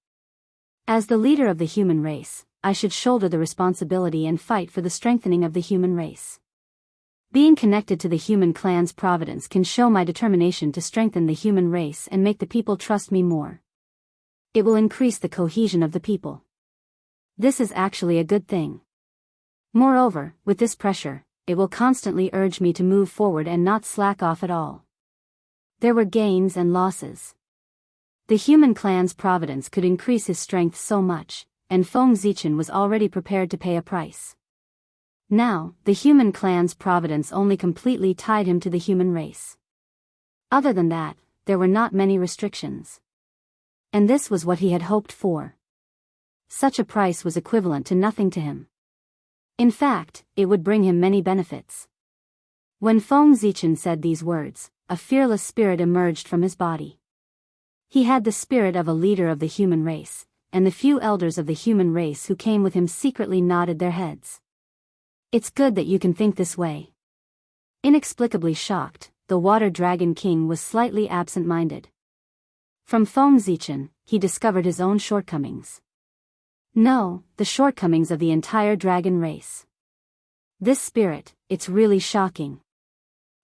As the leader of the human race, I should shoulder the responsibility and fight for the strengthening of the human race. Being connected to the human clan's providence can show my determination to strengthen the human race and make the people trust me more. It will increase the cohesion of the people. This is actually a good thing. Moreover, with this pressure, it will constantly urge me to move forward and not slack off at all." There were gains and losses. The human clan's providence could increase his strength so much, and Feng Zichen was already prepared to pay a price. Now, the human clan's providence only completely tied him to the human race. Other than that, there were not many restrictions. And this was what he had hoped for. Such a price was equivalent to nothing to him. In fact, it would bring him many benefits. When Feng Zichen said these words, a fearless spirit emerged from his body. He had the spirit of a leader of the human race, and the few elders of the human race who came with him secretly nodded their heads. "It's good that you can think this way." Inexplicably shocked, the Water Dragon King was slightly absent-minded. From Feng Zichen, he discovered his own shortcomings. No, the shortcomings of the entire dragon race. This spirit, it's really shocking.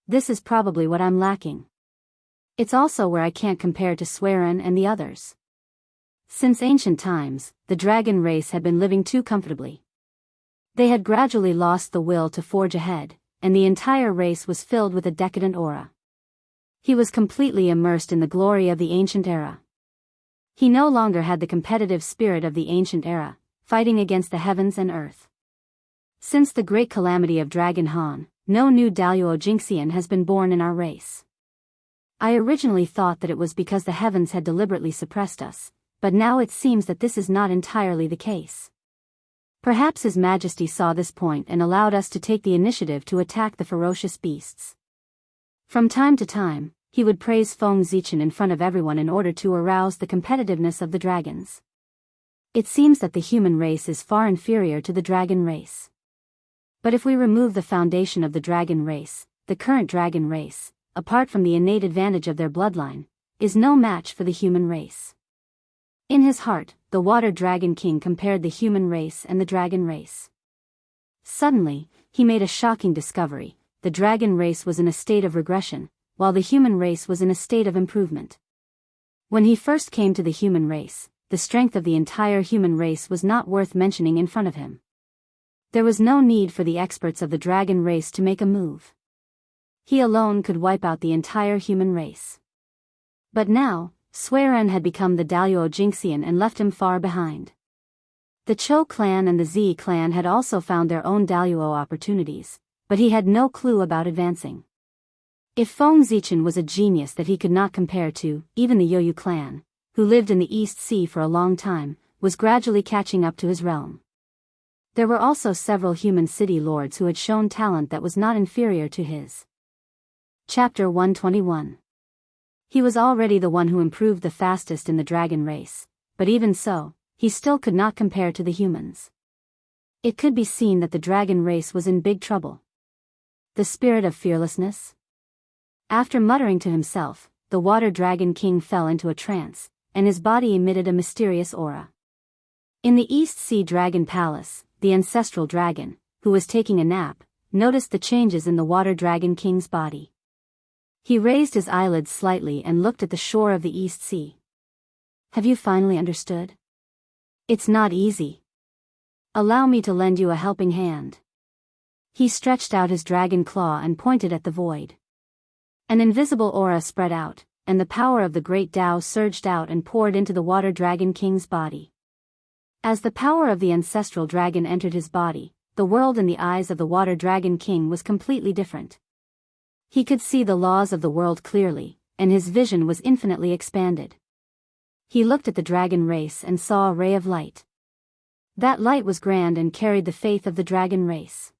This is probably what I'm lacking. It's also where I can't compare to Swerin and the others. Since ancient times, the dragon race had been living too comfortably. They had gradually lost the will to forge ahead, and the entire race was filled with a decadent aura. He was completely immersed in the glory of the ancient era. He no longer had the competitive spirit of the ancient era, fighting against the heavens and earth. Since the great calamity of Dragon Han, no new Daluo Jinxian has been born in our race. I originally thought that it was because the heavens had deliberately suppressed us, but now it seems that this is not entirely the case. Perhaps His Majesty saw this point and allowed us to take the initiative to attack the ferocious beasts. From time to time, he would praise Feng Zichen in front of everyone in order to arouse the competitiveness of the dragons. It seems that the human race is far inferior to the dragon race. But if we remove the foundation of the dragon race, the current dragon race, apart from the innate advantage of their bloodline, is no match for the human race. In his heart, the Water Dragon King compared the human race and the dragon race. Suddenly, he made a shocking discovery: the dragon race was in a state of regression, while the human race was in a state of improvement. When he first came to the human race, the strength of the entire human race was not worth mentioning in front of him. There was no need for the experts of the dragon race to make a move. He alone could wipe out the entire human race. But now, Suiren had become the Daluo Jinxian and left him far behind. The Cho clan and the Z clan had also found their own Daluo opportunities, but he had no clue about advancing. If Feng Zichen was a genius that he could not compare to, even the Yoyu clan, who lived in the East Sea for a long time, was gradually catching up to his realm. There were also several human city lords who had shown talent that was not inferior to his. Chapter 121. He was already the one who improved the fastest in the dragon race, but even so, he still could not compare to the humans. It could be seen that the dragon race was in big trouble. The spirit of fearlessness? After muttering to himself, the Water Dragon King fell into a trance, and his body emitted a mysterious aura. In the East Sea Dragon Palace, the ancestral dragon, who was taking a nap, noticed the changes in the Water Dragon King's body. He raised his eyelids slightly and looked at the shore of the East Sea. Have you finally understood? It's not easy. Allow me to lend you a helping hand. He stretched out his dragon claw and pointed at the void. An invisible aura spread out, and the power of the great Tao surged out and poured into the Water Dragon King's body. As the power of the ancestral dragon entered his body, the world in the eyes of the Water Dragon King was completely different. He could see the laws of the world clearly, and his vision was infinitely expanded. He looked at the dragon race and saw a ray of light. That light was grand and carried the faith of the dragon race.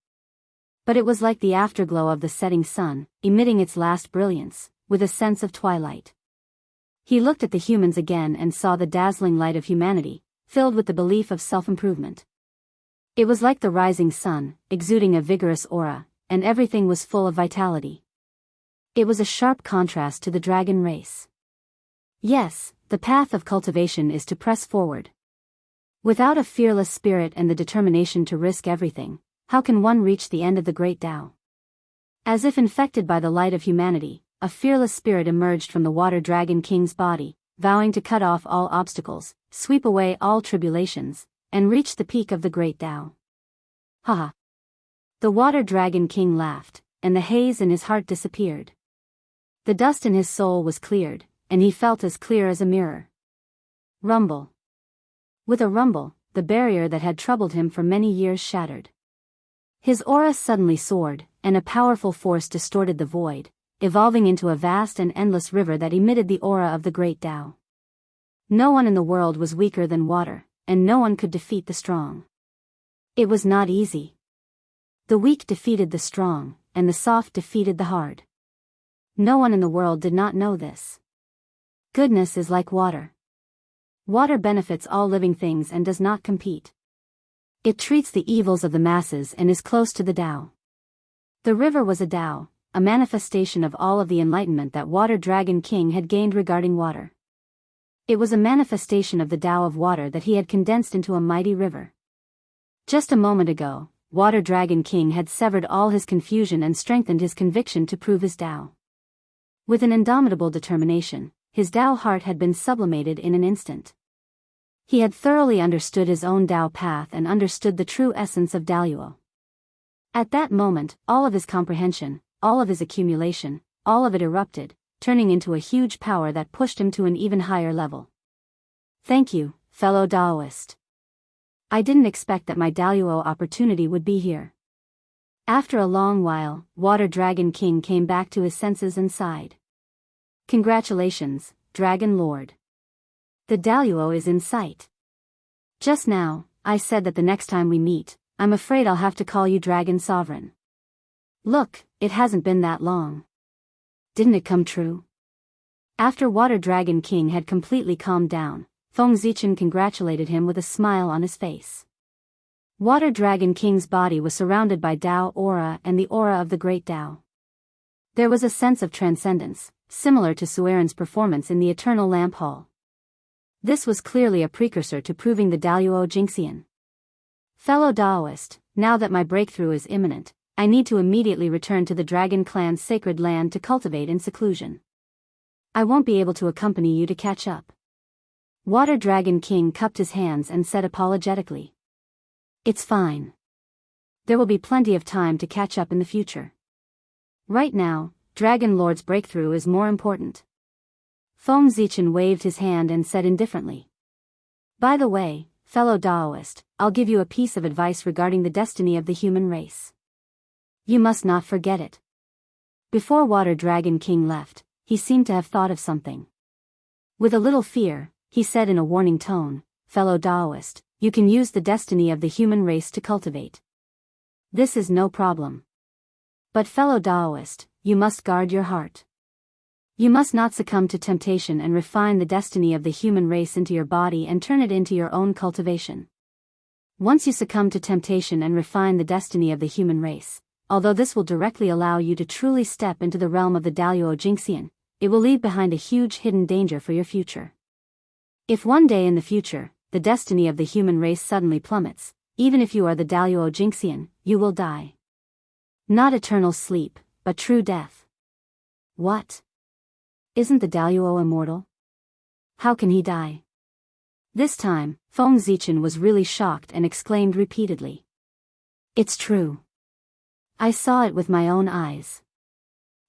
But it was like the afterglow of the setting sun, emitting its last brilliance, with a sense of twilight. He looked at the humans again and saw the dazzling light of humanity, filled with the belief of self-improvement. It was like the rising sun, exuding a vigorous aura, and everything was full of vitality. It was a sharp contrast to the dragon race. Yes, the path of cultivation is to press forward. Without a fearless spirit and the determination to risk everything, how can one reach the end of the great Tao? As if infected by the light of humanity, a fearless spirit emerged from the Water Dragon King's body, vowing to cut off all obstacles, sweep away all tribulations, and reach the peak of the great Tao. Haha! The Water Dragon King laughed, and the haze in his heart disappeared. The dust in his soul was cleared, and he felt as clear as a mirror. Rumble. With a rumble, the barrier that had troubled him for many years shattered. His aura suddenly soared, and a powerful force distorted the void, evolving into a vast and endless river that emitted the aura of the great Tao. No one in the world was weaker than water, and no one could defeat the strong. It was not easy. The weak defeated the strong, and the soft defeated the hard. No one in the world did not know this. Goodness is like water. Water benefits all living things and does not compete. It treats the evils of the masses and is close to the Tao. The river was a Tao, a manifestation of all of the enlightenment that Water Dragon King had gained regarding water. It was a manifestation of the Tao of water that he had condensed into a mighty river. Just a moment ago, Water Dragon King had severed all his confusion and strengthened his conviction to prove his Tao. With an indomitable determination, his Tao heart had been sublimated in an instant. He had thoroughly understood his own Tao path and understood the true essence of Daluo. At that moment, all of his comprehension, all of his accumulation, all of it erupted, turning into a huge power that pushed him to an even higher level. Thank you, fellow Daoist. I didn't expect that my Daluo opportunity would be here. After a long while, Water Dragon King came back to his senses and sighed. Congratulations, Dragon Lord. The Daluo is in sight. Just now, I said that the next time we meet, I'm afraid I'll have to call you Dragon Sovereign. Look, it hasn't been that long. Didn't it come true? After Water Dragon King had completely calmed down, Feng Zichen congratulated him with a smile on his face. Water Dragon King's body was surrounded by Tao aura and the aura of the great Tao. There was a sense of transcendence, similar to Sueren's performance in the Eternal Lamp Hall. This was clearly a precursor to proving the Daluo Jinxian. Fellow Daoist, now that my breakthrough is imminent, I need to immediately return to the Dragon Clan's sacred land to cultivate in seclusion. I won't be able to accompany you to catch up. Water Dragon King cupped his hands and said apologetically. It's fine. There will be plenty of time to catch up in the future. Right now, Dragon Lord's breakthrough is more important. Feng Zichen waved his hand and said indifferently. By the way, fellow Daoist, I'll give you a piece of advice regarding the destiny of the human race. You must not forget it. Before Water Dragon King left, he seemed to have thought of something. With a little fear, he said in a warning tone, fellow Daoist, you can use the destiny of the human race to cultivate. This is no problem. But fellow Daoist, you must guard your heart. You must not succumb to temptation and refine the destiny of the human race into your body and turn it into your own cultivation. Once you succumb to temptation and refine the destiny of the human race, although this will directly allow you to truly step into the realm of the Daluo Jinxian, it will leave behind a huge hidden danger for your future. If one day in the future, the destiny of the human race suddenly plummets, even if you are the Daluo Jinxian, you will die. Not eternal sleep, but true death. What? Isn't the Daluo immortal? How can he die? This time, Feng Zichen was really shocked and exclaimed repeatedly. It's true. I saw it with my own eyes.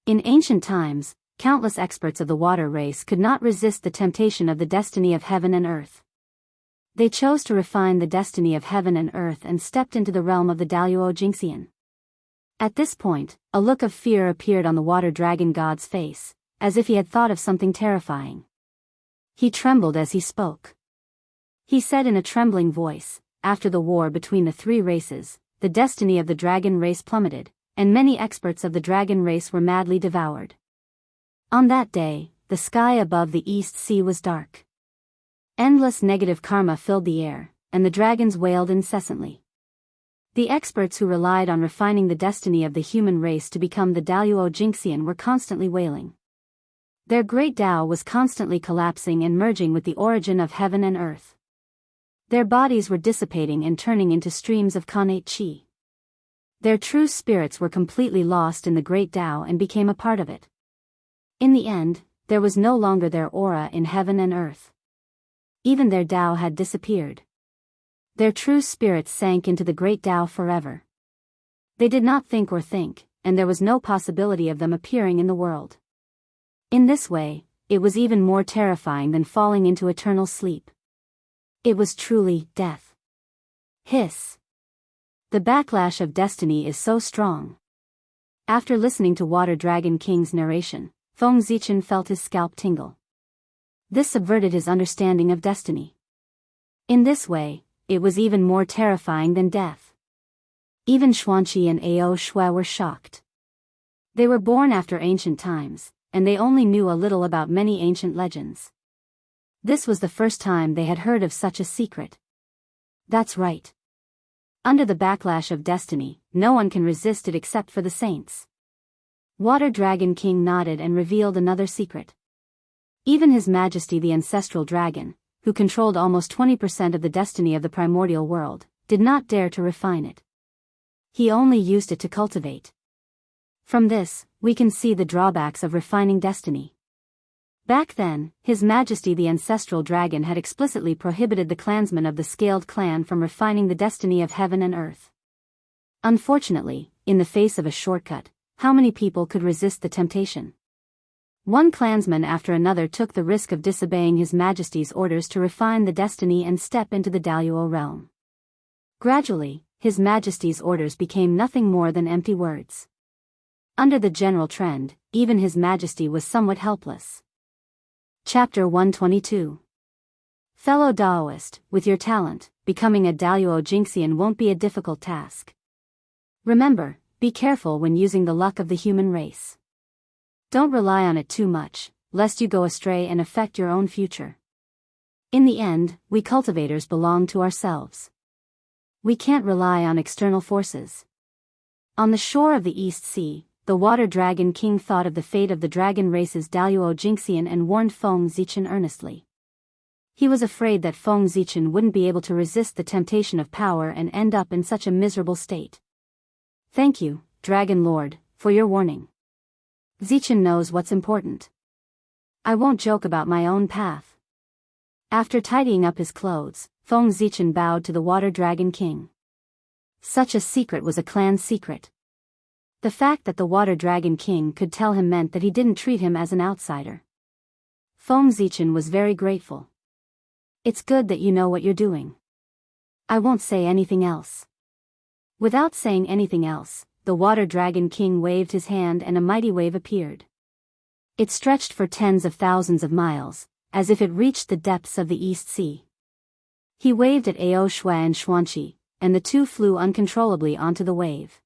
In ancient times, countless experts of the water race could not resist the temptation of the destiny of heaven and earth. They chose to refine the destiny of heaven and earth and stepped into the realm of the Daluo Jinxian. At this point, a look of fear appeared on the water dragon god's face, as if he had thought of something terrifying. He trembled as he spoke. He said in a trembling voice, after the war between the three races, the destiny of the dragon race plummeted, and many experts of the dragon race were madly devoured. On that day, the sky above the East Sea was dark. Endless negative karma filled the air, and the dragons wailed incessantly. The experts who relied on refining the destiny of the human race to become the Daluo Jinxian were constantly wailing. Their great Tao was constantly collapsing and merging with the origin of heaven and earth. Their bodies were dissipating and turning into streams of connate qi. Their true spirits were completely lost in the great Tao and became a part of it. In the end, there was no longer their aura in heaven and earth. Even their Tao had disappeared. Their true spirits sank into the great Tao forever. They did not think or think, and there was no possibility of them appearing in the world. In this way, it was even more terrifying than falling into eternal sleep. It was truly death. Hiss. The backlash of destiny is so strong. After listening to Water Dragon King's narration, Feng Zichen felt his scalp tingle. This subverted his understanding of destiny. In this way, it was even more terrifying than death. Even Xuanqi and Ao Shui were shocked. They were born after ancient times, and they only knew a little about many ancient legends. This was the first time they had heard of such a secret. That's right. Under the backlash of destiny, no one can resist it except for the saints. Water Dragon King nodded and revealed another secret. Even His Majesty the Ancestral Dragon, who controlled almost 20% of the destiny of the primordial world, did not dare to refine it. He only used it to cultivate. From this, we can see the drawbacks of refining destiny. Back then, His Majesty the Ancestral Dragon had explicitly prohibited the clansmen of the Scaled clan from refining the destiny of heaven and earth. Unfortunately, in the face of a shortcut, how many people could resist the temptation? One clansman after another took the risk of disobeying His Majesty's orders to refine the destiny and step into the Daluo realm. Gradually, His Majesty's orders became nothing more than empty words. Under the general trend, even His Majesty was somewhat helpless. Chapter 122. Fellow Daoist, with your talent, becoming a Daluo Jinxian won't be a difficult task. Remember, be careful when using the luck of the human race. Don't rely on it too much, lest you go astray and affect your own future. In the end, we cultivators belong to ourselves. We can't rely on external forces. On the shore of the East Sea, the Water Dragon King thought of the fate of the dragon race's Daluo Jinxian and warned Feng Zichen earnestly. He was afraid that Feng Zichen wouldn't be able to resist the temptation of power and end up in such a miserable state. Thank you, Dragon Lord, for your warning. Zichen knows what's important. I won't joke about my own path. After tidying up his clothes, Feng Zichen bowed to the Water Dragon King. Such a secret was a clan secret. The fact that the Water Dragon King could tell him meant that he didn't treat him as an outsider. Feng Zichen was very grateful. It's good that you know what you're doing. I won't say anything else. Without saying anything else, the Water Dragon King waved his hand and a mighty wave appeared. It stretched for tens of thousands of miles, as if it reached the depths of the East Sea. He waved at Ao Shui and Xuanqi, and the two flew uncontrollably onto the wave.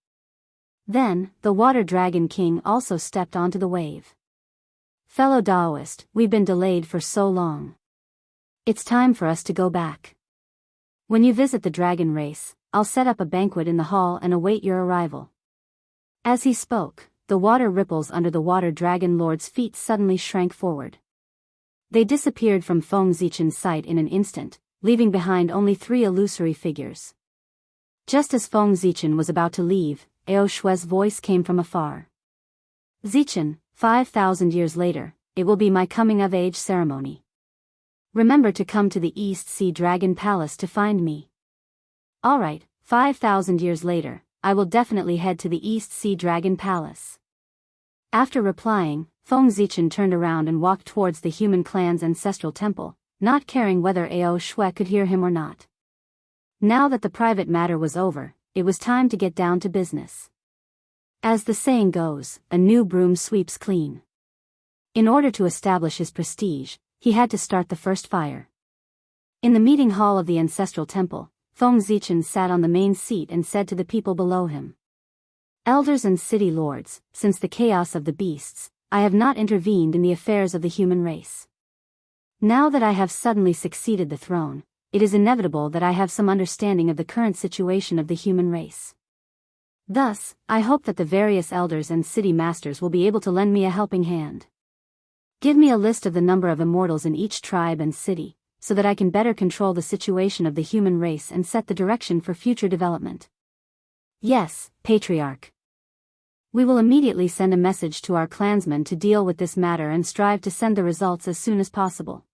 Then, the Water Dragon King also stepped onto the wave. Fellow Daoist, we've been delayed for so long. It's time for us to go back. When you visit the dragon race, I'll set up a banquet in the hall and await your arrival. As he spoke, the water ripples under the Water Dragon Lord's feet suddenly shrank forward. They disappeared from Feng Zichen's sight in an instant, leaving behind only 3 illusory figures. Just as Feng Zichen was about to leave, Ao Shui's voice came from afar. Zichen, 5,000 years later, it will be my coming-of-age ceremony. Remember to come to the East Sea Dragon Palace to find me. Alright, 5,000 years later, I will definitely head to the East Sea Dragon Palace. After replying, Feng Zichen turned around and walked towards the human clan's ancestral temple, not caring whether Ao Shui could hear him or not. Now that the private matter was over, it was time to get down to business. As the saying goes, a new broom sweeps clean. In order to establish his prestige, he had to start the first fire. In the meeting hall of the ancestral temple, Feng Zichen sat on the main seat and said to the people below him. Elders and city lords, since the chaos of the beasts, I have not intervened in the affairs of the human race. Now that I have suddenly succeeded the throne, it is inevitable that I have some understanding of the current situation of the human race. Thus, I hope that the various elders and city masters will be able to lend me a helping hand. Give me a list of the number of immortals in each tribe and city, so that I can better control the situation of the human race and set the direction for future development. Yes, Patriarch. We will immediately send a message to our clansmen to deal with this matter and strive to send the results as soon as possible.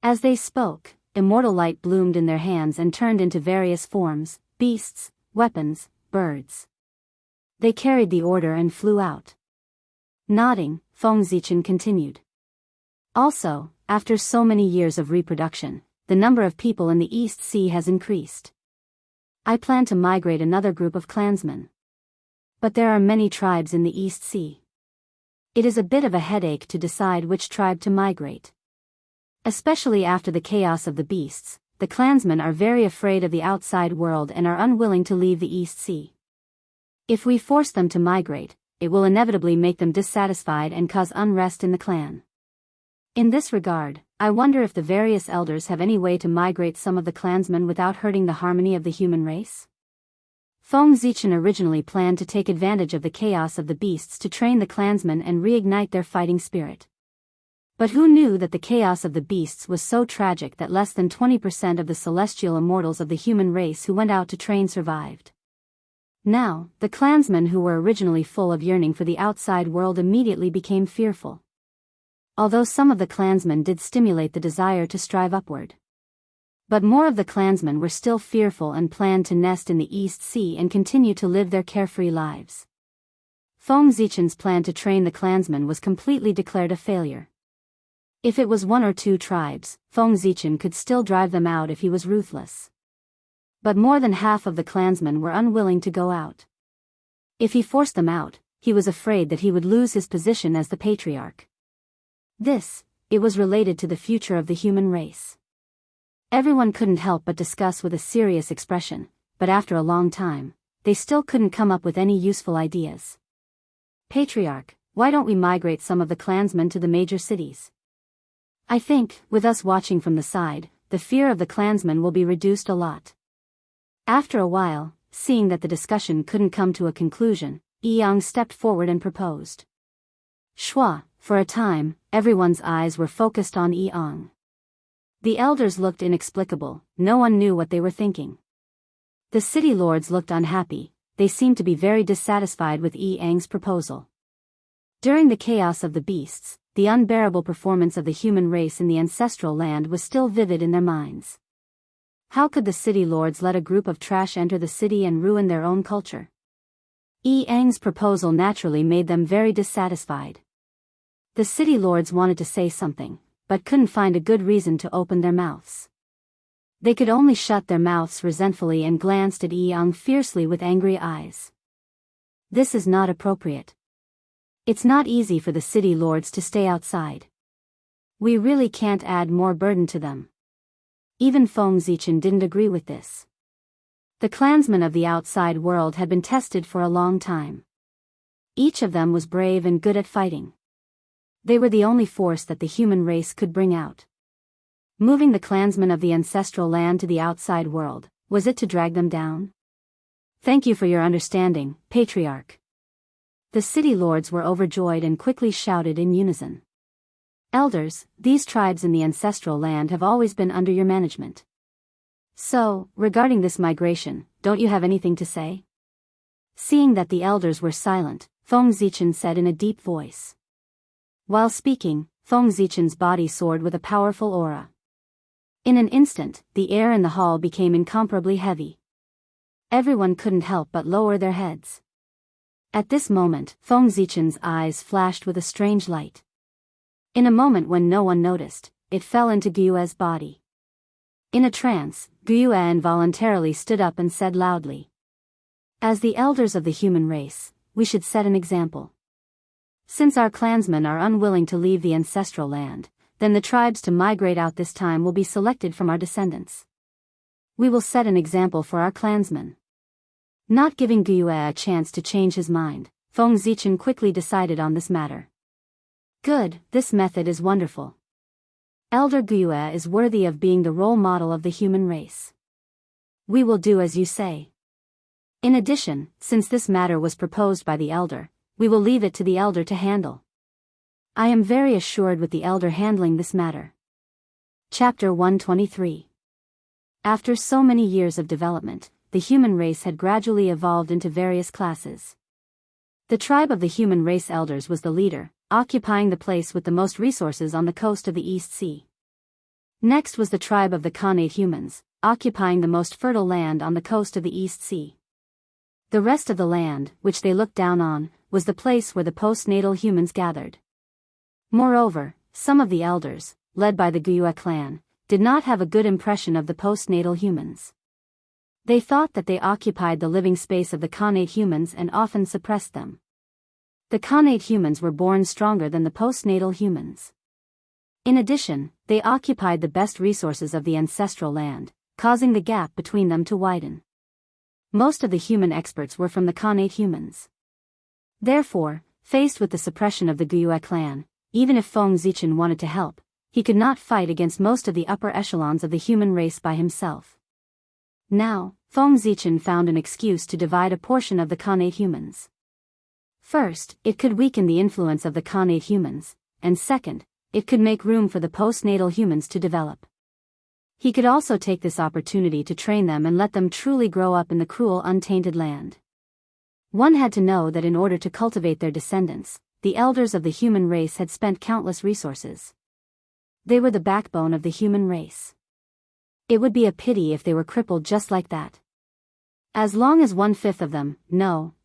As they spoke, immortal light bloomed in their hands and turned into various forms, beasts, weapons, birds. They carried the order and flew out. Nodding, Feng Zichen continued. Also, after so many years of reproduction, the number of people in the East Sea has increased. I plan to migrate another group of clansmen. But there are many tribes in the East Sea. It is a bit of a headache to decide which tribe to migrate. Especially after the chaos of the beasts, the clansmen are very afraid of the outside world and are unwilling to leave the East Sea. If we force them to migrate, it will inevitably make them dissatisfied and cause unrest in the clan. In this regard, I wonder if the various elders have any way to migrate some of the clansmen without hurting the harmony of the human race? Feng Zichen originally planned to take advantage of the chaos of the beasts to train the clansmen and reignite their fighting spirit. But who knew that the chaos of the beasts was so tragic that less than 20% of the celestial immortals of the human race who went out to train survived? Now, the clansmen who were originally full of yearning for the outside world immediately became fearful. Although some of the clansmen did stimulate the desire to strive upward. But more of the clansmen were still fearful and planned to nest in the East Sea and continue to live their carefree lives. Feng Zichen's plan to train the clansmen was completely declared a failure. If it was 1 or 2 tribes, Feng Zichen could still drive them out if he was ruthless. But more than half of the clansmen were unwilling to go out. If he forced them out, he was afraid that he would lose his position as the patriarch. It was related to the future of the human race. Everyone couldn't help but discuss with a serious expression, but after a long time, they still couldn't come up with any useful ideas. Patriarch, why don't we migrate some of the clansmen to the major cities? I think, with us watching from the side, the fear of the clansmen will be reduced a lot. After a while, seeing that the discussion couldn't come to a conclusion, Yang stepped forward and proposed. Shua, for a time, everyone's eyes were focused on Yang. The elders looked inexplicable, no one knew what they were thinking. The city lords looked unhappy, they seemed to be very dissatisfied with Yang's proposal. During the chaos of the beasts, the unbearable performance of the human race in the ancestral land was still vivid in their minds. How could the city lords let a group of trash enter the city and ruin their own culture? Yang's proposal naturally made them very dissatisfied. The city lords wanted to say something, but couldn't find a good reason to open their mouths. They could only shut their mouths resentfully and glanced at Yang fiercely with angry eyes. This is not appropriate. It's not easy for the city lords to stay outside. We really can't add more burden to them. Even Feng Zichen didn't agree with this. The clansmen of the outside world had been tested for a long time. Each of them was brave and good at fighting. They were the only force that the human race could bring out. Moving the clansmen of the ancestral land to the outside world, was it to drag them down? Thank you for your understanding, Patriarch. The city lords were overjoyed and quickly shouted in unison. Elders, these tribes in the ancestral land have always been under your management. So, regarding this migration, don't you have anything to say? Seeing that the elders were silent, Feng Zichen said in a deep voice. While speaking, Feng Zichen's body soared with a powerful aura. In an instant, the air in the hall became incomparably heavy. Everyone couldn't help but lower their heads. At this moment, Feng Zichen's eyes flashed with a strange light. In a moment when no one noticed, it fell into Guyue's body. In a trance, Guyue involuntarily stood up and said loudly. As the elders of the human race, we should set an example. Since our clansmen are unwilling to leave the ancestral land, then the tribes to migrate out this time will be selected from our descendants. We will set an example for our clansmen. Not giving Guyue a chance to change his mind, Feng Zichen quickly decided on this matter. Good, this method is wonderful. Elder Guyue is worthy of being the role model of the human race. We will do as you say. In addition, since this matter was proposed by the elder, we will leave it to the elder to handle. I am very assured with the elder handling this matter. Chapter 123. After so many years of development, the human race had gradually evolved into various classes. The tribe of the human race elders was the leader, occupying the place with the most resources on the coast of the East Sea. Next was the tribe of the Khanate humans, occupying the most fertile land on the coast of the East Sea. The rest of the land, which they looked down on, was the place where the postnatal humans gathered. Moreover, some of the elders, led by the Guyue clan, did not have a good impression of the postnatal humans. They thought that they occupied the living space of the Khanate humans and often suppressed them. The Khanate humans were born stronger than the postnatal humans. In addition, they occupied the best resources of the ancestral land, causing the gap between them to widen. Most of the human experts were from the Khanate humans. Therefore, faced with the suppression of the Guyue clan, even if Feng Zichen wanted to help, he could not fight against most of the upper echelons of the human race by himself. Now, Feng Zichen found an excuse to divide a portion of the Khanate humans. First, it could weaken the influence of the Khanate humans, and second, it could make room for the postnatal humans to develop. He could also take this opportunity to train them and let them truly grow up in the cruel untainted land. One had to know that in order to cultivate their descendants, the elders of the human race had spent countless resources. They were the backbone of the human race. It would be a pity if they were crippled just like that. As long as 1/5 of them,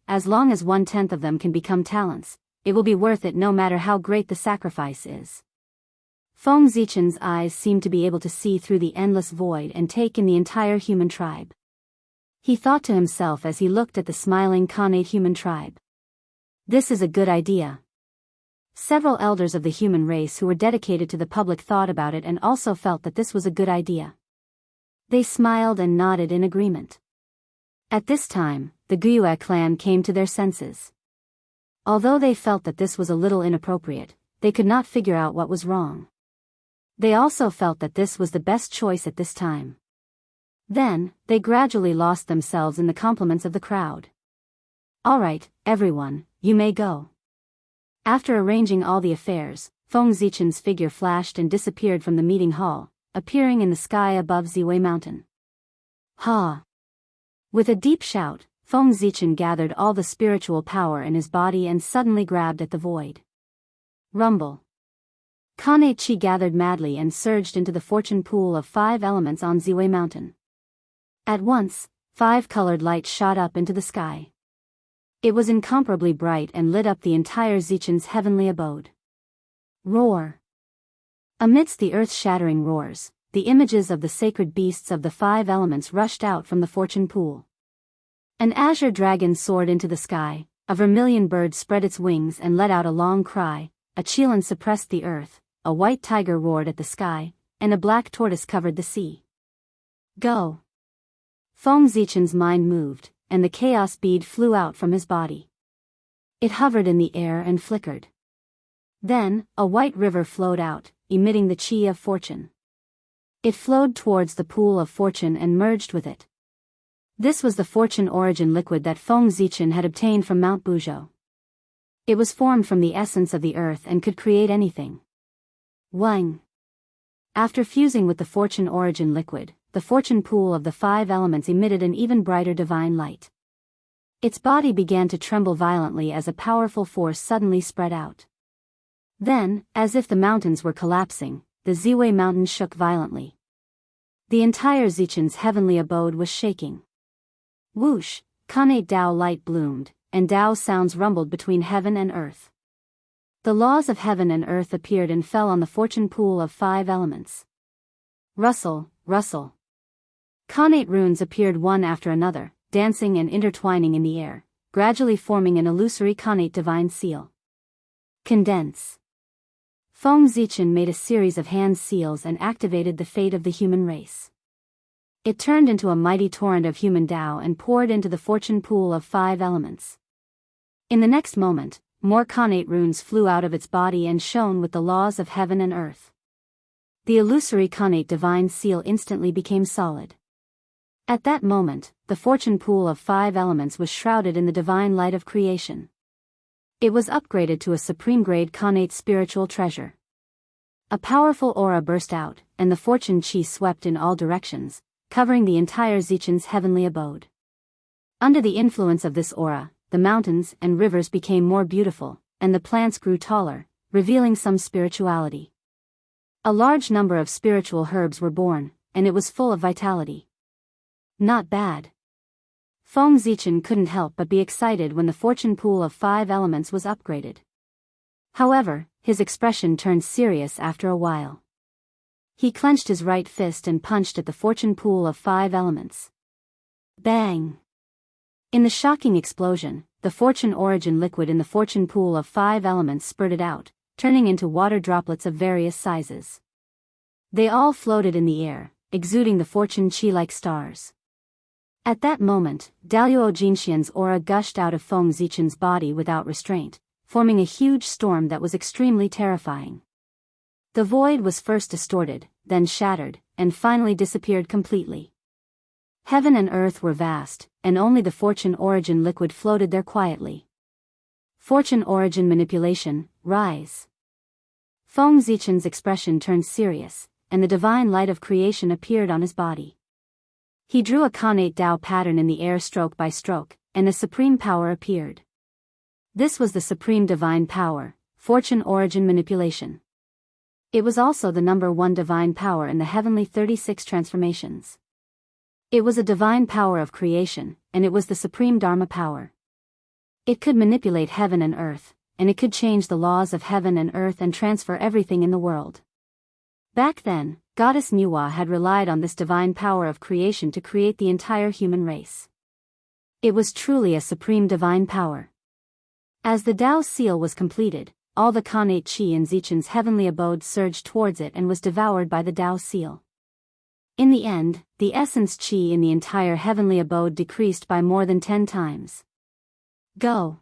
as long as 1/10 of them can become talents, it will be worth it no matter how great the sacrifice is. Feng Zichen's eyes seemed to be able to see through the endless void and take in the entire human tribe. He thought to himself as he looked at the smiling Khanate human tribe. This is a good idea. Several elders of the human race who were dedicated to the public thought about it and also felt that this was a good idea. They smiled and nodded in agreement. At this time, the Guyue clan came to their senses. Although they felt that this was a little inappropriate, they could not figure out what was wrong. They also felt that this was the best choice at this time. Then, they gradually lost themselves in the compliments of the crowd. All right, everyone, you may go. After arranging all the affairs, Feng Zichen's figure flashed and disappeared from the meeting hall, appearing in the sky above Ziwei Mountain. Ha! With a deep shout, Feng Zichen gathered all the spiritual power in his body and suddenly grabbed at the void. Rumble. Kanei Qi gathered madly and surged into the fortune pool of 5 elements on Ziwei Mountain. At once, 5 colored lights shot up into the sky. It was incomparably bright and lit up the entire Zichen's heavenly abode. Roar. Amidst the earth-shattering roars, the images of the sacred beasts of the 5 elements rushed out from the fortune pool. An azure dragon soared into the sky, a vermilion bird spread its wings and let out a long cry, a chelan suppressed the earth, a white tiger roared at the sky, and a black tortoise covered the sea. Go! Feng Zichen's mind moved, and the chaos bead flew out from his body. It hovered in the air and flickered. Then, a white river flowed out, emitting the qi of fortune. It flowed towards the pool of fortune and merged with it. This was the fortune origin liquid that Feng Zichen had obtained from Mount Buzhou. It was formed from the essence of the earth and could create anything. Wang. After fusing with the fortune origin liquid, the fortune pool of the 5 elements emitted an even brighter divine light. Its body began to tremble violently as a powerful force suddenly spread out. Then, as if the mountains were collapsing, the Ziwei Mountain shook violently. The entire Zichen's heavenly abode was shaking. Whoosh, Kanei Dao light bloomed, and Dao sounds rumbled between heaven and earth. The laws of heaven and earth appeared and fell on the fortune pool of 5 elements. Rustle, rustle. Khanate runes appeared one after another, dancing and intertwining in the air, gradually forming an illusory Khanate divine seal. Condense. Feng Zichen made a series of hand seals and activated the fate of the human race. It turned into a mighty torrent of human Dao and poured into the fortune pool of 5 elements. In the next moment, more Khanate runes flew out of its body and shone with the laws of heaven and earth. The illusory Khanate divine seal instantly became solid. At that moment, the fortune pool of 5 elements was shrouded in the divine light of creation. It was upgraded to a supreme-grade Khanate spiritual treasure. A powerful aura burst out, and the fortune qi swept in all directions, covering the entire Zichen's heavenly abode. Under the influence of this aura, the mountains and rivers became more beautiful, and the plants grew taller, revealing some spirituality. A large number of spiritual herbs were born, and it was full of vitality. Not bad. Feng Zichen couldn't help but be excited when the fortune pool of 5 elements was upgraded. However, his expression turned serious after a while. He clenched his right fist and punched at the fortune pool of 5 elements. Bang! In the shocking explosion, the fortune origin liquid in the fortune pool of 5 elements spurted out, turning into water droplets of various sizes. They all floated in the air, exuding the fortune qi like stars. At that moment, Daluo Jinxian's aura gushed out of Feng Zichen's body without restraint, forming a huge storm that was extremely terrifying. The void was first distorted, then shattered, and finally disappeared completely. Heaven and earth were vast, and only the fortune origin liquid floated there quietly. Fortune origin manipulation, rise. Feng Zichen's expression turned serious, and the divine light of creation appeared on his body. He drew a Khanate Dao pattern in the air stroke by stroke, and a supreme power appeared. This was the supreme divine power, fortune origin manipulation. It was also the number 1 divine power in the heavenly 36 transformations. It was a divine power of creation, and it was the supreme Dharma power. It could manipulate heaven and earth, and it could change the laws of heaven and earth and transfer everything in the world. Back then, Goddess Nuwa had relied on this divine power of creation to create the entire human race. It was truly a supreme divine power. As the Dao seal was completed, all the Khanate qi in Zichen's heavenly abode surged towards it and was devoured by the Dao seal. In the end, the essence qi in the entire heavenly abode decreased by more than 10 times. Go!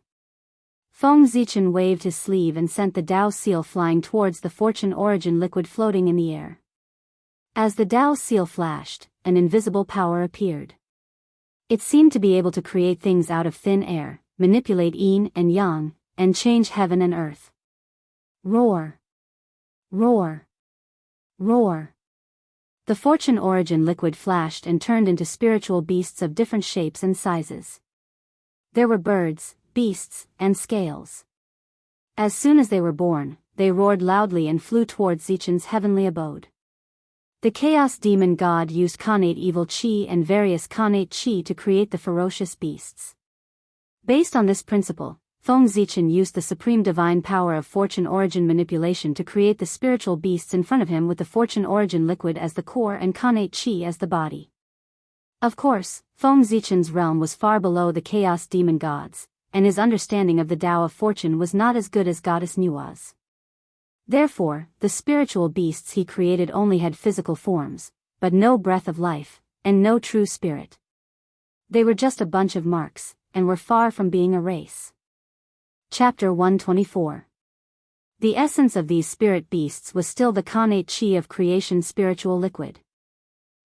Feng Zichen waved his sleeve and sent the Dao seal flying towards the fortune origin liquid floating in the air. As the Dao seal flashed, an invisible power appeared. It seemed to be able to create things out of thin air, manipulate yin and yang, and change heaven and earth. Roar! Roar! Roar! The fortune origin liquid flashed and turned into spiritual beasts of different shapes and sizes. There were birds, beasts, and scales. As soon as they were born, they roared loudly and flew towards Zichen's heavenly abode. The chaos demon god used Khanate evil chi and various Khanate chi to create the ferocious beasts. Based on this principle, Feng Zichen used the supreme divine power of fortune origin manipulation to create the spiritual beasts in front of him with the fortune origin liquid as the core and Khanate chi as the body. Of course, Feng Zichen's realm was far below the chaos demon gods, and his understanding of the Tao of fortune was not as good as Goddess Nua's. Therefore, the spiritual beasts he created only had physical forms, but no breath of life, and no true spirit. They were just a bunch of marks, and were far from being a race. Chapter 124. The essence of these spirit beasts was still the Khanate chi of creation spiritual liquid.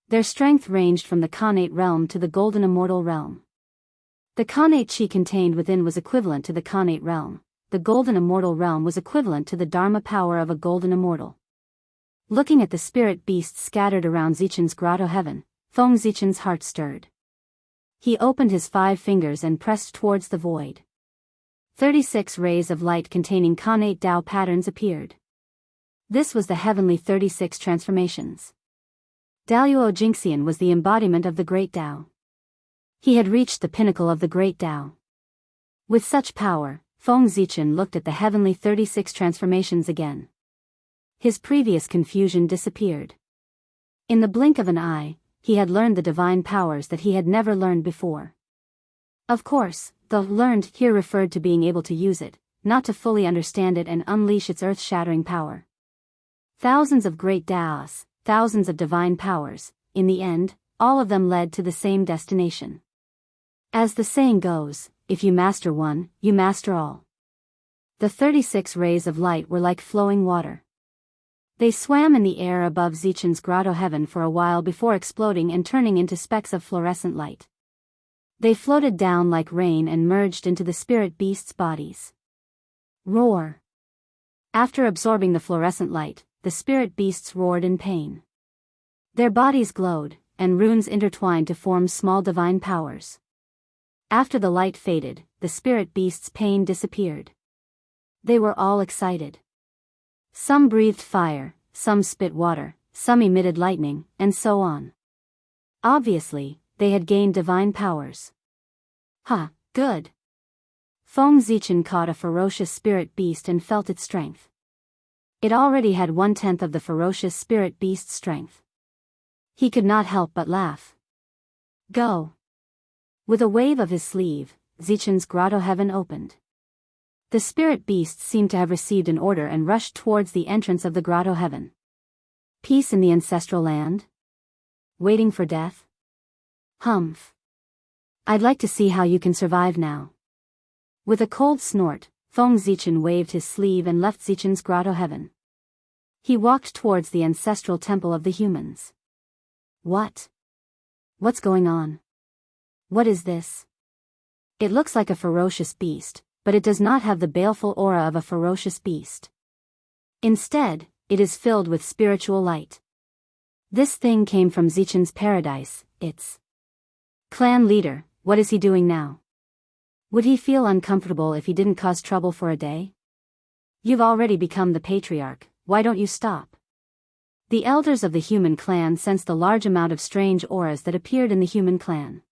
Their strength ranged from the Khanate realm to the golden immortal realm. The Khanate chi contained within was equivalent to the Khanate realm. The golden immortal realm was equivalent to the Dharma power of a golden immortal. Looking at the spirit beasts scattered around Zichen's grotto heaven, Feng Zichen's heart stirred. He opened his 5 fingers and pressed towards the void. 36 rays of light containing Khanate Tao patterns appeared. This was the heavenly 36 transformations. Daluo Jingxian was the embodiment of the Great Tao. He had reached the pinnacle of the Great Tao. With such power, Feng Zichen looked at the heavenly 36 transformations again. His previous confusion disappeared. In the blink of an eye, he had learned the divine powers that he had never learned before. Of course, the learned here referred to being able to use it, not to fully understand it and unleash its earth-shattering power. Thousands of great Taos, thousands of divine powers, in the end, all of them led to the same destination. As the saying goes, if you master one, you master all. The 36 rays of light were like flowing water. They swam in the air above Zichen's grotto heaven for a while before exploding and turning into specks of fluorescent light. They floated down like rain and merged into the spirit beasts' bodies. Roar! After absorbing the fluorescent light, the spirit beasts roared in pain. Their bodies glowed, and runes intertwined to form small divine powers. After the light faded, the spirit beasts' pain disappeared. They were all excited. Some breathed fire, some spit water, some emitted lightning, and so on. Obviously, they had gained divine powers. Good. Feng Zichen caught a ferocious spirit beast and felt its strength. It already had 1/10 of the ferocious spirit beast's strength. He could not help but laugh. Go! With a wave of his sleeve, Zichen's grotto heaven opened. The spirit beasts seemed to have received an order and rushed towards the entrance of the grotto heaven. Peace in the ancestral land? Waiting for death? Humph. I'd like to see how you can survive now. With a cold snort, Feng Zichen waved his sleeve and left Zichen's grotto heaven. He walked towards the ancestral temple of the humans. What? What's going on? What is this? It looks like a ferocious beast, but it does not have the baleful aura of a ferocious beast. Instead, it is filled with spiritual light. This thing came from Zichen's paradise, its clan leader. What is he doing now? Would he feel uncomfortable if he didn't cause trouble for a day? You've already become the patriarch, why don't you stop? The elders of the human clan sensed the large amount of strange auras that appeared in the human clan.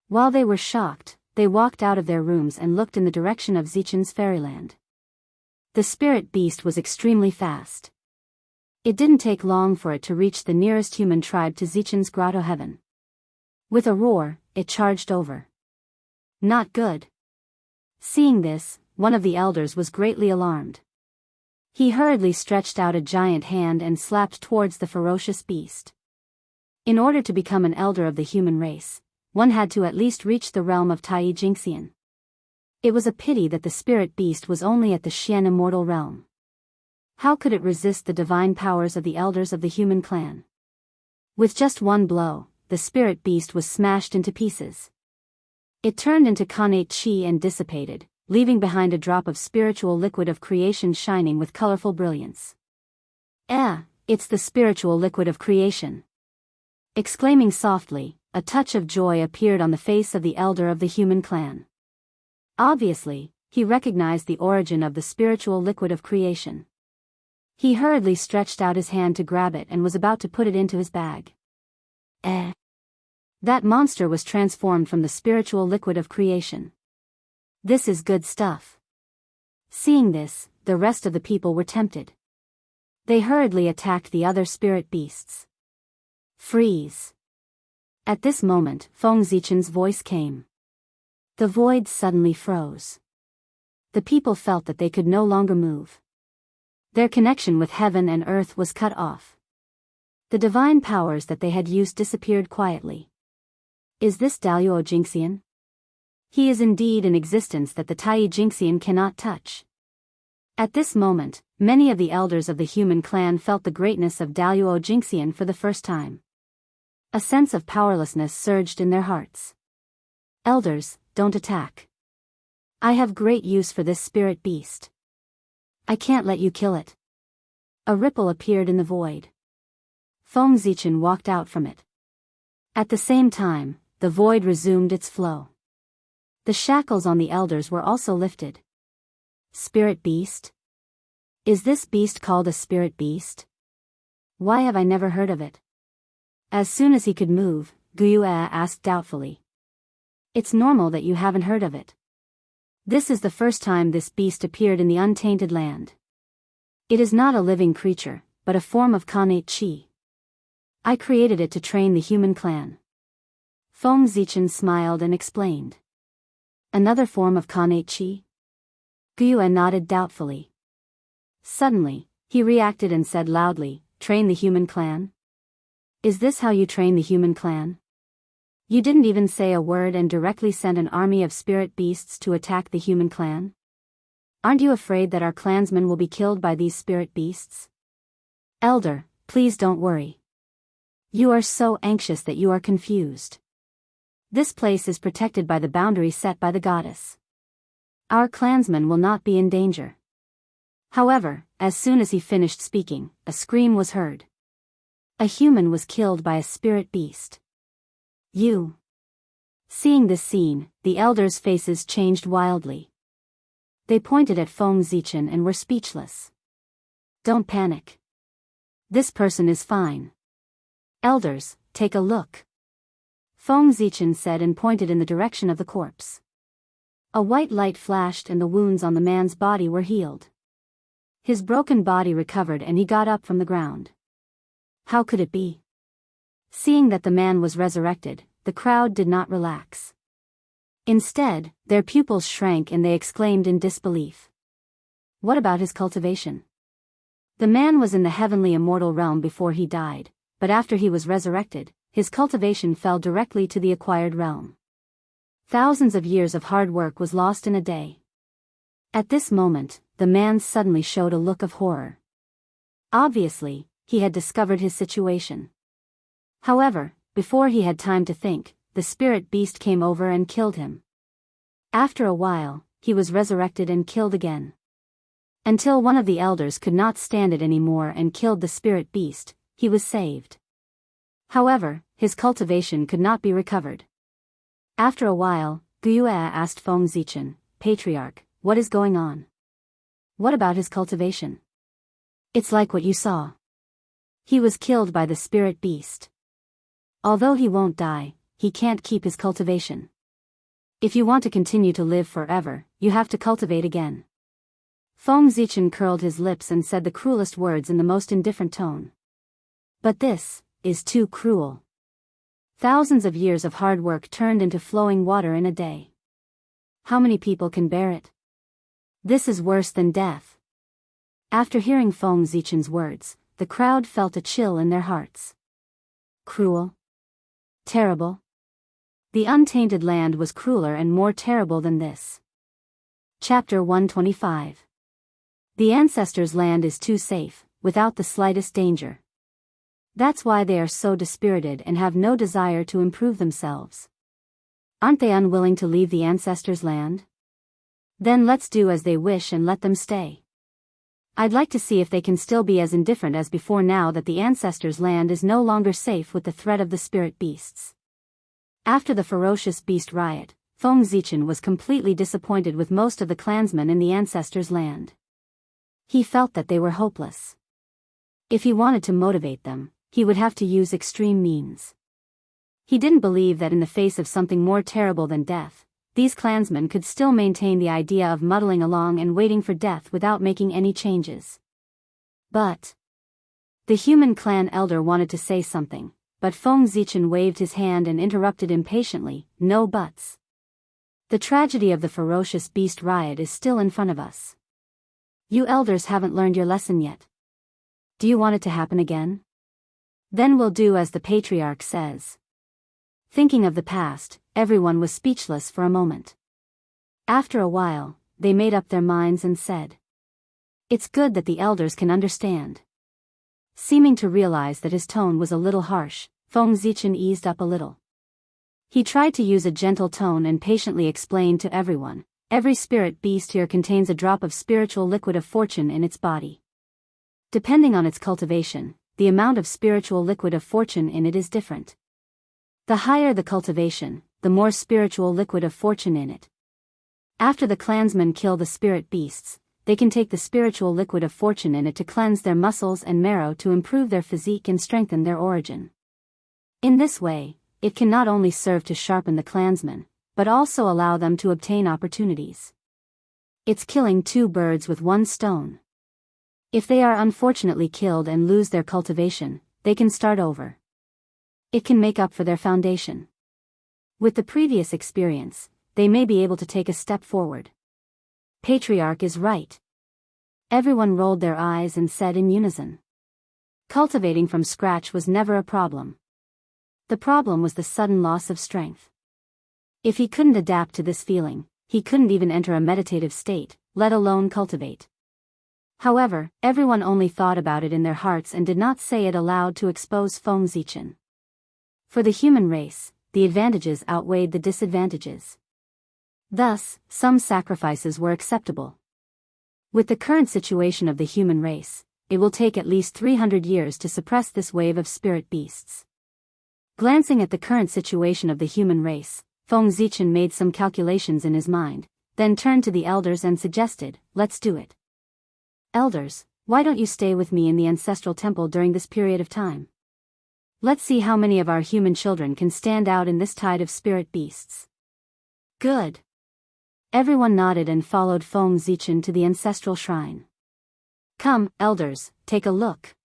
While they were shocked, they walked out of their rooms and looked in the direction of Zichen's fairyland. The spirit beast was extremely fast. It didn't take long for it to reach the nearest human tribe to Zichen's grotto heaven. With a roar, it charged over. Not good. Seeing this, one of the elders was greatly alarmed. He hurriedly stretched out a giant hand and slapped towards the ferocious beast. In order to become an elder of the human race, one had to at least reach the realm of Tai Jingxian. It was a pity that the spirit beast was only at the Xian immortal realm. How could it resist the divine powers of the elders of the human clan? With just one blow, the spirit beast was smashed into pieces. It turned into connate chi and dissipated, leaving behind a drop of spiritual liquid of creation shining with colorful brilliance. It's the spiritual liquid of creation. Exclaiming softly, a touch of joy appeared on the face of the elder of the human clan. Obviously, he recognized the origin of the spiritual liquid of creation. He hurriedly stretched out his hand to grab it and was about to put it into his bag. That monster was transformed from the spiritual liquid of creation. This is good stuff. Seeing this, the rest of the people were tempted. They hurriedly attacked the other spirit beasts. Freeze! At this moment, Feng Zichen's voice came. The void suddenly froze. The people felt that they could no longer move. Their connection with heaven and earth was cut off. The divine powers that they had used disappeared quietly. Is this Daluo Jingxian? He is indeed an existence that the Tai Jingxian cannot touch. At this moment, many of the elders of the human clan felt the greatness of Daluo Jingxian for the first time. A sense of powerlessness surged in their hearts. Elders, don't attack. I have great use for this spirit beast. I can't let you kill it. A ripple appeared in the void. Feng Zichen walked out from it. At the same time, the void resumed its flow. The shackles on the elders were also lifted. Spirit beast? Is this beast called a spirit beast? Why have I never heard of it? As soon as he could move, Guyue asked doubtfully. It's normal that you haven't heard of it. This is the first time this beast appeared in the untainted land. It is not a living creature, but a form of connate chi. I created it to train the human clan. Feng Zichen smiled and explained. Another form of connate chi? Guyue nodded doubtfully. Suddenly, he reacted and said loudly, train the human clan? Is this how you train the human clan? You didn't even say a word and directly sent an army of spirit beasts to attack the human clan? Aren't you afraid that our clansmen will be killed by these spirit beasts? Elder, please don't worry. You are so anxious that you are confused. This place is protected by the boundary set by the goddess. Our clansmen will not be in danger. However, as soon as he finished speaking, a scream was heard. A human was killed by a spirit beast. You. Seeing this scene, the elders' faces changed wildly. They pointed at Feng Zichen and were speechless. Don't panic. This person is fine. Elders, take a look. Feng Zichen said and pointed in the direction of the corpse. A white light flashed and the wounds on the man's body were healed. His broken body recovered and he got up from the ground. How could it be? Seeing that the man was resurrected, the crowd did not relax. Instead, their pupils shrank and they exclaimed in disbelief. What about his cultivation? The man was in the heavenly immortal realm before he died, but after he was resurrected, his cultivation fell directly to the acquired realm. Thousands of years of hard work was lost in a day. At this moment, the man suddenly showed a look of horror. Obviously, he had discovered his situation. However, before he had time to think, the spirit beast came over and killed him. After a while, he was resurrected and killed again. Until one of the elders could not stand it anymore and killed the spirit beast, he was saved. However, his cultivation could not be recovered. After a while, Guyue asked Feng Zichen, Patriarch, what is going on? What about his cultivation? It's like what you saw. He was killed by the spirit beast. Although he won't die, he can't keep his cultivation. If you want to continue to live forever, you have to cultivate again. Feng Zichen curled his lips and said the cruelest words in the most indifferent tone. But this is too cruel. Thousands of years of hard work turned into flowing water in a day. How many people can bear it? This is worse than death. After hearing Feng Zichen's words, the crowd felt a chill in their hearts. Cruel. Terrible. The untainted land was crueler and more terrible than this. Chapter 125. The ancestors' land is too safe, without the slightest danger. That's why they are so dispirited and have no desire to improve themselves. Aren't they unwilling to leave the ancestors' land? Then let's do as they wish and let them stay. I'd like to see if they can still be as indifferent as before now that the ancestors' land is no longer safe with the threat of the spirit beasts. After the ferocious beast riot, Feng Zichen was completely disappointed with most of the clansmen in the ancestors' land. He felt that they were hopeless. If he wanted to motivate them, he would have to use extreme means. He didn't believe that in the face of something more terrible than death, these clansmen could still maintain the idea of muddling along and waiting for death without making any changes. But the human clan elder wanted to say something, but Feng Zichen waved his hand and interrupted impatiently, "No buts. The tragedy of the ferocious beast riot is still in front of us. You elders haven't learned your lesson yet. Do you want it to happen again? Then we'll do as the patriarch says." Thinking of the past, everyone was speechless for a moment. After a while, they made up their minds and said, "It's good that the elders can understand." Seeming to realize that his tone was a little harsh, Feng Zichen eased up a little. He tried to use a gentle tone and patiently explained to everyone, "Every spirit beast here contains a drop of spiritual liquid of fortune in its body. Depending on its cultivation, the amount of spiritual liquid of fortune in it is different. The higher the cultivation, the more spiritual liquid of fortune in it. After the clansmen kill the spirit beasts, they can take the spiritual liquid of fortune in it to cleanse their muscles and marrow to improve their physique and strengthen their origin. In this way, it can not only serve to sharpen the clansmen, but also allow them to obtain opportunities. It's killing two birds with one stone. If they are unfortunately killed and lose their cultivation, they can start over. It can make up for their foundation. With the previous experience, they may be able to take a step forward. Patriarch is right." Everyone rolled their eyes and said in unison. Cultivating from scratch was never a problem. The problem was the sudden loss of strength. If he couldn't adapt to this feeling, he couldn't even enter a meditative state, let alone cultivate. However, everyone only thought about it in their hearts and did not say it aloud to expose Feng Zichen. For the human race, the advantages outweighed the disadvantages. Thus, some sacrifices were acceptable. With the current situation of the human race, it will take at least 300 years to suppress this wave of spirit beasts. Glancing at the current situation of the human race, Feng Zichen made some calculations in his mind, then turned to the elders and suggested, "Let's do it. Elders, why don't you stay with me in the ancestral temple during this period of time? Let's see how many of our human children can stand out in this tide of spirit beasts." "Good." Everyone nodded and followed Feng Zichen to the ancestral shrine. "Come, elders, take a look."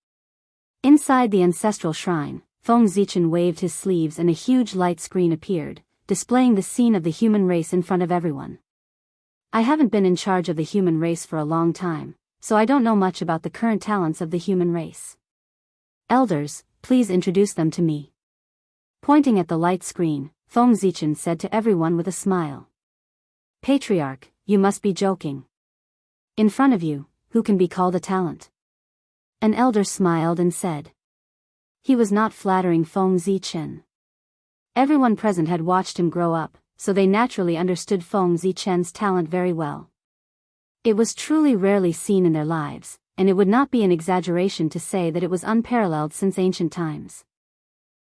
Inside the ancestral shrine, Feng Zichen waved his sleeves and a huge light screen appeared, displaying the scene of the human race in front of everyone. "I haven't been in charge of the human race for a long time, so I don't know much about the current talents of the human race. Elders, please introduce them to me." Pointing at the light screen, Feng Zichen said to everyone with a smile. "Patriarch, you must be joking. In front of you, who can be called a talent?" An elder smiled and said. He was not flattering Feng Zichen. Everyone present had watched him grow up, so they naturally understood Feng Zichen's talent very well. It was truly rarely seen in their lives, and it would not be an exaggeration to say that it was unparalleled since ancient times.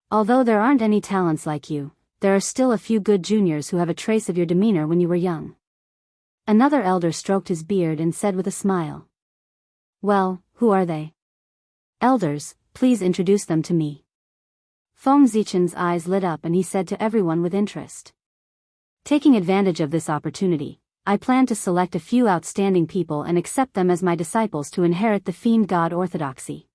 Although there aren't any talents like you, there are still a few good juniors who have a trace of your demeanor when you were young. Another elder stroked his beard and said with a smile. "Well, who are they? Elders, please introduce them to me." Feng Zichen's eyes lit up and he said to everyone with interest. "Taking advantage of this opportunity, I plan to select a few outstanding people and accept them as my disciples to inherit the Fiend God orthodoxy.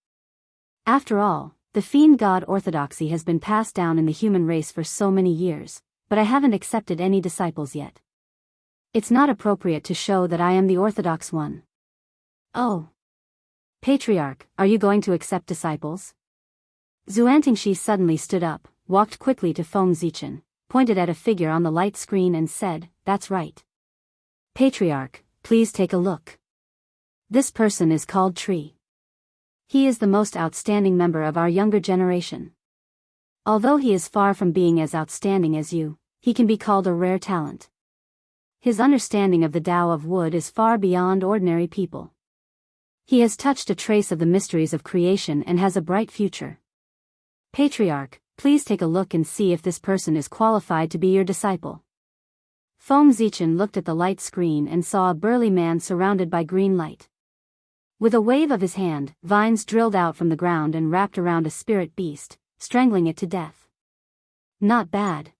After all, the Fiend God orthodoxy has been passed down in the human race for so many years, but I haven't accepted any disciples yet. It's not appropriate to show that I am the orthodox one." "Oh. Patriarch, are you going to accept disciples?" Xuantingshi suddenly stood up, walked quickly to Feng Zichen, pointed at a figure on the light screen and said, "That's right. Patriarch, please take a look. This person is called Tree. He is the most outstanding member of our younger generation. Although he is far from being as outstanding as you, he can be called a rare talent. His understanding of the Tao of wood is far beyond ordinary people. He has touched a trace of the mysteries of creation and has a bright future. Patriarch, please take a look and see if this person is qualified to be your disciple. Feng Zichen looked at the light screen and saw a burly man surrounded by green light. With a wave of his hand, vines drilled out from the ground and wrapped around a spirit beast, strangling it to death. Not bad.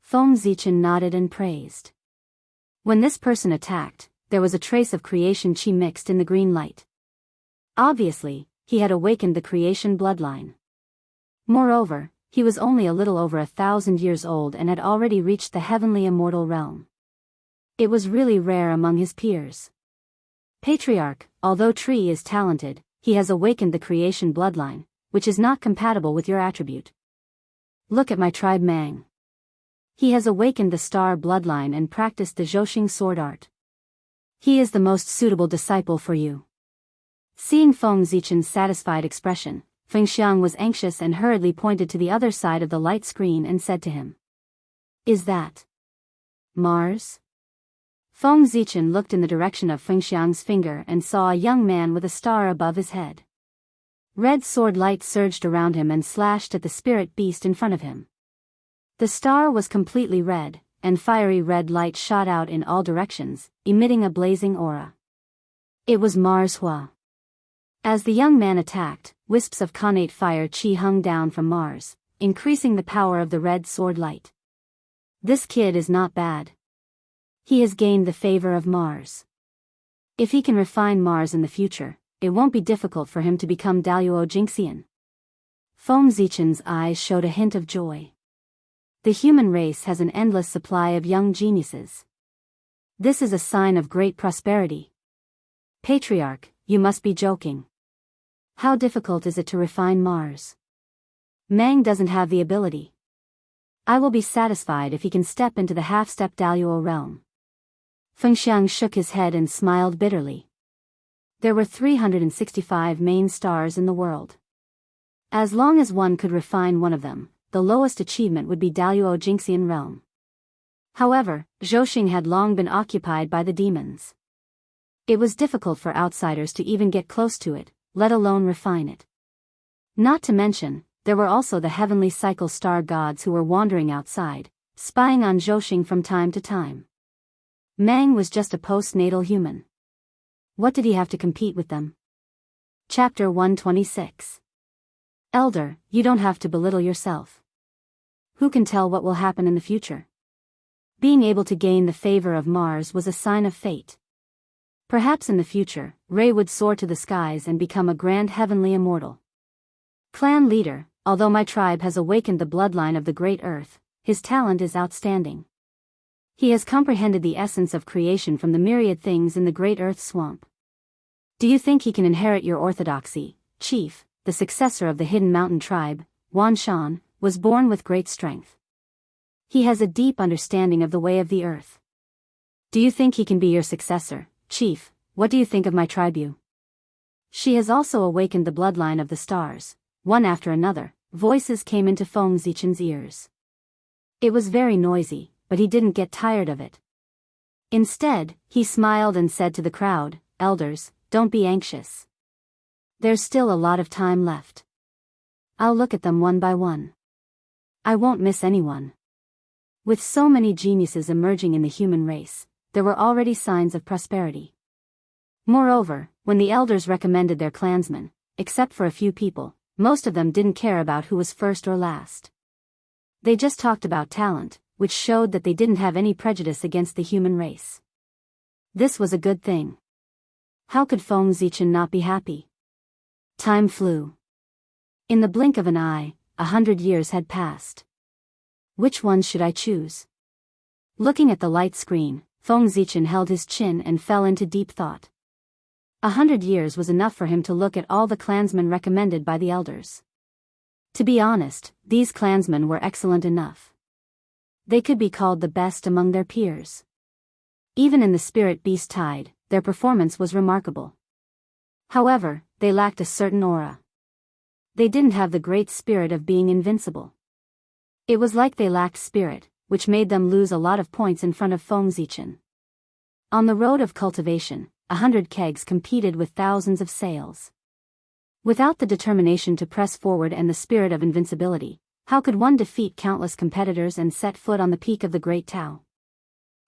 Feng Zichen nodded and praised. When this person attacked, there was a trace of creation chi mixed in the green light. Obviously, he had awakened the creation bloodline. Moreover, he was only a little over 1,000 years old and had already reached the heavenly immortal realm. It was really rare among his peers. Patriarch, although Tree is talented, he has awakened the creation bloodline, which is not compatible with your attribute. Look at my tribe Mang. He has awakened the star bloodline and practiced the Zhoxing sword art. He is the most suitable disciple for you. Seeing Feng Zichen's satisfied expression, Feng Xiang was anxious and hurriedly pointed to the other side of the light screen and said to him, "Is that Mars?" Feng Zichen looked in the direction of Feng Xiang's finger and saw a young man with a star above his head. Red sword light surged around him and slashed at the spirit beast in front of him. The star was completely red, and fiery red light shot out in all directions, emitting a blazing aura. It was Mars Hua. As the young man attacked, wisps of connate fire chi hung down from Mars, increasing the power of the red sword light. This kid is not bad. He has gained the favor of Mars. If he can refine Mars in the future, it won't be difficult for him to become Daluo Jingxian. Feng Zichen's eyes showed a hint of joy. The human race has an endless supply of young geniuses. This is a sign of great prosperity. Patriarch, you must be joking. How difficult is it to refine Mars? Mang doesn't have the ability. I will be satisfied if he can step into the half-step Daluo realm. Feng Xiang shook his head and smiled bitterly. There were 365 main stars in the world. As long as one could refine one of them, the lowest achievement would be Daluo Jingxian realm. However, Zhoxing had long been occupied by the demons. It was difficult for outsiders to even get close to it, let alone refine it. Not to mention, there were also the heavenly cycle star gods who were wandering outside, spying on Zhoxing from time to time. Mang was just a postnatal human. What did he have to compete with them? Chapter 126. Elder, you don't have to belittle yourself. Who can tell what will happen in the future? Being able to gain the favor of Mars was a sign of fate. Perhaps in the future, Ray would soar to the skies and become a grand heavenly immortal. Clan leader, although my tribe has awakened the bloodline of the Great Earth, his talent is outstanding. He has comprehended the essence of creation from the myriad things in the Great Earth swamp. Do you think he can inherit your orthodoxy, Chief? The successor of the Hidden Mountain tribe, Wan Shan, was born with great strength. He has a deep understanding of the way of the earth. Do you think he can be your successor, Chief? What do you think of my tribe Yu? She has also awakened the bloodline of the stars. One after another, voices came into Feng Zichen's ears. It was very noisy, but he didn't get tired of it. Instead, he smiled and said to the crowd, "Elders, don't be anxious. There's still a lot of time left. I'll look at them one by one. I won't miss anyone." With so many geniuses emerging in the human race, there were already signs of prosperity. Moreover, when the elders recommended their clansmen, except for a few people, most of them didn't care about who was first or last. They just talked about talent, which showed that they didn't have any prejudice against the human race. This was a good thing. How could Feng Zichen not be happy? Time flew. In the blink of an eye, 100 years had passed. Which one should I choose? Looking at the light screen, Feng Zichen held his chin and fell into deep thought. 100 years was enough for him to look at all the clansmen recommended by the elders. To be honest, these clansmen were excellent enough. They could be called the best among their peers. Even in the spirit beast tide, their performance was remarkable. However, they lacked a certain aura. They didn't have the great spirit of being invincible. It was like they lacked spirit, which made them lose a lot of points in front of Fengzichen. On the road of cultivation, 100 kegs competed with thousands of sails. Without the determination to press forward and the spirit of invincibility, how could one defeat countless competitors and set foot on the peak of the Great Tao?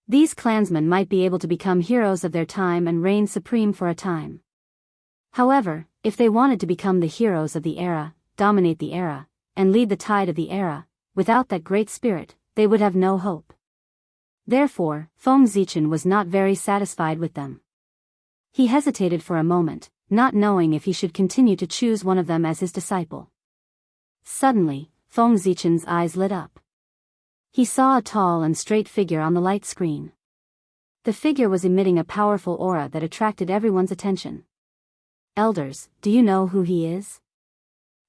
These clansmen might be able to become heroes of their time and reign supreme for a time. However, if they wanted to become the heroes of the era, dominate the era, and lead the tide of the era, without that great spirit, they would have no hope. Therefore, Fengzichen was not very satisfied with them. He hesitated for a moment, not knowing if he should continue to choose one of them as his disciple. Suddenly, Fengzichen's eyes lit up. He saw a tall and straight figure on the light screen. The figure was emitting a powerful aura that attracted everyone's attention. "Elders, do you know who he is?"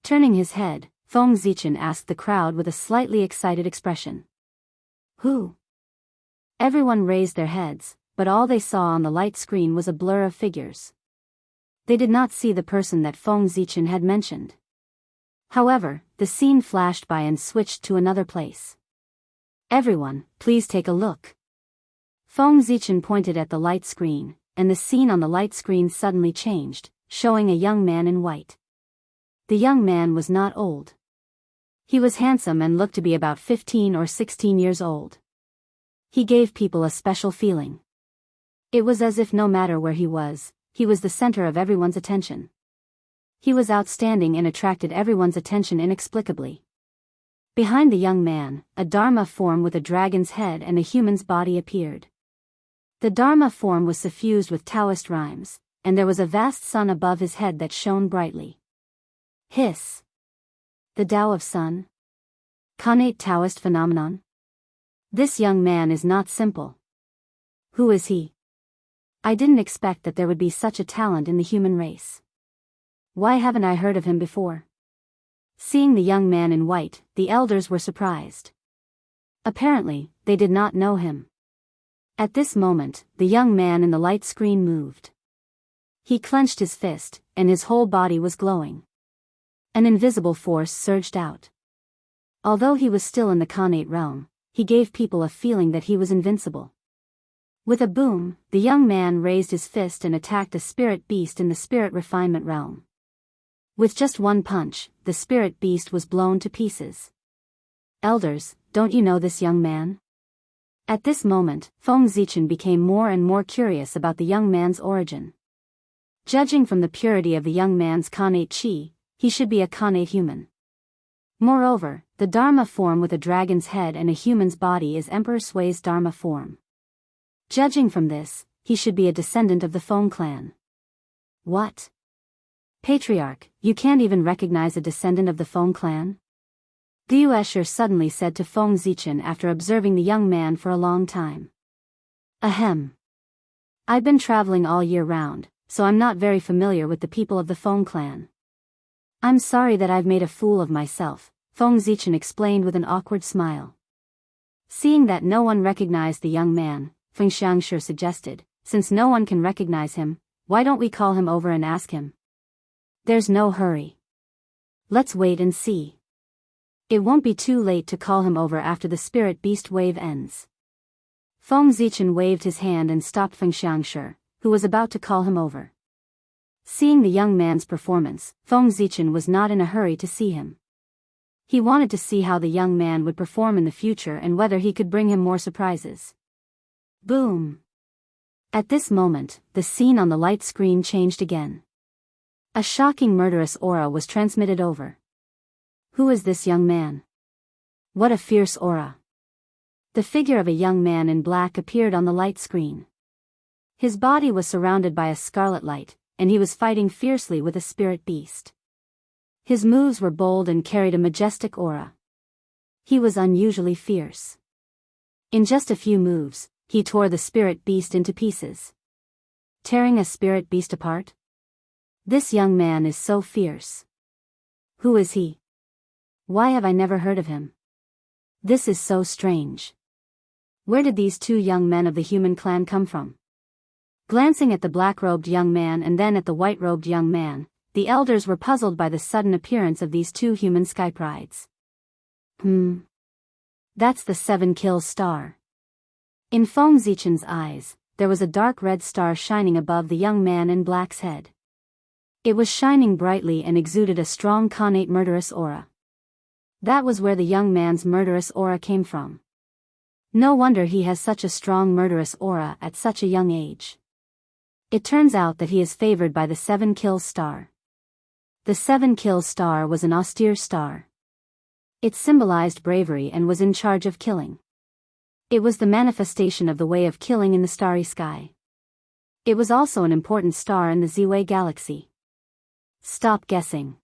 Turning his head, Fengzichen asked the crowd with a slightly excited expression. "Who?" Everyone raised their heads, but all they saw on the light screen was a blur of figures. They did not see the person that Fengzichen had mentioned. However, the scene flashed by and switched to another place. "Everyone, please take a look." Fengzichen pointed at the light screen, and the scene on the light screen suddenly changed, showing a young man in white. The young man was not old. He was handsome and looked to be about 15 or 16 years old. He gave people a special feeling. It was as if no matter where he was the center of everyone's attention. He was outstanding and attracted everyone's attention inexplicably. Behind the young man, a Dharma form with a dragon's head and a human's body appeared. The Dharma form was suffused with Taoist rhymes, and there was a vast sun above his head that shone brightly. Hiss! The Tao of Sun? Connate Taoist phenomenon? This young man is not simple. Who is he? I didn't expect that there would be such a talent in the human race. Why haven't I heard of him before? Seeing the young man in white, the elders were surprised. Apparently, they did not know him. At this moment, the young man in the light screen moved. He clenched his fist, and his whole body was glowing. An invisible force surged out. Although he was still in the Connate realm, he gave people a feeling that he was invincible. With a boom, the young man raised his fist and attacked a spirit beast in the spirit refinement realm. With just one punch, the spirit beast was blown to pieces. Elders, don't you know this young man? At this moment, Fengzichen became more and more curious about the young man's origin. Judging from the purity of the young man's Connate chi, he should be a Connate human. Moreover, the Dharma form with a dragon's head and a human's body is Emperor Sui's Dharma form. Judging from this, he should be a descendant of the Feng clan. What? Patriarch, you can't even recognize a descendant of the Feng clan? Liu Escher suddenly said to Fengzichen after observing the young man for a long time. Ahem. I've been traveling all year round, so I'm not very familiar with the people of the Feng clan. I'm sorry that I've made a fool of myself, Fengzichen explained with an awkward smile. Seeing that no one recognized the young man, Feng Xiangshe suggested, since no one can recognize him, why don't we call him over and ask him? There's no hurry. Let's wait and see. It won't be too late to call him over after the spirit beast wave ends. Fengzichen waved his hand and stopped Feng Xiangshe, who was about to call him over. Seeing the young man's performance, Fengzichen was not in a hurry to see him. He wanted to see how the young man would perform in the future and whether he could bring him more surprises. Boom! At this moment, the scene on the light screen changed again. A shocking murderous aura was transmitted over. Who is this young man? What a fierce aura! The figure of a young man in black appeared on the light screen. His body was surrounded by a scarlet light, and he was fighting fiercely with a spirit beast. His moves were bold and carried a majestic aura. He was unusually fierce. In just a few moves, he tore the spirit beast into pieces. Tearing a spirit beast apart? This young man is so fierce. Who is he? Why have I never heard of him? This is so strange. Where did these two young men of the human clan come from? Glancing at the black-robed young man and then at the white-robed young man, the elders were puzzled by the sudden appearance of these two human skyprides. That's the 7 kills star. In Feng Zichen's eyes, there was a dark red star shining above the young man in black's head. It was shining brightly and exuded a strong connate murderous aura. That was where the young man's murderous aura came from. No wonder he has such a strong murderous aura at such a young age. It turns out that he is favored by the 7 kills star. The 7 kills star was an austere star. It symbolized bravery and was in charge of killing. It was the manifestation of the way of killing in the starry sky. It was also an important star in the Ziwei galaxy. Stop guessing.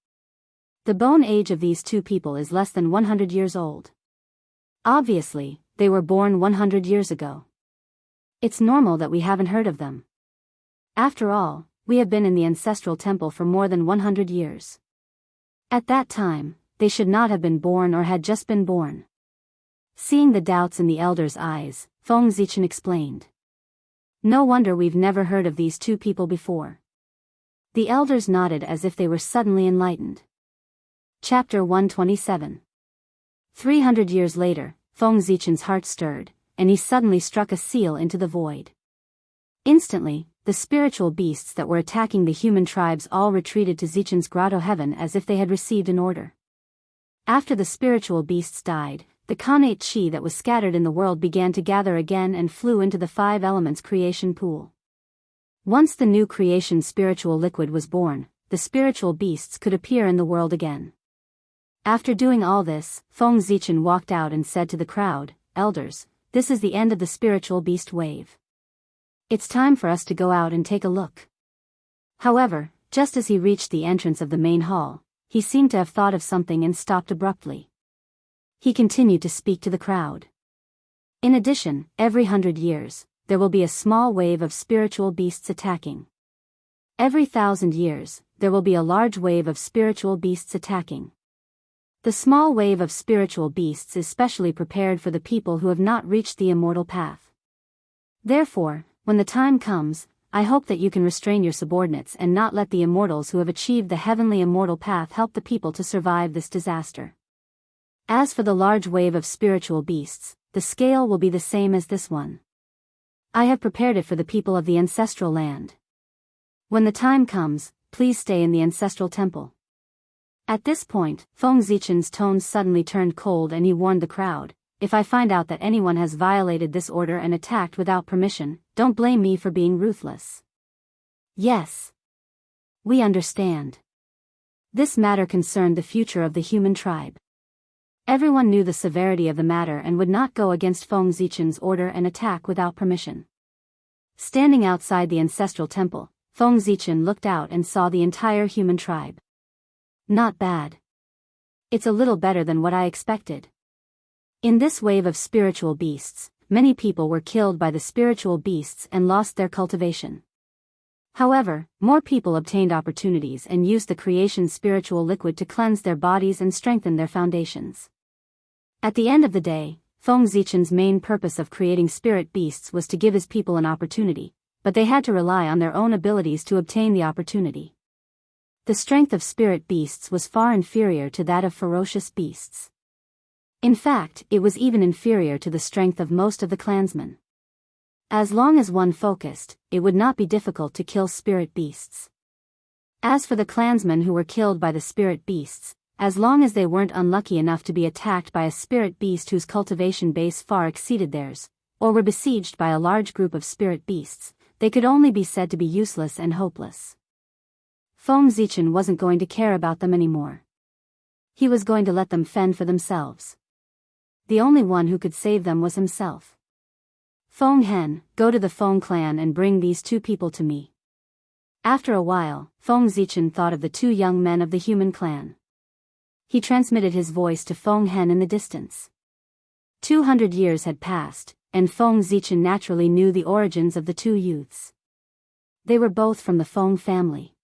The bone age of these two people is less than 100 years old. Obviously, they were born 100 years ago. It's normal that we haven't heard of them. After all, we have been in the ancestral temple for more than 100 years. At that time, they should not have been born or had just been born. Seeing the doubts in the elder's eyes, Feng Zichen explained. No wonder we've never heard of these two people before. The elders nodded as if they were suddenly enlightened. Chapter 127. 300 years later, Feng Zichen's heart stirred, and he suddenly struck a seal into the void. Instantly, the spiritual beasts that were attacking the human tribes all retreated to Zichen's grotto heaven as if they had received an order. After the spiritual beasts died, the connate chi that was scattered in the world began to gather again and flew into the 5 elements creation pool. Once the new creation spiritual liquid was born, the spiritual beasts could appear in the world again. After doing all this, Feng Zichen walked out and said to the crowd, "Elders, this is the end of the spiritual beast wave. It's time for us to go out and take a look." However, just as he reached the entrance of the main hall, he seemed to have thought of something and stopped abruptly. He continued to speak to the crowd. In addition, every 100 years, there will be a small wave of spiritual beasts attacking. Every 1,000 years, there will be a large wave of spiritual beasts attacking. The small wave of spiritual beasts is specially prepared for the people who have not reached the immortal path. Therefore, when the time comes, I hope that you can restrain your subordinates and not let the immortals who have achieved the heavenly immortal path help the people to survive this disaster. As for the large wave of spiritual beasts, the scale will be the same as this one. I have prepared it for the people of the ancestral land. When the time comes, please stay in the ancestral temple. At this point, Feng Zichen's tone suddenly turned cold and he warned the crowd, "If I find out that anyone has violated this order and attacked without permission, don't blame me for being ruthless." Yes. We understand. This matter concerned the future of the human tribe. Everyone knew the severity of the matter and would not go against Feng Zichen's order and attack without permission. Standing outside the ancestral temple, Feng Zichen looked out and saw the entire human tribe. Not bad. It's a little better than what I expected. In this wave of spiritual beasts, many people were killed by the spiritual beasts and lost their cultivation. However, more people obtained opportunities and used the creation spiritual liquid to cleanse their bodies and strengthen their foundations. At the end of the day, Feng Zichen's main purpose of creating spirit beasts was to give his people an opportunity, but they had to rely on their own abilities to obtain the opportunity. The strength of spirit beasts was far inferior to that of ferocious beasts. In fact, it was even inferior to the strength of most of the clansmen. As long as one focused, it would not be difficult to kill spirit beasts. As for the clansmen who were killed by the spirit beasts, as long as they weren't unlucky enough to be attacked by a spirit beast whose cultivation base far exceeded theirs, or were besieged by a large group of spirit beasts, they could only be said to be useless and hopeless. Feng Zichen wasn't going to care about them anymore. He was going to let them fend for themselves. The only one who could save them was himself. "Feng Hen, go to the Feng clan and bring these two people to me." After a while, Feng Zichen thought of the 2 young men of the human clan. He transmitted his voice to Feng Hen in the distance. 200 years had passed, and Feng Zichen naturally knew the origins of the 2 youths. They were both from the Feng family.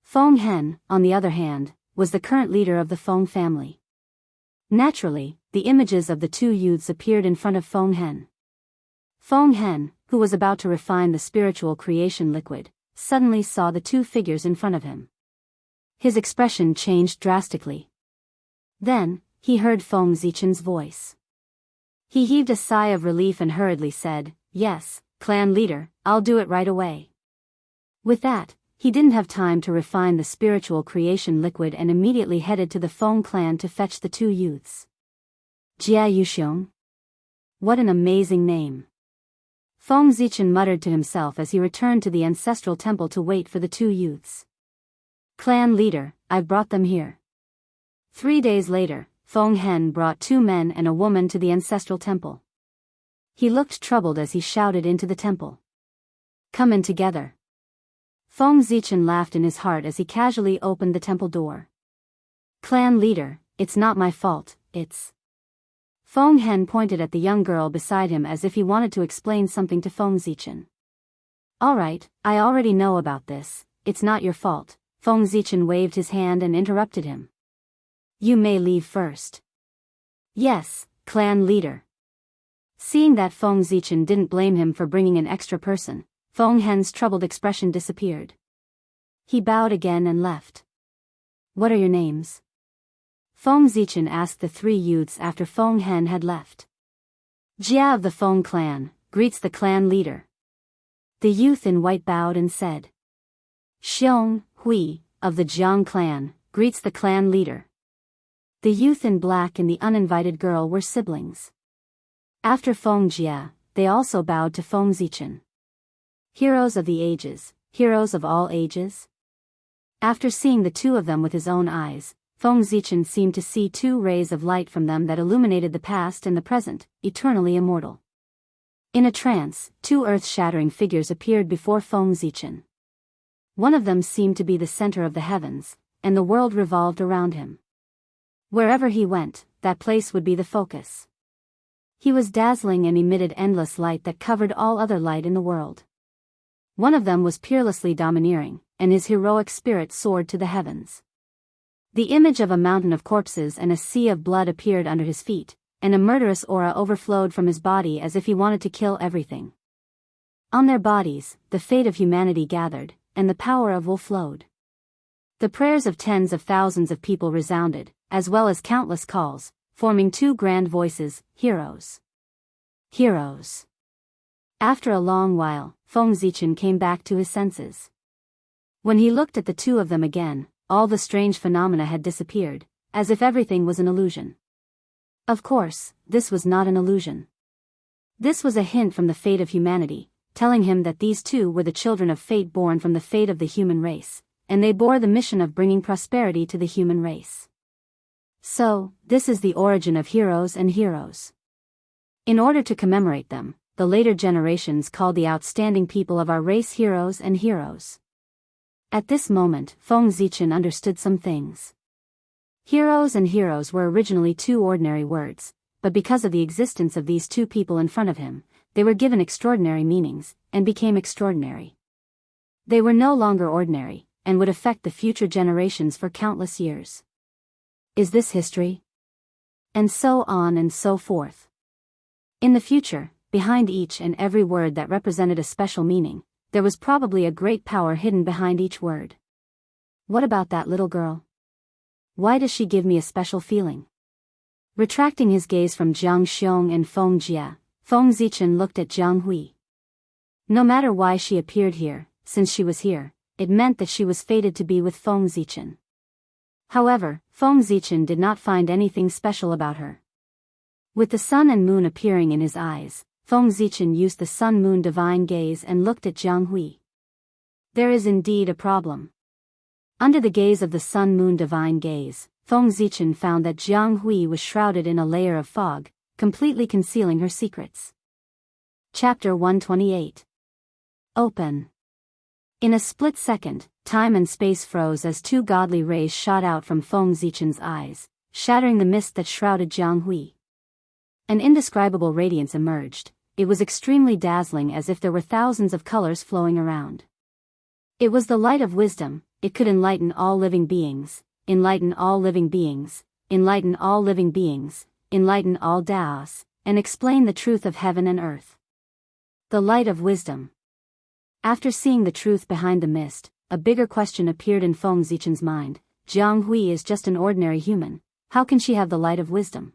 Feng Hen, on the other hand, was the current leader of the Feng family. Naturally, the images of the 2 youths appeared in front of Feng Hen. Feng Hen, who was about to refine the spiritual creation liquid, suddenly saw the 2 figures in front of him. His expression changed drastically. Then, he heard Feng Zichen's voice. He heaved a sigh of relief and hurriedly said, "Yes, clan leader, I'll do it right away." With that, he didn't have time to refine the spiritual creation liquid and immediately headed to the Feng clan to fetch the two youths. Jia Yuxiong. What an amazing name. Feng Zichen muttered to himself as he returned to the ancestral temple to wait for the two youths. "Clan leader, I've brought them here." 3 days later, Feng Hen brought 2 men and a woman to the ancestral temple. He looked troubled as he shouted into the temple. "Come in together." Feng Zichen laughed in his heart as he casually opened the temple door. "Clan leader, it's not my fault, it's..." Feng Hen pointed at the young girl beside him as if he wanted to explain something to Feng Zichen. "All right, I already know about this, it's not your fault." Feng Zichen waved his hand and interrupted him. "You may leave first." "Yes, clan leader." Seeing that Feng Zichen didn't blame him for bringing an extra person, Feng Hen's troubled expression disappeared. He bowed again and left. "What are your names?" Feng Zichen asked the 3 youths after Feng Hen had left. "Jia of the Feng clan, greets the clan leader." The youth in white bowed and said. "Xiong Hui, of the Jiang clan, greets the clan leader." The youth in black and the uninvited girl were siblings. After Feng Jia, they also bowed to Feng Zichen. "Heroes of the ages, heroes of all ages?" After seeing the 2 of them with his own eyes, Feng Zichen seemed to see 2 rays of light from them that illuminated the past and the present, eternally immortal. In a trance, 2 earth-shattering figures appeared before Feng Zichen. One of them seemed to be the center of the heavens, and the world revolved around him. Wherever he went, that place would be the focus. He was dazzling and emitted endless light that covered all other light in the world. One of them was peerlessly domineering, and his heroic spirit soared to the heavens. The image of a mountain of corpses and a sea of blood appeared under his feet, and a murderous aura overflowed from his body as if he wanted to kill everything. On their bodies, the fate of humanity gathered, and the power of will flowed. The prayers of tens of thousands of people resounded, as well as countless calls, forming 2 grand voices, "Heroes! Heroes!" After a long while, Feng Zichen came back to his senses. When he looked at the 2 of them again, all the strange phenomena had disappeared, as if everything was an illusion. Of course, this was not an illusion. This was a hint from the fate of humanity, telling him that these 2 were the children of fate born from the fate of the human race, and they bore the mission of bringing prosperity to the human race. So, this is the origin of heroes and heroes. In order to commemorate them, the later generations called the outstanding people of our race heroes and heroes. At this moment, Feng Zichen understood some things. Heroes and heroes were originally 2 ordinary words, but because of the existence of these 2 people in front of him, they were given extraordinary meanings, and became extraordinary. They were no longer ordinary, and would affect the future generations for countless years. Is this history? And so on and so forth. In the future, behind each and every word that represented a special meaning, there was probably a great power hidden behind each word. What about that little girl? Why does she give me a special feeling? Retracting his gaze from Jiang Xiong and Feng Jia, Feng Zichen looked at Jiang Hui. No matter why she appeared here, since she was here, it meant that she was fated to be with Feng Zichen. However, Feng Zichen did not find anything special about her. With the sun and moon appearing in his eyes, Feng Zichen used the sun-moon divine gaze and looked at Jiang Hui. There is indeed a problem. Under the gaze of the sun-moon divine gaze, Feng Zichen found that Jiang Hui was shrouded in a layer of fog, completely concealing her secrets. Chapter 128. Open. In a split second, time and space froze as 2 godly rays shot out from Feng Zichen's eyes, shattering the mist that shrouded Jiang Hui. An indescribable radiance emerged. It was extremely dazzling, as if there were thousands of colors flowing around. It was the light of wisdom. It could enlighten all living beings, enlighten all living beings, enlighten all living beings, enlighten all Daos, and explain the truth of heaven and earth. The light of wisdom. After seeing the truth behind the mist, a bigger question appeared in Feng Zichen's mind. Jiang Hui is just an ordinary human. How can she have the light of wisdom?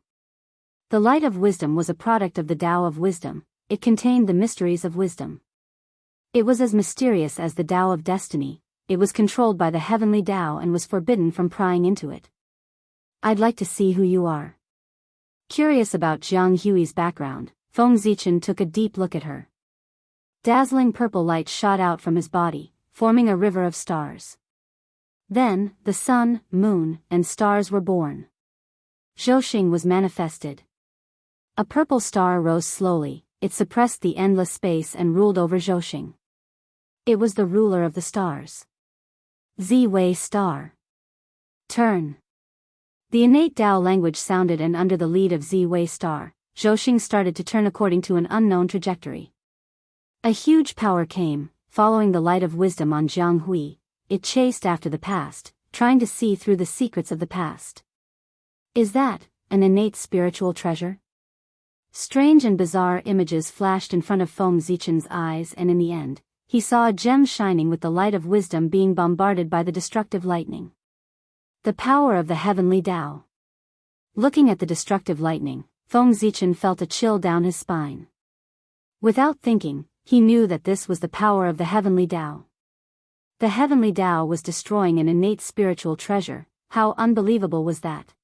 The light of wisdom was a product of the Tao of wisdom. It contained the mysteries of wisdom. It was as mysterious as the Tao of destiny. It was controlled by the heavenly Tao and was forbidden from prying into it. I'd like to see who you are. Curious about Jiang Hui's background, Feng Zichen took a deep look at her. Dazzling purple light shot out from his body, forming a river of stars. Then, the sun, moon, and stars were born. Zhouxing was manifested. A purple star rose slowly, it suppressed the endless space and ruled over Zhouxing. It was the ruler of the stars. Ziwei Star. Turn. The innate Tao language sounded, and under the lead of Ziwei Star, Zhouxing started to turn according to an unknown trajectory. A huge power came, following the light of wisdom on Jiang Hui. It chased after the past, trying to see through the secrets of the past. Is that an innate spiritual treasure? Strange and bizarre images flashed in front of Feng Zichen's eyes, and in the end, he saw a gem shining with the light of wisdom being bombarded by the destructive lightning. The power of the heavenly Tao. Looking at the destructive lightning, Feng Zichen felt a chill down his spine. Without thinking, he knew that this was the power of the heavenly Tao. The heavenly Tao was destroying an innate spiritual treasure. How unbelievable was that?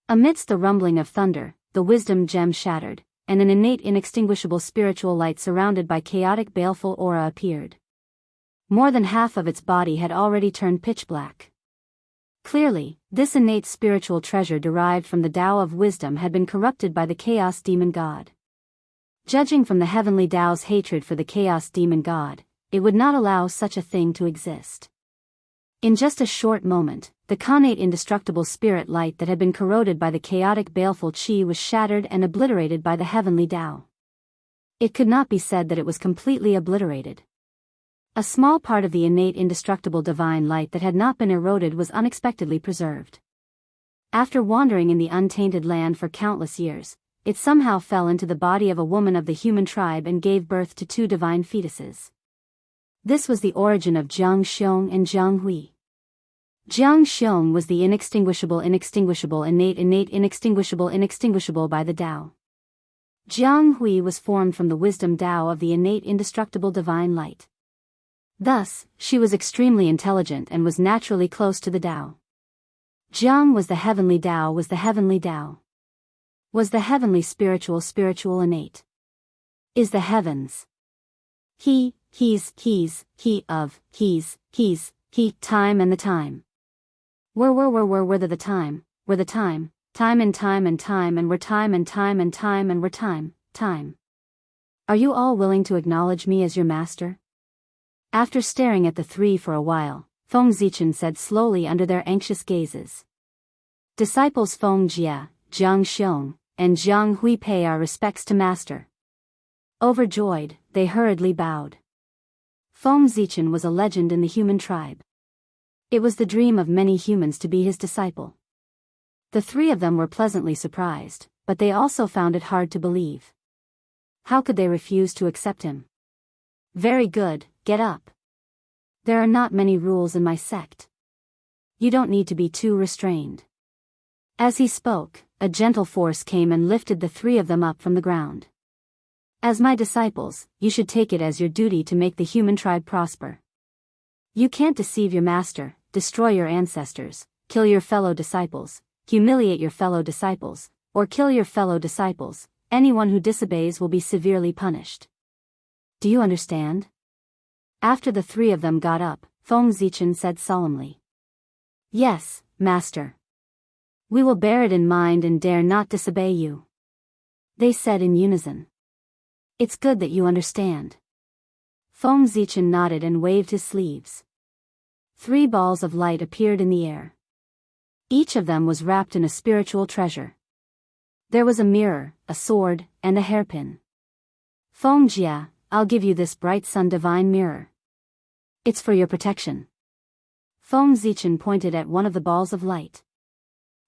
Amidst the rumbling of thunder, the wisdom gem shattered, and an innate inextinguishable spiritual light surrounded by chaotic baleful aura appeared. More than half of its body had already turned pitch black. Clearly, this innate spiritual treasure derived from the Tao of wisdom had been corrupted by the Chaos Demon God. Judging from the heavenly Tao's hatred for the Chaos Demon God, it would not allow such a thing to exist. In just a short moment, the connate indestructible spirit light that had been corroded by the chaotic baleful qi was shattered and obliterated by the heavenly Tao. It could not be said that it was completely obliterated. A small part of the innate indestructible divine light that had not been eroded was unexpectedly preserved. After wandering in the untainted land for countless years, it somehow fell into the body of a woman of the human tribe and gave birth to 2 divine fetuses. This was the origin of Jiang Xiong and Jiang Hui. Jiang Xiong was the inextinguishable innate inextinguishable by the Tao. Jiang Hui was formed from the wisdom Tao of the innate indestructible divine light. Thus, she was extremely intelligent and was naturally close to the Tao. Jiang was the heavenly Tao was the heavenly Tao. Was the heavenly spiritual innate. Is the heavens. He, time and the time. Were the time, were the time and time and time and were time and time and time and were time. Are you all willing to acknowledge me as your master? After staring at the 3 for a while, Feng Zichen said slowly under their anxious gazes. Disciples Feng Jia, Jiang Xiong, and Jiang Hui pay our respects to master. Overjoyed, they hurriedly bowed. Feng Zichen was a legend in the human tribe. It was the dream of many humans to be his disciple. The 3 of them were pleasantly surprised, but they also found it hard to believe. How could they refuse to accept him? Very good, get up. There are not many rules in my sect. You don't need to be too restrained. As he spoke, a gentle force came and lifted the 3 of them up from the ground. As my disciples, you should take it as your duty to make the human tribe prosper. You can't deceive your master, destroy your ancestors, kill your fellow disciples, humiliate your fellow disciples, or kill your fellow disciples. Anyone who disobeys will be severely punished. Do you understand? After the 3 of them got up, Feng Zichen said solemnly. Yes, master. We will bear it in mind and dare not disobey you. They said in unison. It's good that you understand. Feng Zichen nodded and waved his sleeves. 3 balls of light appeared in the air. Each of them was wrapped in a spiritual treasure. There was a mirror, a sword, and a hairpin. Feng Jia, I'll give you this bright sun divine mirror. It's for your protection. Feng Zichen pointed at one of the balls of light.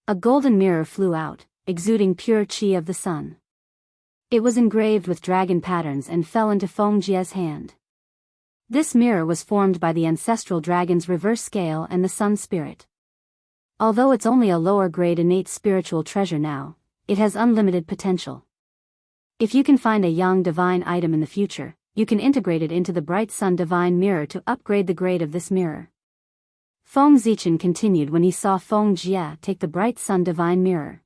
A golden mirror flew out, exuding pure qi of the sun. It was engraved with dragon patterns and fell into Feng Jia's hand. This mirror was formed by the ancestral dragon's reverse scale and the sun spirit. Although it's only a lower grade innate spiritual treasure now, it has unlimited potential. If you can find a Yang divine item in the future, you can integrate it into the Bright Sun divine mirror to upgrade the grade of this mirror. Feng Zichen continued when he saw Feng Jie take the Bright Sun divine mirror.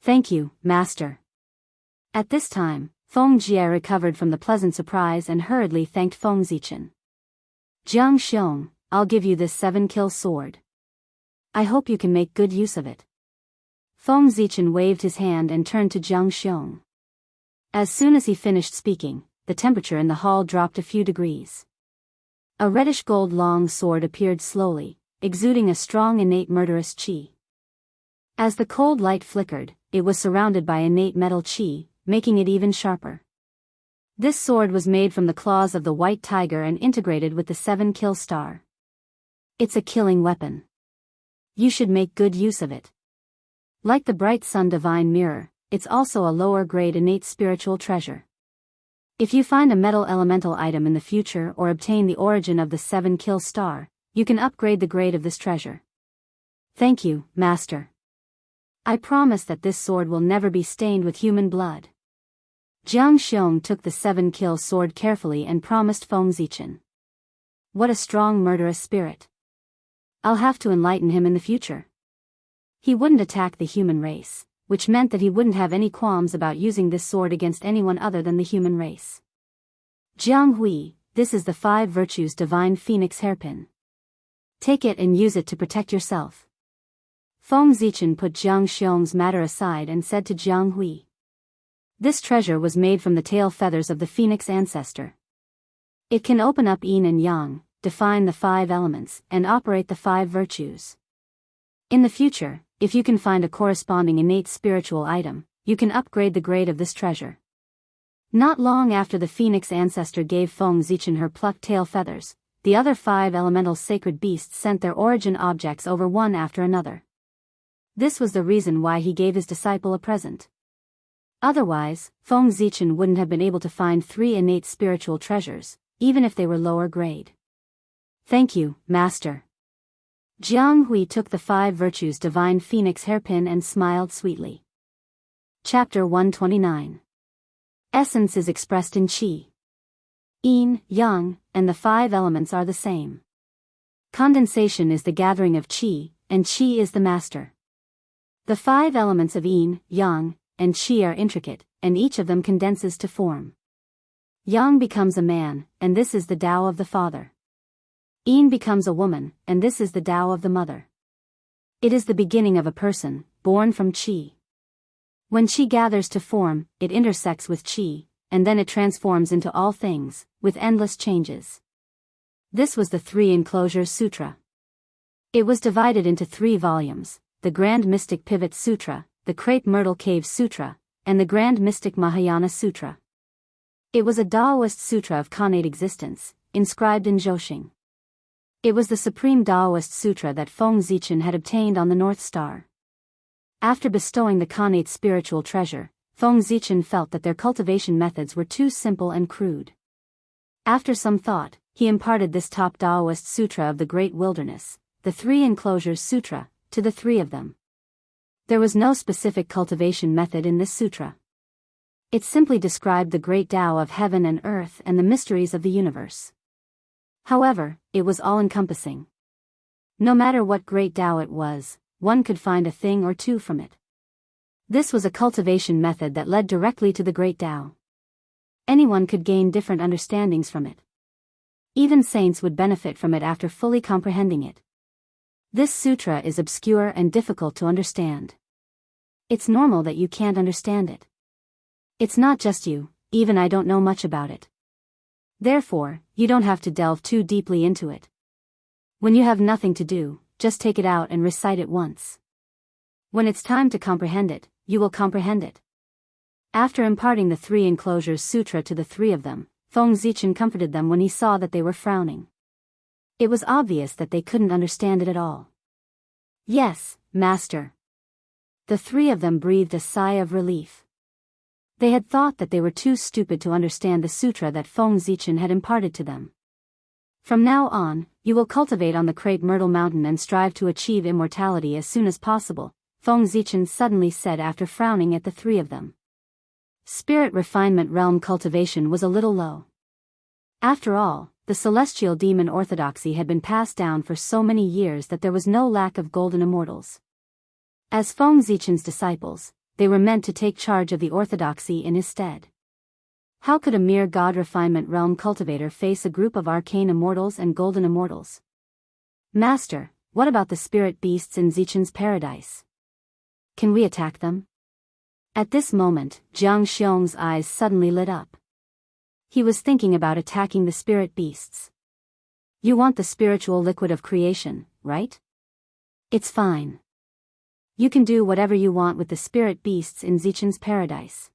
Thank you, master. At this time, Feng Jie recovered from the pleasant surprise and hurriedly thanked Feng Zichen. Jiang Xiong, I'll give you this 7-kill sword. I hope you can make good use of it. Feng Zichen waved his hand and turned to Jiang Xiong. As soon as he finished speaking, the temperature in the hall dropped a few degrees. A reddish-gold long sword appeared slowly, exuding a strong innate murderous qi. As the cold light flickered, it was surrounded by innate metal qi, making it even sharper. This sword was made from the claws of the white tiger and integrated with the 7-kill star. It's a killing weapon. You should make good use of it. Like the Bright Sun divine mirror, it's also a lower-grade innate spiritual treasure. If you find a metal elemental item in the future or obtain the origin of the 7-kill star, you can upgrade the grade of this treasure. Thank you, master. I promise that this sword will never be stained with human blood. Jiang Xiong took the 7-kill sword carefully and promised Feng Zichen. What a strong murderous spirit. I'll have to enlighten him in the future. He wouldn't attack the human race, which meant that he wouldn't have any qualms about using this sword against anyone other than the human race. Jiang Hui, this is the 5 Virtues Divine Phoenix Hairpin. Take it and use it to protect yourself. Feng Zichen put Jiang Xiong's matter aside and said to Jiang Hui. This treasure was made from the tail feathers of the phoenix ancestor. It can open up yin and yang, define the 5 elements, and operate the 5 virtues. In the future, if you can find a corresponding innate spiritual item, you can upgrade the grade of this treasure. Not long after the phoenix ancestor gave Feng Zichen her plucked tail feathers, the other 5 elemental sacred beasts sent their origin objects over one after another. This was the reason why he gave his disciple a present. Otherwise, Feng Zichen wouldn't have been able to find 3 innate spiritual treasures, even if they were lower grade. Thank you, master. Jiang Hui took the 5 Virtues Divine Phoenix Hairpin and smiled sweetly. Chapter 129. Essence is expressed in qi. Yin, yang, and the 5 elements are the same. Condensation is the gathering of qi, and qi is the master. The 5 elements of yin, yang, and qi are intricate, and each of them condenses to form. Yang becomes a man, and this is the Tao of the father. Yin becomes a woman, and this is the Tao of the mother. It is the beginning of a person, born from qi. When qi gathers to form, it intersects with qi, and then it transforms into all things, with endless changes. This was the 3 Enclosures Sutra. It was divided into 3 volumes, the Grand Mystic Pivot Sutra, the Crepe Myrtle Cave Sutra, and the Grand Mystic Mahayana Sutra. It was a Taoist sutra of connate existence, inscribed in Zhouxing. It was the supreme Taoist sutra that Feng Zichen had obtained on the North Star. After bestowing the connate spiritual treasure, Feng Zichen felt that their cultivation methods were too simple and crude. After some thought, he imparted this top Taoist sutra of the Great Wilderness, the 3 Enclosures Sutra, to the 3 of them. There was no specific cultivation method in this sutra. It simply described the great Tao of heaven and earth and the mysteries of the universe. However, it was all-encompassing. No matter what great Tao it was, one could find a thing or 2 from it. This was a cultivation method that led directly to the great Tao. Anyone could gain different understandings from it. Even saints would benefit from it after fully comprehending it. This sutra is obscure and difficult to understand. It's normal that you can't understand it. It's not just you, even I don't know much about it. Therefore, you don't have to delve too deeply into it. When you have nothing to do, just take it out and recite it once. When it's time to comprehend it, you will comprehend it. After imparting the 3 Enclosures Sutra to the 3 of them, Feng Zichen comforted them when he saw that they were frowning. It was obvious that they couldn't understand it at all. Yes, master. The 3 of them breathed a sigh of relief. They had thought that they were too stupid to understand the sutra that Feng Zichen had imparted to them. From now on, you will cultivate on the Crepe Myrtle Mountain and strive to achieve immortality as soon as possible, Feng Zichen suddenly said after frowning at the three of them. Spirit refinement realm cultivation was a little low. After all, the celestial demon orthodoxy had been passed down for so many years that there was no lack of golden immortals. As Feng Zichen's disciples, they were meant to take charge of the orthodoxy in his stead. How could a mere god refinement realm cultivator face a group of arcane immortals and golden immortals? Master, what about the spirit beasts in Zichen's paradise? Can we attack them? At this moment, Jiang Xiong's eyes suddenly lit up. He was thinking about attacking the spirit beasts. You want the spiritual liquid of creation, right? It's fine. You can do whatever you want with the spirit beasts in Zichen's paradise.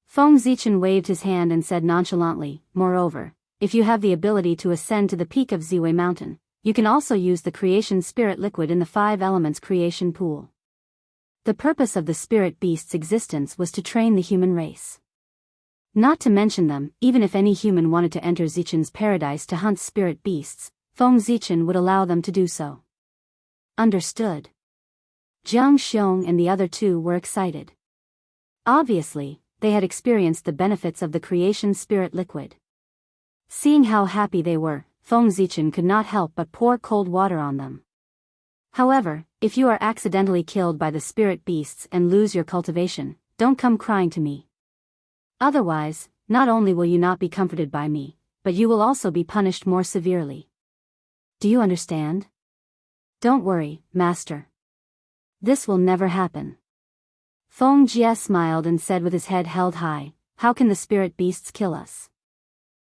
Feng Zichen waved his hand and said nonchalantly, moreover, if you have the ability to ascend to the peak of Ziwei Mountain, you can also use the creation spirit liquid in the 5 elements creation pool. The purpose of the spirit beast's existence was to train the human race. Not to mention them, even if any human wanted to enter Zichen's paradise to hunt spirit beasts, Feng Zichen would allow them to do so. Understood. Jiang Xiong and the other two were excited. Obviously, they had experienced the benefits of the creation spirit liquid. Seeing how happy they were, Feng Zichen could not help but pour cold water on them. However, if you are accidentally killed by the spirit beasts and lose your cultivation, don't come crying to me. Otherwise, not only will you not be comforted by me, but you will also be punished more severely. Do you understand? Don't worry, Master. This will never happen. Feng Jie smiled and said with his head held high, how can the spirit beasts kill us?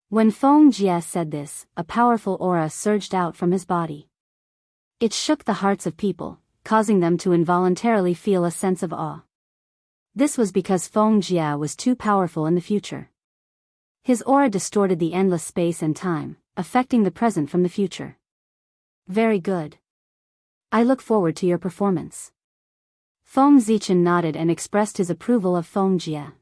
When Feng Jie said this, a powerful aura surged out from his body. It shook the hearts of people, causing them to involuntarily feel a sense of awe. This was because Feng Jie was too powerful in the future. His aura distorted the endless space and time, affecting the present from the future. Very good. I look forward to your performance. Feng Zichen nodded and expressed his approval of Feng Jie.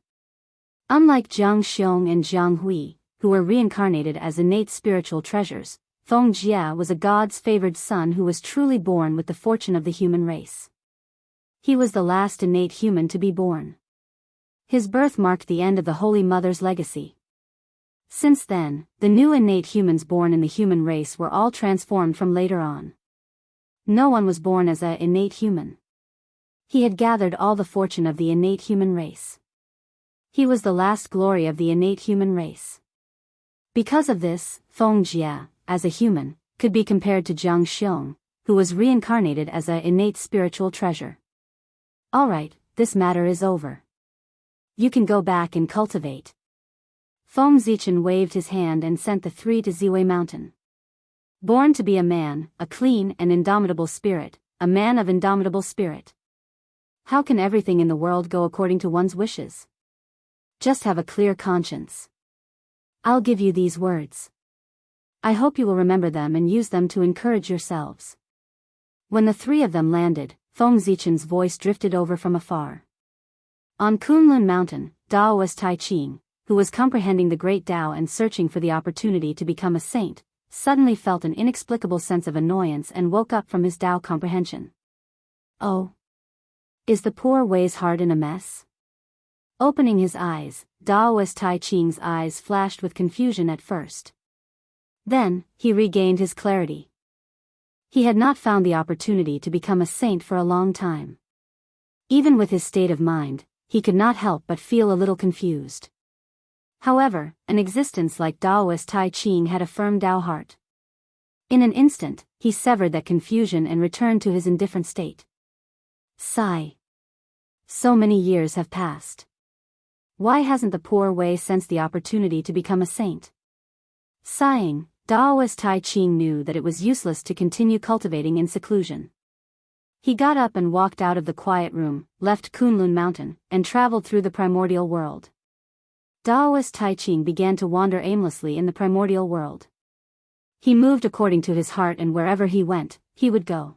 Unlike Jiang Xiong and Jiang Hui, who were reincarnated as innate spiritual treasures, Feng Jie was a god's favored son who was truly born with the fortune of the human race. He was the last innate human to be born. His birth marked the end of the Holy Mother's legacy. Since then, the new innate humans born in the human race were all transformed from later on. No one was born as an innate human. He had gathered all the fortune of the innate human race. He was the last glory of the innate human race. Because of this, Feng Jie, as a human, could be compared to Jiang Xiong, who was reincarnated as an innate spiritual treasure. Alright, this matter is over. You can go back and cultivate. Feng Zichen waved his hand and sent the 3 to Ziwei Mountain. Born to be a man, a clean and indomitable spirit, a man of indomitable spirit. How can everything in the world go according to one's wishes? Just have a clear conscience. I'll give you these words. I hope you will remember them and use them to encourage yourselves. When the 3 of them landed, Feng Zichen's voice drifted over from afar. On Kunlun Mountain, Daoist Tai Ching, who was comprehending the great Tao and searching for the opportunity to become a saint, suddenly felt an inexplicable sense of annoyance and woke up from his Tao comprehension. Oh. Is the poor Wei's heart in a mess? Opening his eyes, Daoist Tai Ching's eyes flashed with confusion at first. Then, he regained his clarity. He had not found the opportunity to become a saint for a long time. Even with his state of mind, he could not help but feel a little confused. However, an existence like Daoist Tai Ching had a firm Tao heart. In an instant, he severed that confusion and returned to his indifferent state. Sigh. So many years have passed. Why hasn't the poor Wei sensed the opportunity to become a saint? Sighing, Daoist Tai Ching knew that it was useless to continue cultivating in seclusion. He got up and walked out of the quiet room, left Kunlun Mountain, and traveled through the primordial world. Daoist Tai Ching began to wander aimlessly in the primordial world. He moved according to his heart, and wherever he went, he would go.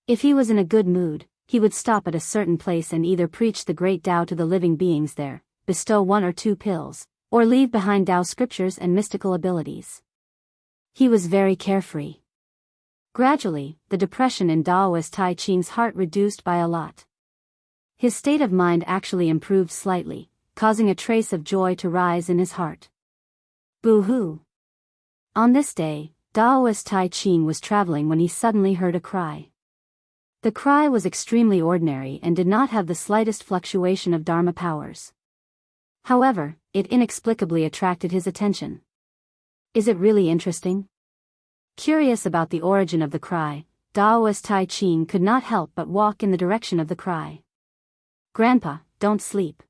If he was in a good mood, he would stop at a certain place and either preach the great Tao to the living beings there, bestow 1 or 2 pills, or leave behind Tao scriptures and mystical abilities. He was very carefree. Gradually, the depression in Daoist Tai Ching's heart reduced by a lot. His state of mind actually improved slightly, causing a trace of joy to rise in his heart. Boo-hoo! On this day, Daoist Tai Ching was traveling when he suddenly heard a cry. The cry was extremely ordinary and did not have the slightest fluctuation of Dharma powers. However, it inexplicably attracted his attention. Is it really interesting? Curious about the origin of the cry, Daoist Tai Ching could not help but walk in the direction of the cry. Grandpa, don't sleep.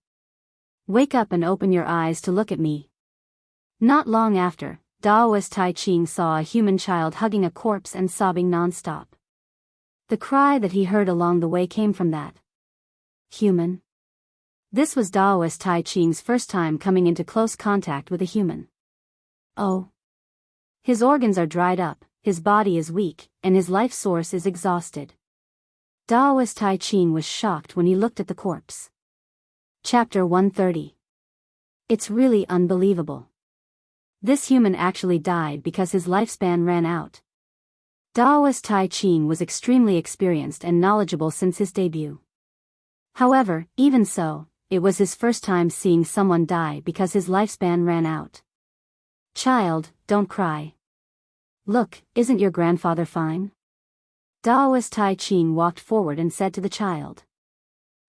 Wake up and open your eyes to look at me. Not long after, Daoist Tai Ching saw a human child hugging a corpse and sobbing non-stop. The cry that he heard along the way came from that human. This was Daoist Tai Ching's first time coming into close contact with a human. Oh. His organs are dried up, his body is weak, and his life source is exhausted. Daoist Tai Ching was shocked when he looked at the corpse. Chapter 130. It's really unbelievable. This human actually died because his lifespan ran out. Daoist Tai Ching was extremely experienced and knowledgeable since his debut. However, even so, it was his first time seeing someone die because his lifespan ran out. Child, don't cry. Look, isn't your grandfather fine? Daoist Tai Ching walked forward and said to the child.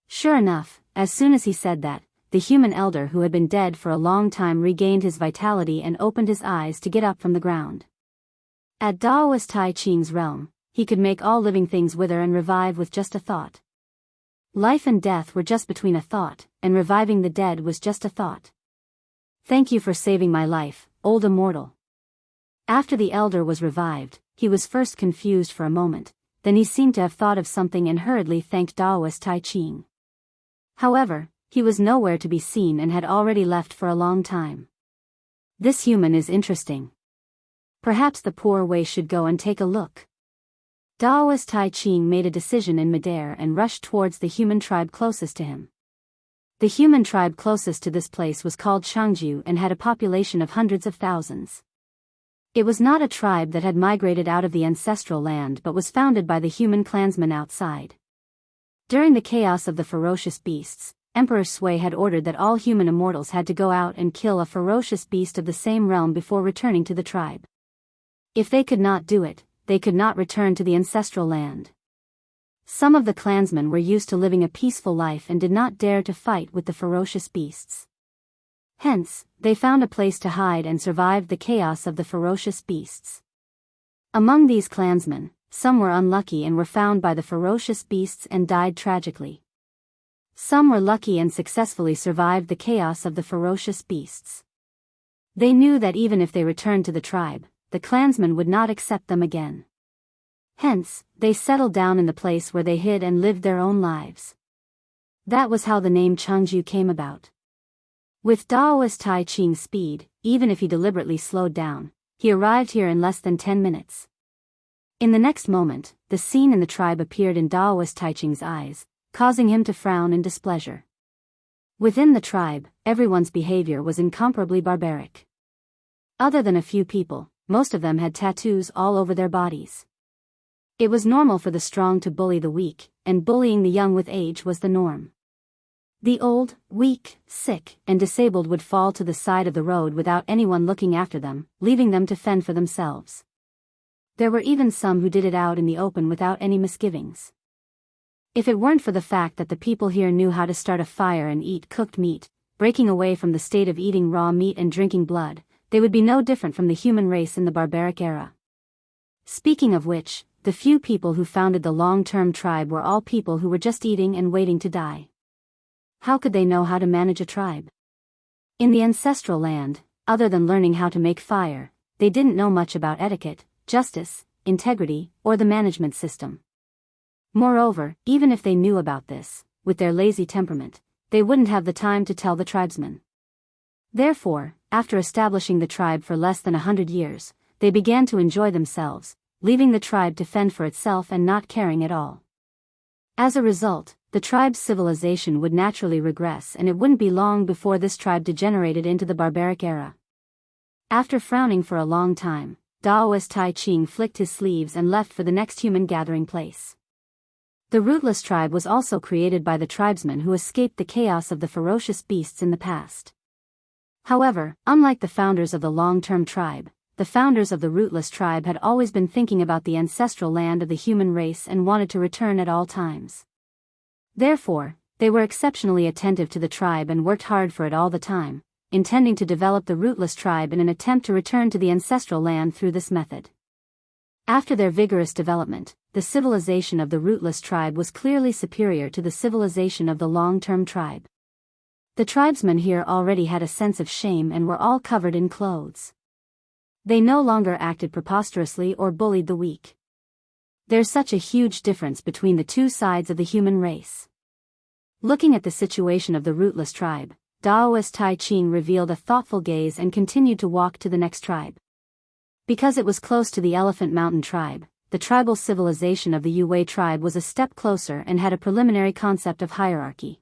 Sure enough, as soon as he said that, the human elder who had been dead for a long time regained his vitality and opened his eyes to get up from the ground. At Daoist Tai Ching's realm, he could make all living things wither and revive with just a thought. Life and death were just between a thought, and reviving the dead was just a thought. Thank you for saving my life, old immortal. After the elder was revived, he was first confused for a moment, then he seemed to have thought of something and hurriedly thanked Daoist Tai Ching. However, he was nowhere to be seen and had already left for a long time. This human is interesting. Perhaps the poor Wei should go and take a look. Daoist Tai Ching made a decision in midair and rushed towards the human tribe closest to him. The human tribe closest to this place was called Changju and had a population of hundreds of thousands. It was not a tribe that had migrated out of the ancestral land but was founded by the human clansmen outside. During the chaos of the ferocious beasts, Emperor Sui had ordered that all human immortals had to go out and kill a ferocious beast of the same realm before returning to the tribe. If they could not do it, they could not return to the ancestral land. Some of the clansmen were used to living a peaceful life and did not dare to fight with the ferocious beasts. Hence, they found a place to hide and survived the chaos of the ferocious beasts. Among these clansmen, some were unlucky and were found by the ferocious beasts and died tragically. Some were lucky and successfully survived the chaos of the ferocious beasts. They knew that even if they returned to the tribe, the clansmen would not accept them again. Hence, they settled down in the place where they hid and lived their own lives. That was how the name Changju came about. With Daoist Tai Ching's speed, even if he deliberately slowed down, he arrived here in less than 10 minutes. In the next moment, the scene in the tribe appeared in Daoist Tai Ching's eyes, causing him to frown in displeasure. Within the tribe, everyone's behavior was incomparably barbaric. Other than a few people, most of them had tattoos all over their bodies. It was normal for the strong to bully the weak, and bullying the young with age was the norm. The old, weak, sick, and disabled would fall to the side of the road without anyone looking after them, leaving them to fend for themselves. There were even some who did it out in the open without any misgivings. If it weren't for the fact that the people here knew how to start a fire and eat cooked meat, breaking away from the state of eating raw meat and drinking blood, they would be no different from the human race in the barbaric era. Speaking of which, the few people who founded the long-term tribe were all people who were just eating and waiting to die. How could they know how to manage a tribe? In the ancestral land, other than learning how to make fire, they didn't know much about etiquette, justice, integrity, or the management system. Moreover, even if they knew about this, with their lazy temperament, they wouldn't have the time to tell the tribesmen. Therefore, after establishing the tribe for less than 100 years, they began to enjoy themselves, leaving the tribe to fend for itself and not caring at all. As a result, the tribe's civilization would naturally regress and it wouldn't be long before this tribe degenerated into the barbaric era. After frowning for a long time, Daoist Tai Ching flicked his sleeves and left for the next human gathering place. The rootless tribe was also created by the tribesmen who escaped the chaos of the ferocious beasts in the past. However, unlike the founders of the long-term tribe, the founders of the rootless tribe had always been thinking about the ancestral land of the human race and wanted to return at all times. Therefore, they were exceptionally attentive to the tribe and worked hard for it all the time, intending to develop the rootless tribe in an attempt to return to the ancestral land through this method. After their vigorous development, the civilization of the rootless tribe was clearly superior to the civilization of the long-term tribe. The tribesmen here already had a sense of shame and were all covered in clothes. They no longer acted preposterously or bullied the weak. There's such a huge difference between the two sides of the human race. Looking at the situation of the rootless tribe, Daoist Tai Ching revealed a thoughtful gaze and continued to walk to the next tribe. Because it was close to the Elephant Mountain tribe, the tribal civilization of the Yue tribe was a step closer and had a preliminary concept of hierarchy.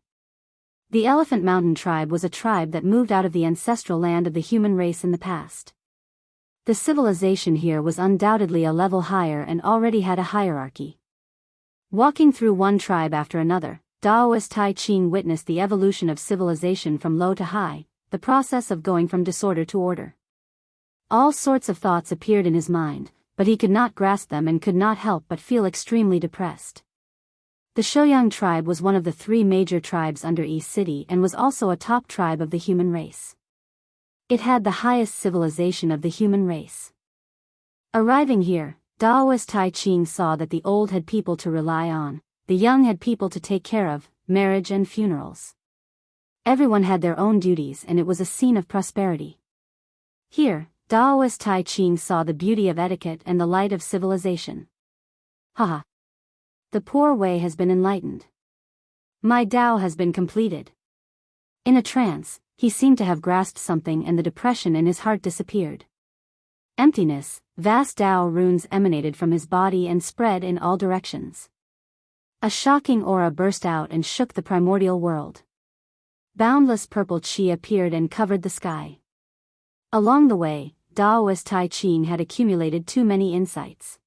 The Elephant Mountain tribe was a tribe that moved out of the ancestral land of the human race in the past. The civilization here was undoubtedly a level higher and already had a hierarchy. Walking through one tribe after another, Daoist Tai Ching witnessed the evolution of civilization from low to high, the process of going from disorder to order. All sorts of thoughts appeared in his mind, but he could not grasp them and could not help but feel extremely depressed. The Shouyang tribe was one of the 3 major tribes under East City and was also a top tribe of the human race. It had the highest civilization of the human race. Arriving here, Daoist Tai Ching saw that the old had people to rely on, the young had people to take care of, marriage and funerals. Everyone had their own duties and it was a scene of prosperity. Here, Daoist Tai Ching saw the beauty of etiquette and the light of civilization. Haha. The poor way has been enlightened. My Tao has been completed. In a trance, he seemed to have grasped something and the depression in his heart disappeared. Emptiness, vast Tao runes emanated from his body and spread in all directions. A shocking aura burst out and shook the primordial world. Boundless purple qi appeared and covered the sky. Along the way, Daoist Tai Ching had accumulated too many insights.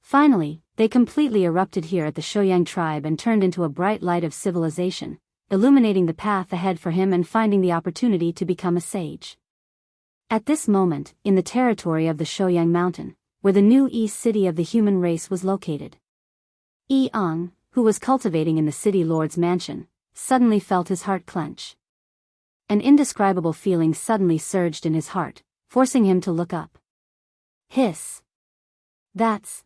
Finally, they completely erupted here at the Shouyang tribe and turned into a bright light of civilization, illuminating the path ahead for him and finding the opportunity to become a sage. At this moment, in the territory of the Shouyang mountain, where the new East City of the human race was located, Yi-Ang, who was cultivating in the city lord's mansion, suddenly felt his heart clench. An indescribable feeling suddenly surged in his heart, forcing him to look up. Hiss. That's.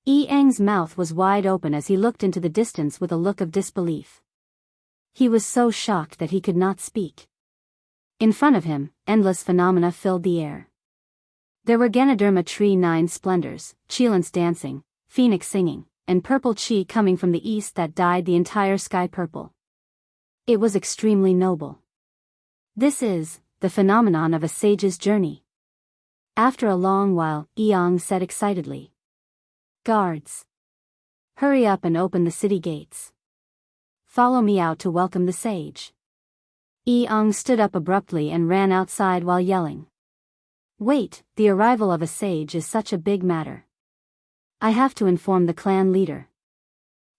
Yi-Ang's mouth was wide open as he looked into the distance with a look of disbelief. He was so shocked that he could not speak. In front of him, endless phenomena filled the air. There were Ganoderma tree 9 splendors, Chilance dancing, phoenix singing, and purple chi coming from the east that dyed the entire sky purple. It was extremely noble. This is the phenomenon of a sage's journey. After a long while, Yi-Ang said excitedly. Guards. Hurry up and open the city gates. Follow me out to welcome the sage. Yi-Ang stood up abruptly and ran outside while yelling. Wait, the arrival of a sage is such a big matter. I have to inform the clan leader.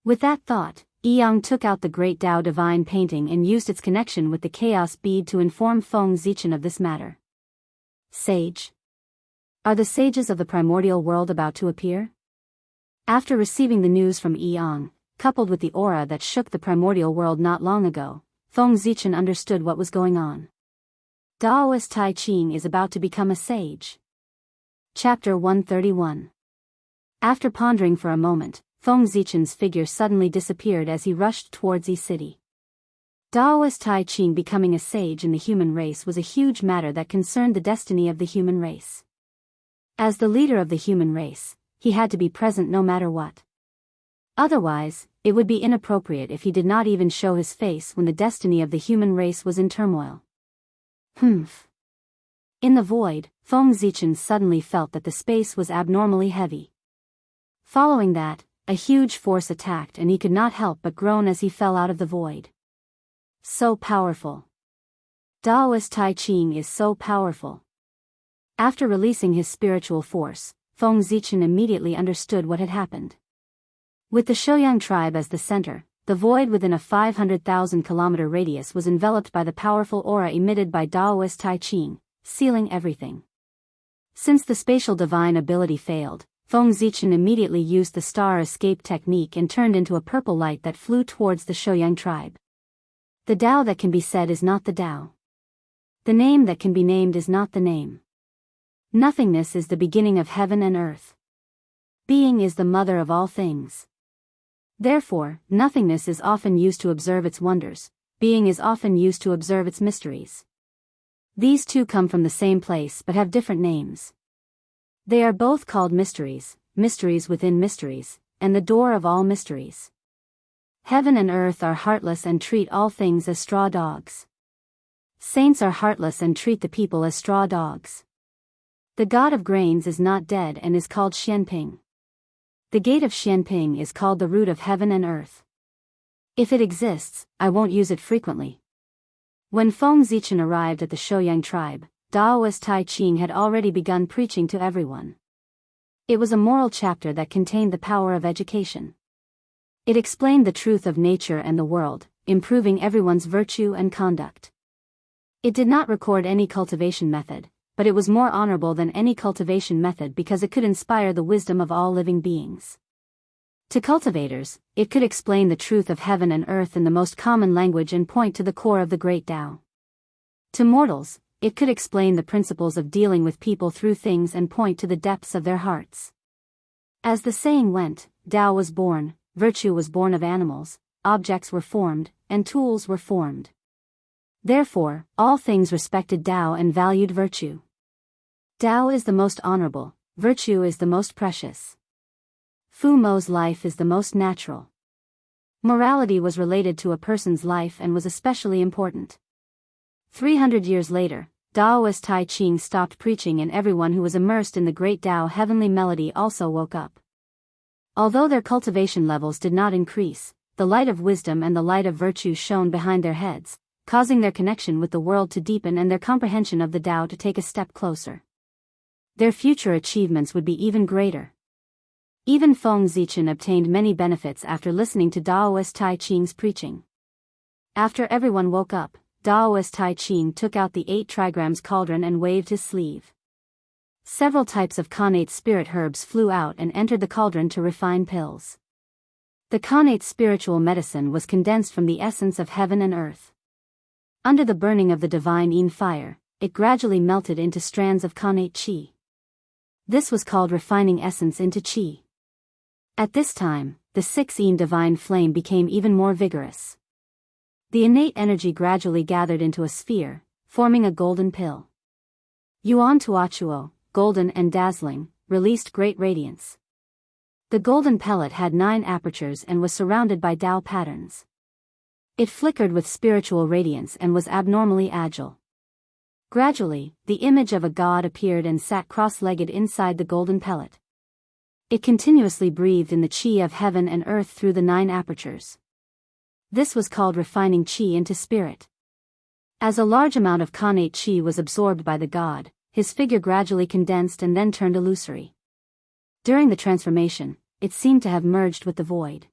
With that thought, Yi-Ang took out the Great Tao Divine painting and used its connection with the Chaos Bead to inform Feng Zichen of this matter. Sage. Are the sages of the primordial world about to appear? After receiving the news from Yi-Ang, coupled with the aura that shook the primordial world not long ago, Feng Zichen understood what was going on. Daoist Tai Ching is about to become a sage. Chapter 131. After pondering for a moment, Feng Zichen's figure suddenly disappeared as he rushed towards Yi City. Daoist Tai Ching becoming a sage in the human race was a huge matter that concerned the destiny of the human race. As the leader of the human race, he had to be present no matter what. Otherwise, it would be inappropriate if he did not even show his face when the destiny of the human race was in turmoil. Humph. In the void, Feng Zichen suddenly felt that the space was abnormally heavy. Following that, a huge force attacked and he could not help but groan as he fell out of the void. So powerful. Daoist Tai Ching is so powerful. After releasing his spiritual force, Feng Zichen immediately understood what had happened. With the Shouyang tribe as the center, the void within a 500,000-kilometer radius was enveloped by the powerful aura emitted by Daoist Tai Ching, sealing everything. Since the spatial divine ability failed, Feng Zichen immediately used the star escape technique and turned into a purple light that flew towards the Shouyang tribe. The Tao that can be said is not the Tao. The name that can be named is not the name. Nothingness is the beginning of heaven and earth. Being is the mother of all things. Therefore, nothingness is often used to observe its wonders, being is often used to observe its mysteries. These two come from the same place but have different names. They are both called mysteries, mysteries within mysteries, and the door of all mysteries. Heaven and earth are heartless and treat all things as straw dogs. Saints are heartless and treat the people as straw dogs. The god of grains is not dead and is called Xianping. The gate of Xianping is called the root of heaven and earth. If it exists, I won't use it frequently. When Feng Zichen arrived at the Shouyang tribe, Daoist Tai Ching had already begun preaching to everyone. It was a moral chapter that contained the power of education. It explained the truth of nature and the world, improving everyone's virtue and conduct. It did not record any cultivation method, but it was more honorable than any cultivation method because it could inspire the wisdom of all living beings. To cultivators, it could explain the truth of heaven and earth in the most common language and point to the core of the great Tao. To mortals, it could explain the principles of dealing with people through things and point to the depths of their hearts. As the saying went, Tao was born, virtue was born of animals, objects were formed, and tools were formed. Therefore, all things respected Tao and valued virtue. Tao is the most honorable, virtue is the most precious. Fu Mo's life is the most natural. Morality was related to a person's life and was especially important. 300 years later, Daoist Tai Ching stopped preaching and everyone who was immersed in the great Tao heavenly melody also woke up. Although their cultivation levels did not increase, the light of wisdom and the light of virtue shone behind their heads, causing their connection with the world to deepen and their comprehension of the Tao to take a step closer. Their future achievements would be even greater. Even Feng Zichen obtained many benefits after listening to Daoist Tai Ching's preaching. After everyone woke up, Daoist Tai Ching took out the 8 trigrams cauldron and waved his sleeve. Several types of connate spirit herbs flew out and entered the cauldron to refine pills. The connate spiritual medicine was condensed from the essence of heaven and earth. Under the burning of the divine Yin fire, it gradually melted into strands of connate qi. This was called refining essence into qi. At this time, the 6 Yin divine flame became even more vigorous. The innate energy gradually gathered into a sphere, forming a golden pill. Yuan Tuachuo, golden and dazzling, released great radiance. The golden pellet had 9 apertures and was surrounded by Tao patterns. It flickered with spiritual radiance and was abnormally agile. Gradually, the image of a god appeared and sat cross-legged inside the golden pellet. It continuously breathed in the qi of heaven and earth through the 9 apertures. This was called refining qi into spirit. As a large amount of connate qi was absorbed by the god, his figure gradually condensed and then turned illusory. During the transformation, it seemed to have merged with the void.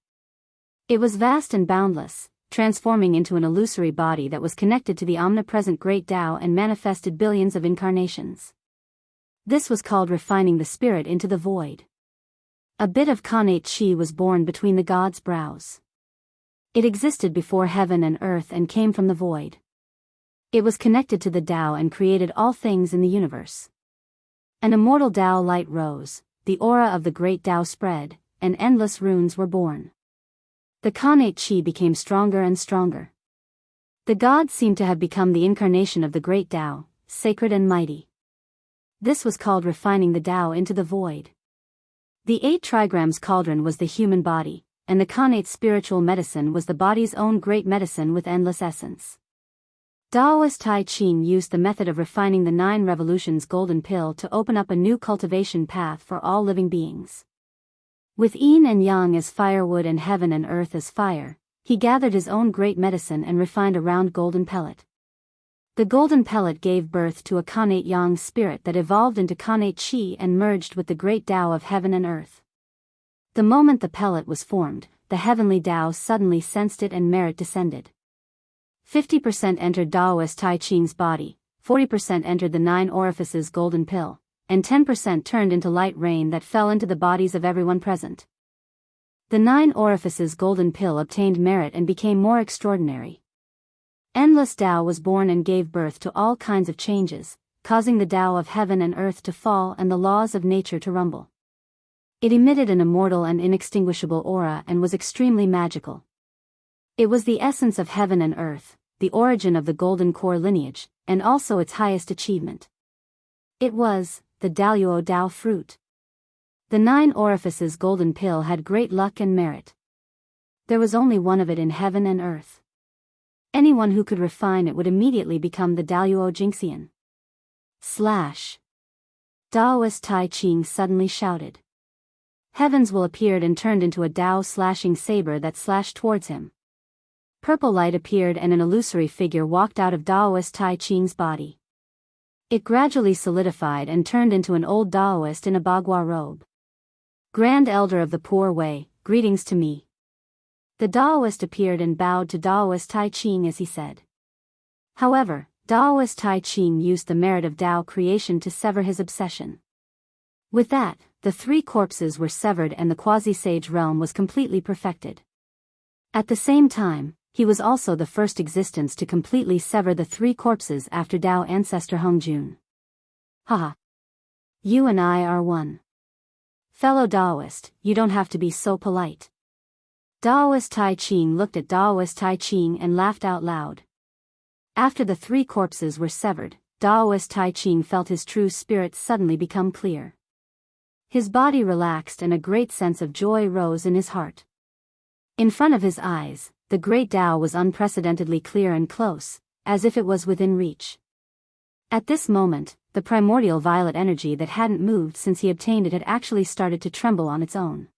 It was vast and boundless, transforming into an illusory body that was connected to the omnipresent great Tao and manifested billions of incarnations. This was called refining the spirit into the void. A bit of connate qi was born between the god's brows. It existed before heaven and earth and came from the void. It was connected to the Tao and created all things in the universe. An immortal Tao light rose, the aura of the great Tao spread, and endless runes were born. The connate qi became stronger and stronger. The god seemed to have become the incarnation of the great Tao, sacred and mighty. This was called refining the Tao into the void. The 8 trigrams cauldron was the human body, and the connate spiritual medicine was the body's own great medicine with endless essence. Daoist Tai Ching used the method of refining the 9 revolutions golden pill to open up a new cultivation path for all living beings. With yin and yang as firewood and heaven and earth as fire, he gathered his own great medicine and refined a round golden pellet. The golden pellet gave birth to a Khanate Yang spirit that evolved into Khanate Chi and merged with the great Tao of heaven and earth. The moment the pellet was formed, the heavenly Tao suddenly sensed it and merit descended. 50% entered Taoist Tai Ching's body, 40% entered the 9 orifices golden pill, and 10% turned into light rain that fell into the bodies of everyone present. The 9 orifices golden pill obtained merit and became more extraordinary. Endless Tao was born and gave birth to all kinds of changes, causing the Tao of heaven and earth to fall and the laws of nature to rumble. It emitted an immortal and inextinguishable aura and was extremely magical. It was the essence of heaven and earth, the origin of the golden core lineage, and also its highest achievement. It was the Daluo Tao fruit. The 9 orifices golden pill had great luck and merit. There was only one of it in heaven and earth. Anyone who could refine it would immediately become the Daluo Jinxian. Taoist Tai Ching suddenly shouted. Heavens will appeared and turned into a Tao slashing saber that slashed towards him. Purple light appeared and an illusory figure walked out of Taoist Tai Ching's body. It gradually solidified and turned into an old Taoist in a Bagua robe. Grand Elder of the Poor Way, greetings to me. The Taoist appeared and bowed to Taoist Tai Ching as he said. However, Taoist Tai Ching used the merit of Tao creation to sever his obsession. With that, the 3 corpses were severed and the quasi-sage realm was completely perfected. At the same time, he was also the first existence to completely sever the 3 corpses after Tao ancestor Hongjun. Haha. You and I are one. Fellow Taoist, you don't have to be so polite. Taoist Tai Ching looked at Taoist Tai Ching and laughed out loud. After the 3 corpses were severed, Taoist Tai Ching felt his true spirit suddenly become clear. His body relaxed and a great sense of joy rose in his heart. In front of his eyes, the great Tao was unprecedentedly clear and close, as if it was within reach. At this moment, the primordial violet energy that hadn't moved since he obtained it had actually started to tremble on its own.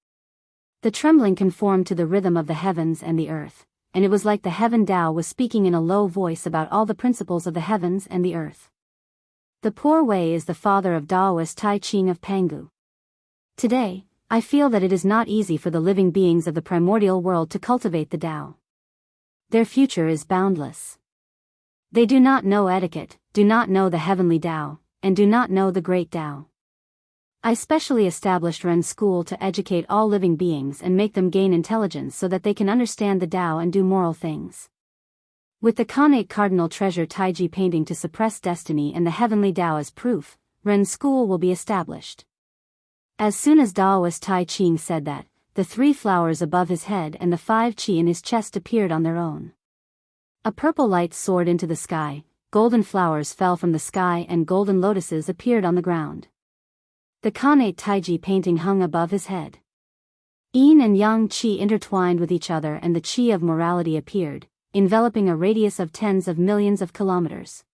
The trembling conformed to the rhythm of the heavens and the earth, and it was like the heaven Tao was speaking in a low voice about all the principles of the heavens and the earth. The Poor Way is the father of Taoist Tai Ching of Pangu. Today, I feel that it is not easy for the living beings of the primordial world to cultivate the Tao. Their future is boundless. They do not know etiquette, do not know the heavenly Tao, and do not know the great Tao. I specially established Ren School to educate all living beings and make them gain intelligence so that they can understand the Tao and do moral things. With the Khanate Cardinal Treasure Taiji painting to suppress destiny and the heavenly Tao as proof, Ren School will be established. As soon as Taoist Tai Ching said that, the 3 flowers above his head and the 5 chi in his chest appeared on their own. A purple light soared into the sky, golden flowers fell from the sky and golden lotuses appeared on the ground. The Khanate Taiji painting hung above his head. Yin and Yang Qi intertwined with each other and the Qi of morality appeared, enveloping a radius of tens of millions of kilometers.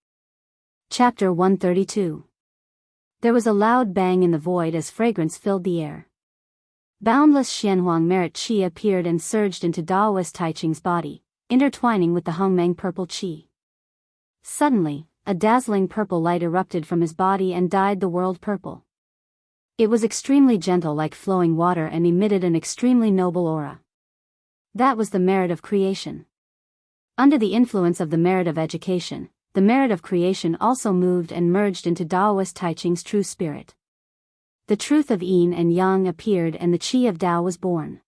Chapter 132. There was a loud bang in the void as fragrance filled the air. Boundless Xianhuang merit Qi appeared and surged into Taoist Tai Ching's body, intertwining with the Hongmeng purple Qi. Suddenly, a dazzling purple light erupted from his body and dyed the world purple. It was extremely gentle like flowing water and emitted an extremely noble aura. That was the merit of creation. Under the influence of the merit of education, the merit of creation also moved and merged into Taoist Tai Ching's true spirit. The truth of Yin and Yang appeared and the Qi of Tao was born.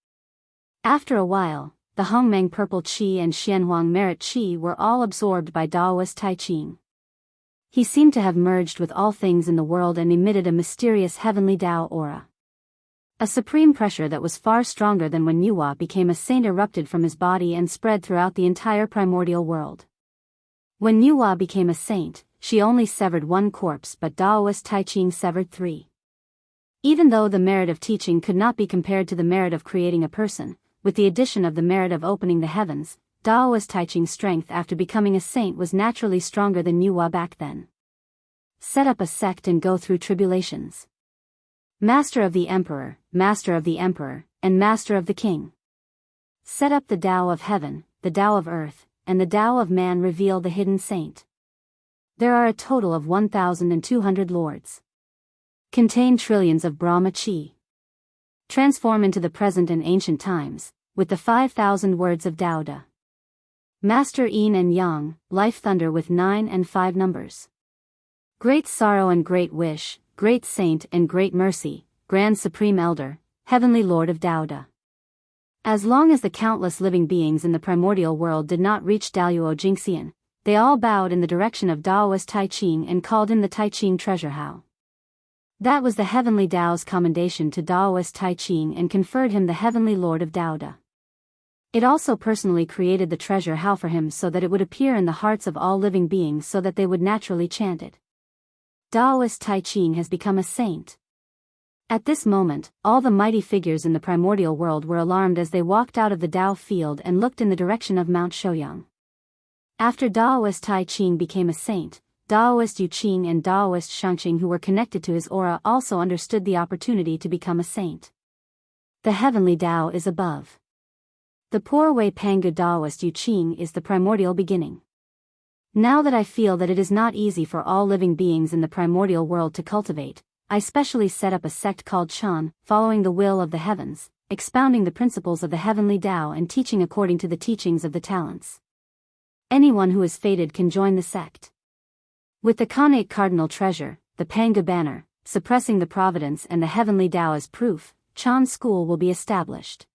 After a while, the Hongmeng purple Qi and Xianhuang merit Qi were all absorbed by Taoist Tai Ching. He seemed to have merged with all things in the world and emitted a mysterious heavenly Tao aura. A supreme pressure that was far stronger than when Nuwa became a saint erupted from his body and spread throughout the entire primordial world. When Nuwa became a saint, she only severed 1 corpse but Taoist Tai Ching severed 3. Even though the merit of teaching could not be compared to the merit of creating a person, with the addition of the merit of opening the heavens, Taoist Tai Ching's strength after becoming a saint was naturally stronger than Nuwa back then. Set up a sect and go through tribulations. Master of the Emperor, and Master of the King. Set up the Tao of heaven, the Tao of earth, and the Tao of man reveal the hidden saint. There are a total of 1,200 lords. Contain trillions of Brahma Chi. Transform into the present and ancient times, with the 5,000 words of Daoda. Master Yin and Yang, life thunder with 9 and 5 numbers. Great sorrow and great wish, great saint and great mercy, grand supreme elder, heavenly lord of Daoda. As long as the countless living beings in the primordial world did not reach Daluo Jingxian, they all bowed in the direction of Daoist Tai Ching and called him the Tai Ching treasure Hao. That was the heavenly Dao's commendation to Daoist Tai Ching and conferred him the heavenly lord of Daoda. It also personally created the treasure Hao for him so that it would appear in the hearts of all living beings so that they would naturally chant it. Daoist Tai Ching has become a saint. At this moment, all the mighty figures in the primordial world were alarmed as they walked out of the Dao field and looked in the direction of Mount Shouyang. After Daoist Tai Ching became a saint, Daoist Yu Qing and Daoist Shangqing who were connected to his aura also understood the opportunity to become a saint. The heavenly Dao is above. The Poor Wei Pangu Daoist Yu Qing is the primordial beginning. Now that I feel that it is not easy for all living beings in the primordial world to cultivate, I specially set up a sect called Chan, following the will of the heavens, expounding the principles of the heavenly Dao and teaching according to the teachings of the talents. Anyone who is fated can join the sect. With the Khanate cardinal treasure, the Pangu banner, suppressing the providence and the heavenly Dao as proof, Chan school will be established.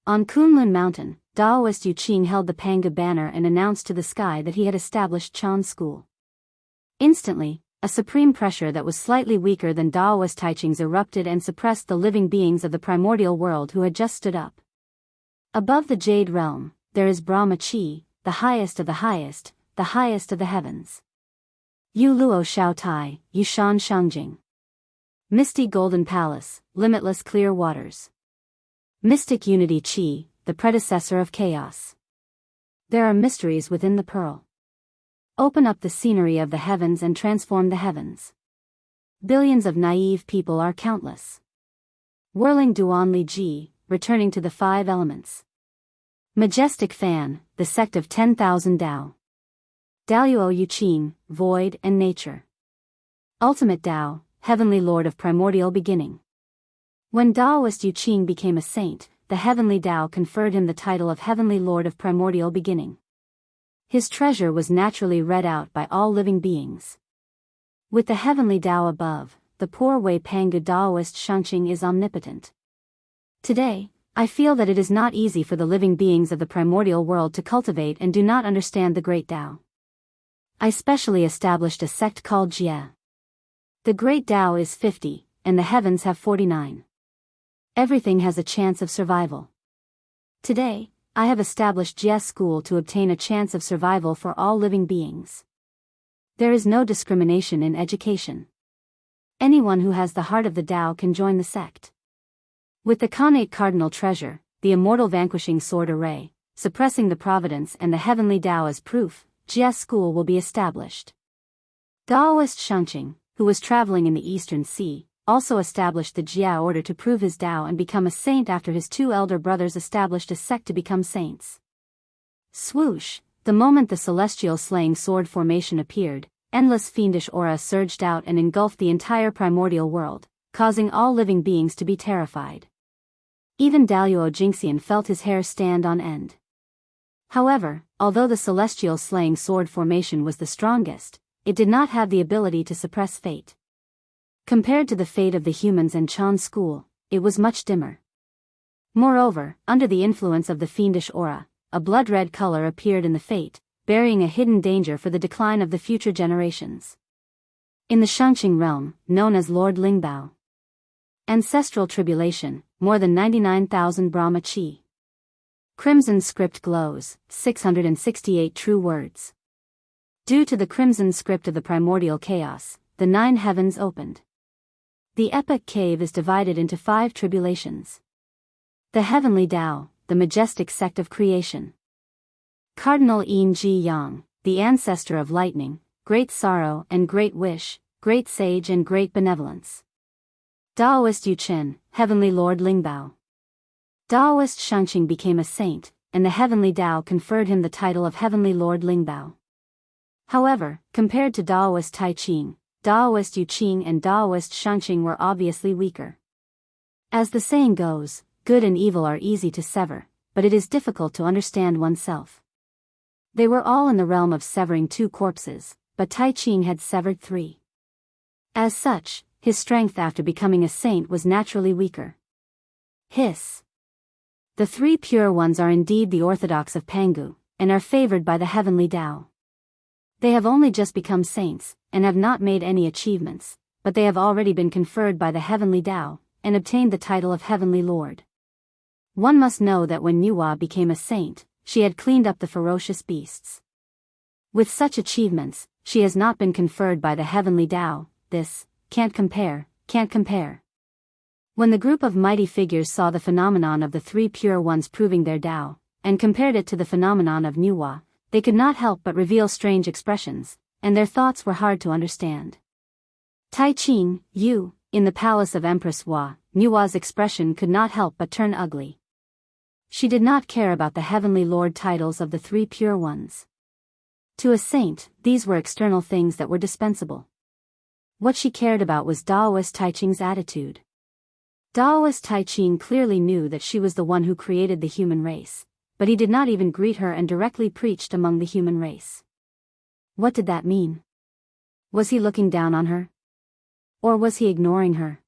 On Kunlun Mountain, Daoist Yu Qing held the Pangu banner and announced to the sky that he had established Chan school. Instantly, a supreme pressure that was slightly weaker than Daoist Taiching's erupted and suppressed the living beings of the primordial world who had just stood up. Above the Jade Realm, there is Brahma Chi, the highest of the highest of the heavens. Yu Luo Shao Tai, Yu Shan Shangjing. Misty Golden Palace, limitless clear waters. Mystic Unity Chi, the predecessor of chaos. There are mysteries within the pearl. Open up the scenery of the heavens and transform the heavens. Billions of naive people are countless. Whirling Duan Li Ji, returning to the 5 elements. Majestic Fan, the sect of 10,000 Dao. Daluo Yu Qing, void and nature. Ultimate Dao, heavenly lord of primordial beginning. When Daoist Yu Qing became a saint, the heavenly Dao conferred him the title of heavenly lord of primordial beginning. His treasure was naturally read out by all living beings. With the heavenly Dao above, the Poor Wei Pangu Daoist Shangqing is omnipotent. Today, I feel that it is not easy for the living beings of the primordial world to cultivate and do not understand the great Dao. I specially established a sect called Jie. The great Dao is 50, and the heavens have 49. Everything has a chance of survival. Today, I have established Jie School to obtain a chance of survival for all living beings. There is no discrimination in education. Anyone who has the heart of the Dao can join the sect. With the Khanate cardinal treasure, the immortal vanquishing sword array, suppressing the providence and the heavenly Dao as proof, Jie School will be established. Daoist Shangqing, who was traveling in the Eastern Sea, also established the Jia order to prove his Dao and become a saint after his 2 elder brothers established a sect to become saints. Swoosh, the moment the celestial slaying sword formation appeared, endless fiendish aura surged out and engulfed the entire primordial world, causing all living beings to be terrified. Even Daluo Jingxian felt his hair stand on end. However, although the celestial slaying sword formation was the strongest, it did not have the ability to suppress fate. Compared to the fate of the humans and Chan school, it was much dimmer. Moreover, under the influence of the fiendish aura, a blood-red color appeared in the fate, burying a hidden danger for the decline of the future generations. In the Shangqing realm, known as Lord Lingbao. Ancestral tribulation, more than 99,000 Brahma Chi. Crimson script glows, 668 true words. Due to the crimson script of the primordial chaos, the 9 heavens opened. The epic cave is divided into 5 tribulations. The heavenly Dao, the majestic sect of creation. Cardinal Yin Ji Yang, the ancestor of lightning, great sorrow and great wish, great sage and great benevolence. Daoist Yu Chen, heavenly lord Lingbao. Daoist Shangqing became a saint, and the heavenly Dao conferred him the title of heavenly lord Lingbao. However, compared to Daoist Tai Ching, Daoist Yu Qing and Daoist Shangqing were obviously weaker. As the saying goes, good and evil are easy to sever, but it is difficult to understand oneself. They were all in the realm of severing 2 corpses, but Tai Ching had severed 3. As such, his strength after becoming a saint was naturally weaker. Hiss. The 3 pure ones are indeed the orthodox of Pangu, and are favored by the heavenly Tao. They have only just become saints, and have not made any achievements, but they have already been conferred by the heavenly Tao, and obtained the title of Heavenly Lord. One must know that when Nuwa became a saint, she had cleaned up the ferocious beasts. With such achievements, she has not been conferred by the heavenly Tao. This can't compare. When the group of mighty figures saw the phenomenon of the 3 pure ones proving their Tao, and compared it to the phenomenon of Nuwa, they could not help but reveal strange expressions, and their thoughts were hard to understand. Tai Ching, you, in the palace of Empress Hua, Nuwa's expression could not help but turn ugly. She did not care about the heavenly lord titles of the 3 pure ones. To a saint, these were external things that were dispensable. What she cared about was Daoist Tai Ching's attitude. Daoist Tai Ching clearly knew that she was the one who created the human race, but he did not even greet her and directly preached among the human race. What did that mean? Was he looking down on her? Or was he ignoring her?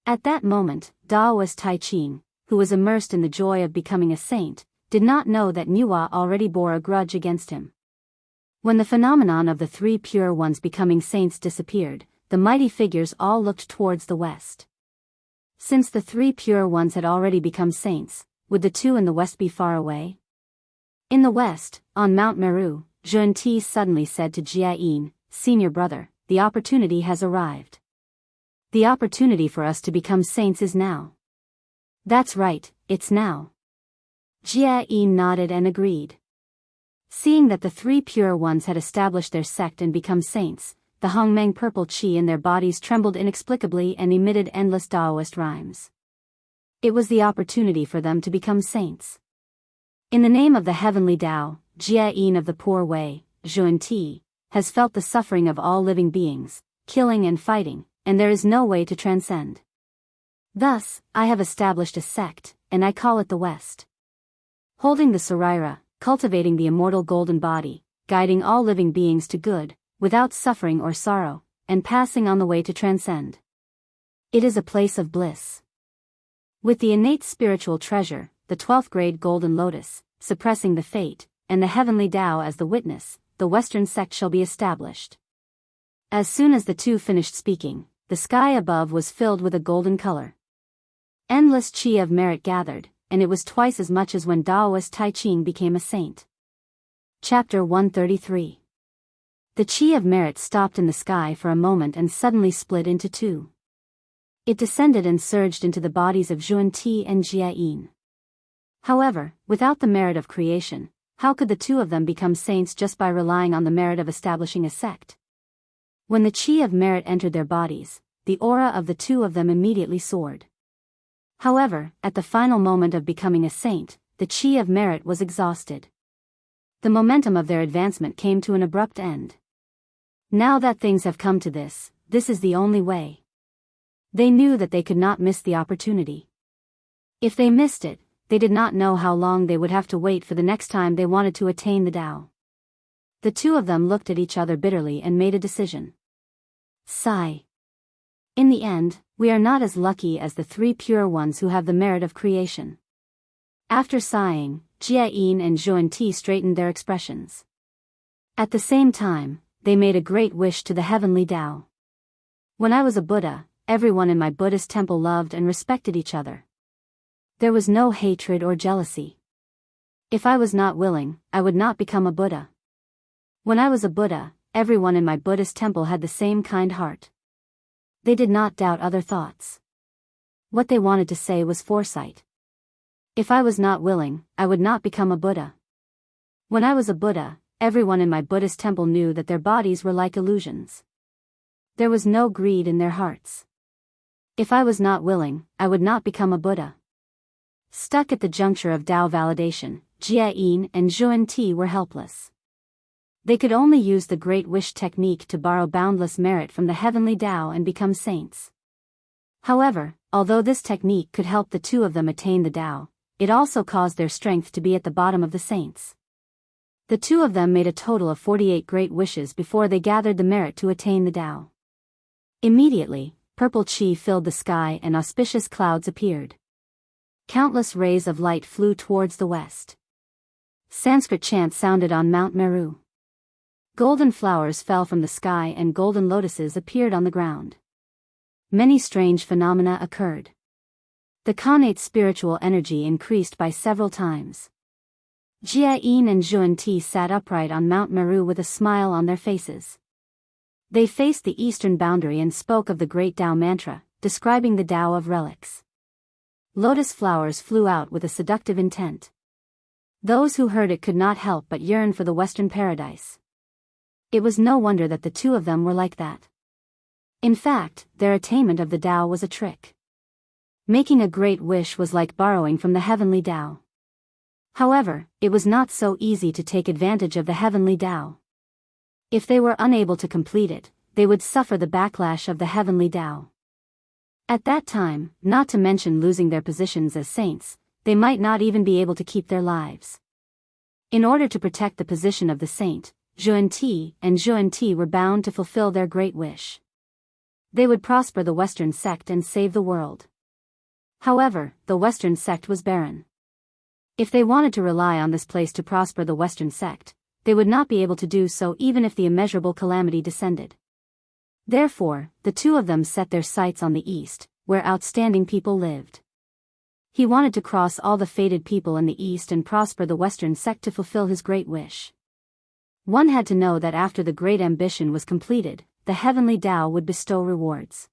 At that moment, Daoist Tai Ching, who was immersed in the joy of becoming a saint, did not know that Nuwa already bore a grudge against him. When the phenomenon of the 3 pure ones becoming saints disappeared, the mighty figures all looked towards the west. Since the 3 pure ones had already become saints, would the 2 in the west be far away? In the west, on Mount Meru, Zhunti suddenly said to Jia-yin, "Senior brother, the opportunity has arrived. The opportunity for us to become saints is now." "That's right, it's now." Jia-yin nodded and agreed. Seeing that the 3 pure ones had established their sect and become saints, the Hongmeng purple qi in their bodies trembled inexplicably and emitted endless Taoist rhymes. It was the opportunity for them to become saints. In the name of the heavenly Tao, Jia-yin of the Poor Way, Zhunti, has felt the suffering of all living beings, killing and fighting, and there is no way to transcend. Thus, I have established a sect, and I call it the West. Holding the Saraira, cultivating the immortal golden body, guiding all living beings to good, without suffering or sorrow, and passing on the way to transcend. It is a place of bliss. With the innate spiritual treasure, the 12th grade golden lotus, suppressing the fate, and the heavenly Tao as the witness, the Western sect shall be established. As soon as the 2 finished speaking, the sky above was filled with a golden color. Endless qi of merit gathered, and it was twice as much as when Daoist Tai Ching became a saint. Chapter 133. The qi of merit stopped in the sky for a moment and suddenly split into 2. It descended and surged into the bodies of Zhunti and Jia-yin. However, without the merit of creation, how could the 2 of them become saints just by relying on the merit of establishing a sect? When the qi of merit entered their bodies, the aura of the 2 of them immediately soared. However, at the final moment of becoming a saint, the qi of merit was exhausted. The momentum of their advancement came to an abrupt end. Now that things have come to this is the only way. They knew that they could not miss the opportunity. If they missed it, they did not know how long they would have to wait for the next time they wanted to attain the Tao. The 2 of them looked at each other bitterly and made a decision. Sigh. In the end, we are not as lucky as the 3 pure ones who have the merit of creation. After sighing, Jia-yin and Zhunti straightened their expressions. At the same time, they made a great wish to the heavenly Tao. When I was a Buddha, everyone in my Buddhist temple loved and respected each other. There was no hatred or jealousy. If I was not willing, I would not become a Buddha. When I was a Buddha, everyone in my Buddhist temple had the same kind heart. They did not doubt other thoughts. What they wanted to say was foresight. If I was not willing, I would not become a Buddha. When I was a Buddha, everyone in my Buddhist temple knew that their bodies were like illusions. There was no greed in their hearts. If I was not willing, I would not become a Buddha. Stuck at the juncture of Tao validation, Jia-yin and Zhunti were helpless. They could only use the Great Wish technique to borrow boundless merit from the heavenly Tao and become saints. However, although this technique could help the two of them attain the Tao, it also caused their strength to be at the bottom of the saints. The two of them made a total of 48 great wishes before they gathered the merit to attain the Tao. Immediately, purple chi filled the sky and auspicious clouds appeared. Countless rays of light flew towards the west. Sanskrit chants sounded on Mount Meru. Golden flowers fell from the sky and golden lotuses appeared on the ground. Many strange phenomena occurred. The Khanate spiritual energy increased by several times. Jia Yin and Zhuan Ti sat upright on Mount Meru with a smile on their faces. They faced the eastern boundary and spoke of the great Tao mantra, describing the Tao of relics. Lotus flowers flew out with a seductive intent. Those who heard it could not help but yearn for the western paradise. It was no wonder that the two of them were like that. In fact, their attainment of the Tao was a trick. Making a great wish was like borrowing from the heavenly Tao. However, it was not so easy to take advantage of the heavenly Tao. If they were unable to complete it, they would suffer the backlash of the heavenly Tao. At that time, not to mention losing their positions as saints, they might not even be able to keep their lives. In order to protect the position of the saint, Zhuan Ti were bound to fulfill their great wish. They would prosper the Western sect and save the world. However, the Western sect was barren. If they wanted to rely on this place to prosper the Western sect, they would not be able to do so even if the immeasurable calamity descended. Therefore, the two of them set their sights on the east, where outstanding people lived. He wanted to cross all the fated people in the east and prosper the Western sect to fulfill his great wish. One had to know that after the great ambition was completed, the heavenly Tao would bestow rewards.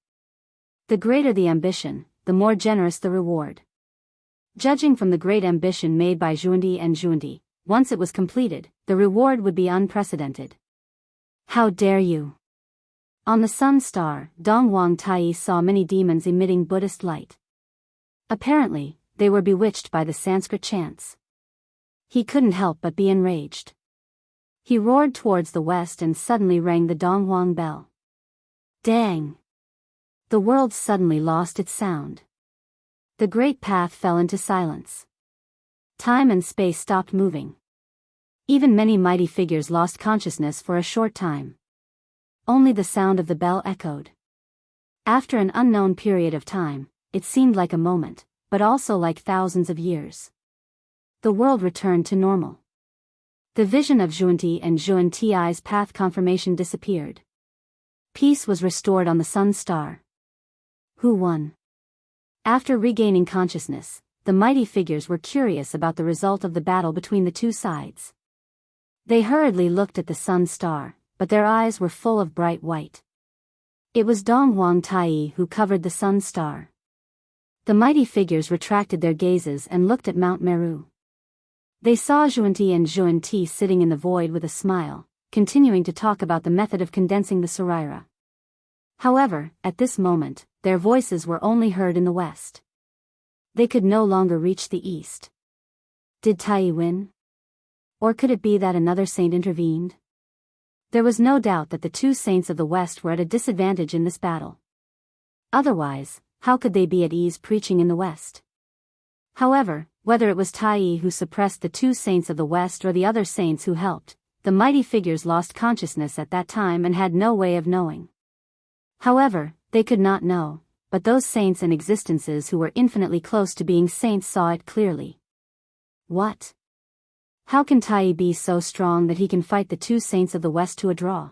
The greater the ambition, the more generous the reward. Judging from the great ambition made by Zhuandi and Zhuandi, once it was completed, the reward would be unprecedented. How dare you! On the sun star, Dong Wang Tai saw many demons emitting Buddhist light. Apparently, they were bewitched by the Sanskrit chants. He couldn't help but be enraged. He roared towards the west and suddenly rang the Dong Wang bell. Dang! The world suddenly lost its sound. The great path fell into silence. Time and space stopped moving. Even many mighty figures lost consciousness for a short time. Only the sound of the bell echoed. After an unknown period of time, it seemed like a moment, but also like thousands of years. The world returned to normal. The vision of Zhuan and Zhuan Ti's path confirmation disappeared. Peace was restored on the sun star. Who won? After regaining consciousness, the mighty figures were curious about the result of the battle between the two sides. They hurriedly looked at the sun star, but their eyes were full of bright white. It was Dong Wang Tai who covered the sun star. The mighty figures retracted their gazes and looked at Mount Meru. They saw Zhuan and Zhuan Ti sitting in the void with a smile, continuing to talk about the method of condensing the Saraira. However, at this moment, their voices were only heard in the west. They could no longer reach the east. Did Tai win? Or could it be that another saint intervened? There was no doubt that the two saints of the west were at a disadvantage in this battle. Otherwise, how could they be at ease preaching in the west? However, whether it was Tai who suppressed the two saints of the west or the other saints who helped, the mighty figures lost consciousness at that time and had no way of knowing. However, they could not know, but those saints and existences who were infinitely close to being saints saw it clearly. What? How can Tai be so strong that he can fight the two saints of the west to a draw?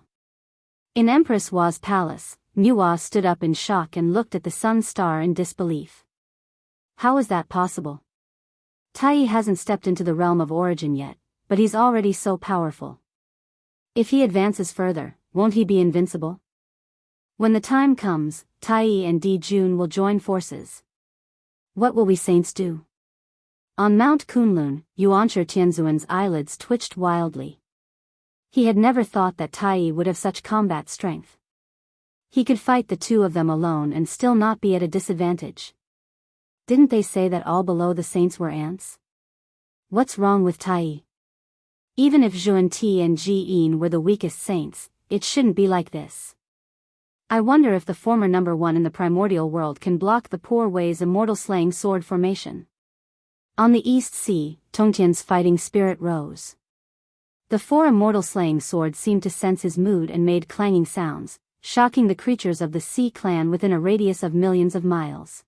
In Empress Wa's palace, Muwa stood up in shock and looked at the sun star in disbelief. How is that possible? Tai hasn't stepped into the realm of origin yet, but he's already so powerful. If he advances further, won't he be invincible? When the time comes, Tai and Di Jun will join forces. What will we saints do? On Mount Kunlun, Yuanshi Tianzuan's eyelids twitched wildly. He had never thought that Tai would have such combat strength. He could fight the two of them alone and still not be at a disadvantage. Didn't they say that all below the saints were ants? What's wrong with Tai? Even if Xuanti and Ji-in were the weakest saints, it shouldn't be like this. I wonder if the former number 1 in the primordial world can block the poor Wei's immortal slaying sword formation. On the East Sea, Tongtian's fighting spirit rose. The 4 immortal slaying swords seemed to sense his mood and made clanging sounds, shocking the creatures of the Sea clan within a radius of millions of miles.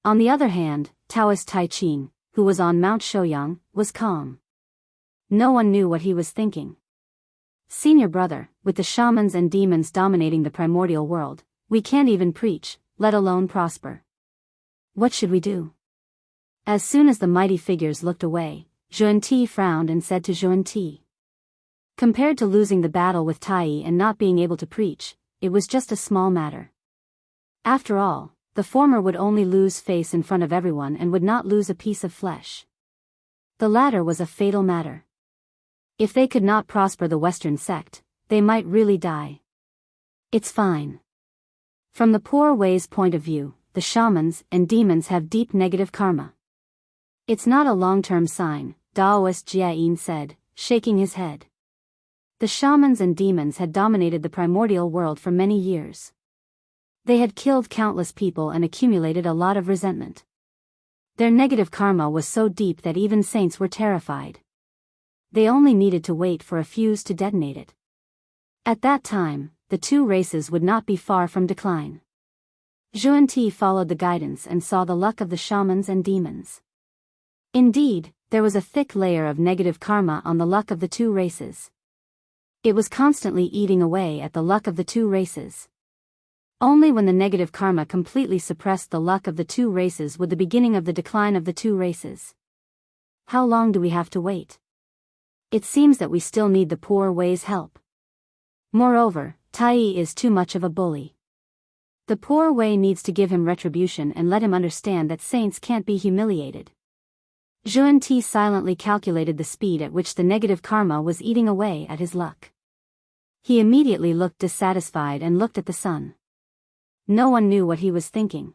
On the other hand, Taoist Tai Qing, who was on Mount Shouyang, was calm. No one knew what he was thinking. Senior brother, with the shamans and demons dominating the primordial world, we can't even preach, let alone prosper. What should we do? As soon as the mighty figures looked away, Xuanti frowned and said to Xuanti. Compared to losing the battle with Tai and not being able to preach, it was just a small matter. After all, the former would only lose face in front of everyone and would not lose a piece of flesh. The latter was a fatal matter. If they could not prosper the Western sect, they might really die. It's fine. From the poor Wei's point of view, the shamans and demons have deep negative karma. It's not a long-term sign, Daoist Jia-in said, shaking his head. The shamans and demons had dominated the primordial world for many years. They had killed countless people and accumulated a lot of resentment. Their negative karma was so deep that even saints were terrified. They only needed to wait for a fuse to detonate it. At that time, the 2 races would not be far from decline. Xuanti followed the guidance and saw the luck of the shamans and demons. Indeed, there was a thick layer of negative karma on the luck of the 2 races. It was constantly eating away at the luck of the 2 races. Only when the negative karma completely suppressed the luck of the 2 races would the beginning of the decline of the 2 races. How long do we have to wait? It seems that we still need the poor Wei's help. Moreover, Tai is too much of a bully. The poor Wei needs to give him retribution and let him understand that saints can't be humiliated. Xuanti silently calculated the speed at which the negative karma was eating away at his luck. He immediately looked dissatisfied and looked at the sun. No one knew what he was thinking.